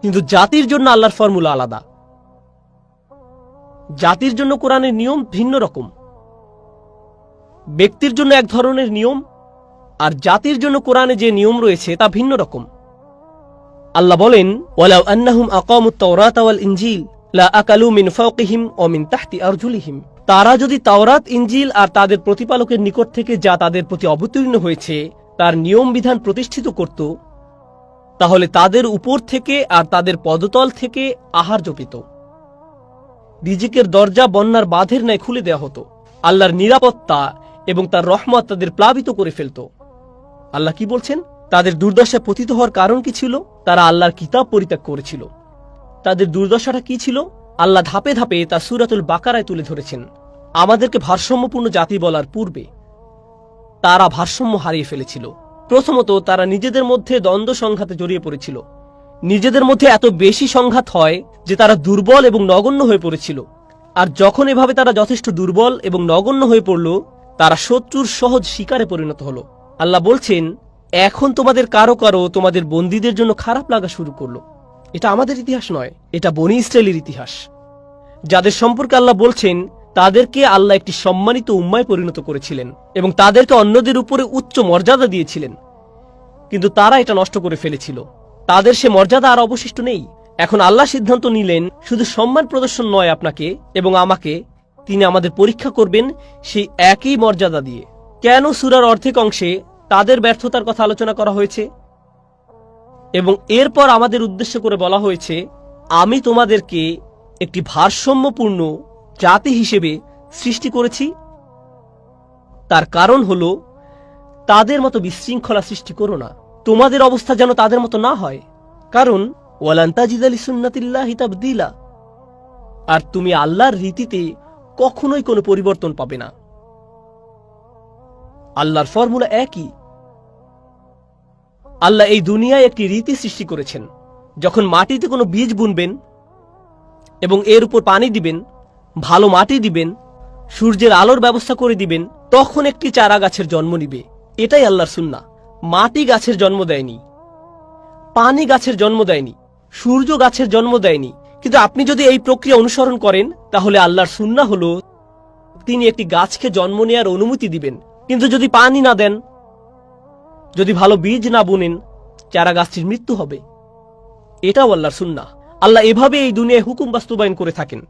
কিন্তু জাতির জন্য আল্লাহর ফর্মুলা আলাদা। জাতির জন্য কোরআনের নিয়ম ভিন্ন রকম, ব্যক্তির জন্য এক ধরনের নিয়ম, আর জাতির জন্য কোরআনে যে নিয়ম রয়েছে তা ভিন্ন রকম। আল্লাহ বলেন, ওয়ালাউ আন্নাহুম আকামুত তাওরাতা ওয়াল ইনজিল লা আকালু মিন ফাওকিহিম ওয়া মিন তাহতি আরজুলিহিম, তারা যদি তাওরাত, ইনজিল আর তাদের প্রতিপালকের নিকট থেকে যা তাদের প্রতি অবতীর্ণ হয়েছে তার নিয়ম বিধান প্রতিষ্ঠিত করত, তাহলে তাদের উপর থেকে আর তাদের পদতল থেকে আহার্য পেত। রিজিকের দরজা বন্যার বাঁধের ন্যায় খুলে দেওয়া হতো। আল্লাহর নিরাপত্তা এবং তার রহমত তাদের প্লাবিত করে ফেলত। আল্লাহ কি বলছেন? তাদের দুর্দশায় পতিত হওয়ার কারণ কি ছিল? তারা আল্লাহর কিতাব পরিত্যাগ করেছিল। তাদের দুর্দশাটা কি ছিল? আল্লাহ ধাপে ধাপে তা সূরাতুল বাকারায় তুলে ধরেছেন। আমাদেরকে ভারসাম্যপূর্ণ জাতি বলার পূর্বে তারা ভারসাম্য হারিয়ে ফেলেছিল। প্রথমত, তারা নিজেদের মধ্যে দ্বন্দ্ব সংঘাতে জড়িয়ে পড়েছিল। নিজেদের মধ্যে এত বেশি সংঘাত হয় যে তারা দুর্বল এবং নগণ্য হয়ে পড়েছিল। আর যখন এভাবে তারা যথেষ্ট দুর্বল এবং নগণ্য হয়ে পড়ল, তারা শত্রুর সহজ শিকারে পরিণত হলো। আল্লাহ বলছেন, এখন তোমাদের কারো কারো তোমাদের বন্দীদের জন্য খারাপ লাগা শুরু করলো। এটা আমাদের ইতিহাস নয়, এটা বনী ইসরায়েলের ইতিহাস। যাদের সম্পর্কে আল্লাহ বলছেন তাদেরকে আল্লাহ একটি সম্মানিত উম্মায় পরিণত করেছিলেন এবং তাদেরকে অন্যদের উপরে উচ্চ মর্যাদা দিয়েছিলেন, কিন্তু তারা এটা নষ্ট করে ফেলেছিল। তাদের সে মর্যাদা আর অবশিষ্ট নেই। এখন আল্লাহ সিদ্ধান্ত নিলেন শুধু সম্মান প্রদর্শন নয় আপনাকে এবং আমাকে, তিনি আমাদের পরীক্ষা করবেন সেই একই মর্যাদা দিয়ে। কেন সূরার অর্ধেক অংশে তাদের ব্যর্থতার কথা আলোচনা করা হয়েছে এবং এরপর আমাদের উদ্দেশ্য করে বলা হয়েছে, আমি তোমাদেরকে একটি ভারসাম্যপূর্ণ জাতি হিসেবে সৃষ্টি করেছি। তার কারণ হলো, তাদের মতো বিশৃঙ্খলা সৃষ্টি করো না। তোমাদের অবস্থা যেন তাদের মতো না হয়, কারণ ওয়ালান তাজিদা লিসুন্নাতিল্লাহি তাবদীলা, আর তুমি আল্লাহর রীতিতে কখনোই কোনো পরিবর্তন পাবে না। আল্লাহর ফর্মুলা একই। আল্লাহ এই দুনিয়ায় একটি রীতি সৃষ্টি করেছেন। যখন মাটিতে কোনো বীজ বুনবেন এবং এর উপর পানি দিবেন, ভালো মাটি দিবেন, সূর্যের আলোর ব্যবস্থা করে দিবেন, তখন একটি চারা গাছের জন্ম নিবে। এটাই আল্লাহর সুন্নাহ। মাটি গাছের জন্ম দেয়নি, পানি গাছের জন্ম দেয়নি, সূর্য গাছের জন্ম দেয়নি। কিন্তু আপনি যদি এই প্রক্রিয়া অনুসরণ করেন, তাহলে আল্লাহর সুন্নাহ হলো তিনি একটি গাছকে জন্ম নেওয়ার অনুমতি দিবেন। কিন্তু যদি পানি না দেন, যদি ভালো বীজ না বুনেন, চারা গাছটির মৃত্যু হবে। এটাও আল্লাহর সুন্নাহ। আল্লাহ এভাবে এই দুনিয়ায় হুকুম বাস্তবায়ন করে থাকেন।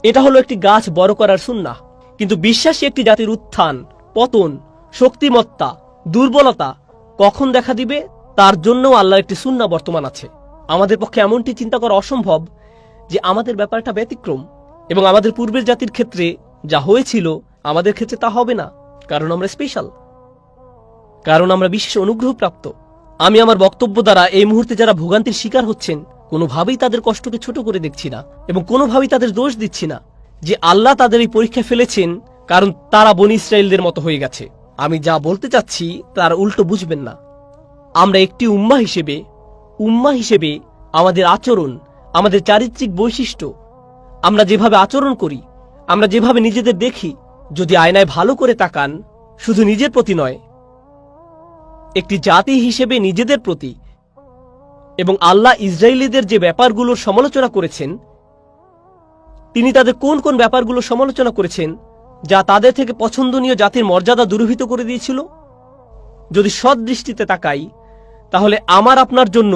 এটা হলো একটি গাছ বড় করার সুন্নাহ। কিন্তু বিশ্বাসী একটি জাতির উত্থান, পতন, শক্তিমত্তা, দুর্বলতা কখন দেখা দিবে, তার জন্যও আল্লাহর একটি সুন্নাহ বর্তমান আছে। আমাদের পক্ষে এমনটি চিন্তা করা অসম্ভব যে আমাদের ব্যাপারটা ব্যতিক্রম এবং আমাদের পূর্বের জাতির ক্ষেত্রে যা হয়েছিল আমাদের ক্ষেত্রে তা হবে না, কারণ আমরা স্পেশাল, কারণ আমরা বিশেষ অনুগ্রহপ্রাপ্ত। আমি আমার বক্তব্য দ্বারা এই মুহূর্তে যারা ভোগান্তির শিকার হচ্ছেন, কোনোভাবেই তাদের কষ্টকে ছোট করে দেখছি না এবং কোনোভাবেই তাদের দোষ দিচ্ছি না যে আল্লাহ তাদের এই পরীক্ষা ফেলেছেন কারণ তারা বনী ইসরায়েলদের মতো হয়ে গেছে। আমি যা বলতে চাচ্ছি তার উল্টো বুঝবেন না। আমরা একটি উম্মাহ হিসেবে আমাদের আচরণ, আমাদের চারিত্রিক বৈশিষ্ট্য, আমরা যেভাবে আচরণ করি, আমরা যেভাবে নিজেদের দেখি, যদি আয়নায় ভালো করে তাকান, শুধু নিজের প্রতি নয়, একটি জাতি হিসেবে নিজেদের প্রতি, এবং আল্লাহ ইসরায়েলীদের যে ব্যাপারগুলোর সমালোচনা করেছেন, তিনি তাদের কোন কোন ব্যাপারগুলোর সমালোচনা করেছেন যা তাদের থেকে পছন্দনীয় জাতির মর্যাদা দুর্বৃত করে দিয়েছিল। যদি সৎ দৃষ্টিতে তাকাই, তাহলে আমার আপনার জন্য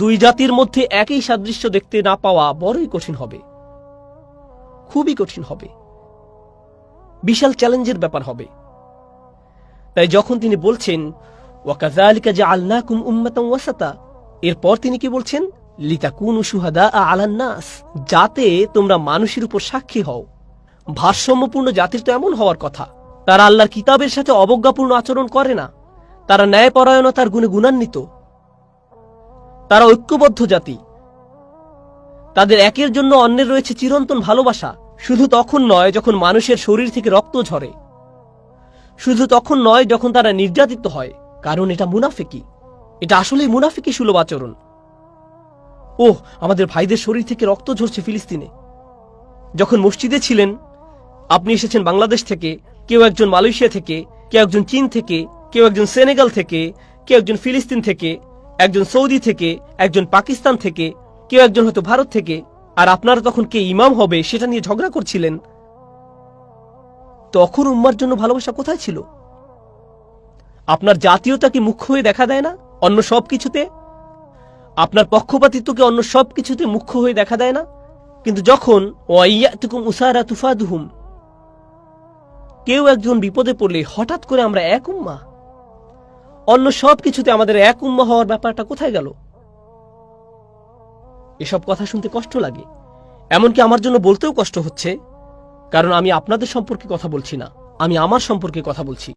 দুই জাতির মধ্যে একই সাদৃশ্য দেখতে না পাওয়া বড়ই কঠিন হবে, খুবই কঠিন হবে, বিশাল চ্যালেঞ্জের ব্যাপার হবে। তাই যখন তিনি বলছেন ওয়াকাযালিকা জাআলনাকুম উম্মাতান ওয়াসাতা, এরপর তিনি কি বলছেন? লিতাকুনু শুহাদা আলান নাস, যাতে তোমরা মানুষের উপর সাক্ষী হও। ভারসাম্যপূর্ণ জাতির তো এমন হওয়ার কথা, তারা আল্লাহর কিতাবের সাথে অবজ্ঞাপূর্ণ আচরণ করে না, তারা ন্যায়পরায়ণতার গুণে গুণান্বিত, তারা ঐক্যবদ্ধ জাতি, তাদের একের জন্য অন্যের রয়েছে চিরন্তন ভালোবাসা। শুধু তখন নয় যখন মানুষের শরীর থেকে রক্ত ঝরে, শুধু তখন নয় যখন তারা নির্যাতিত হয়, কারণ এটা মুনাফিকি, এটা আসলেই মুনাফিকি সুলভ আচরণ। ওহ, আমাদের ভাইদের শরীর থেকে রক্ত ঝরছে ফিলিস্তিনে। যখন মসজিদে ছিলেন, আপনি এসেছেন বাংলাদেশ থেকে, কেউ একজন মালয়েশিয়া থেকে, কেউ একজন চীন থেকে, কেউ একজন সেনেগাল থেকে, কেউ একজন ফিলিস্তিন থেকে, একজন সৌদি থেকে, একজন পাকিস্তান থেকে, কেউ একজন হয়তো ভারত থেকে, আর আপনারা তখন কে ইমাম হবে সেটা নিয়ে ঝগড়া করছিলেন। তখন উম্মার জন্য ভালোবাসা কোথায় ছিল? আপনার জাতীয়তা কি মুখ্য হয়ে দেখা দেয় না অন্য সব কিছুতে? আপনার পক্ষপাতিত্বকে অন্য সব কিছুতে মুখ্য হয়ে দেখা দেয় না? কিন্তু যখন ওয়াইয়াতুকুম উসারা তুফাদুহুম, কেউ একজন বিপদে পড়লে হঠাৎ করে আমরা এক উম্মাহ, অন্য সব কিছুতে আমাদের এক উম্মাহ হওয়ার ব্যাপারটা কোথায় গেল? এসব কথা শুনতে কষ্ট লাগে এমনকি আমার জন্য বলতেও কষ্ট হচ্ছে, কারণ আমি আপনাদের সম্পর্কে কথা বলছি না, আমি আমার সম্পর্কে কথা বলছি।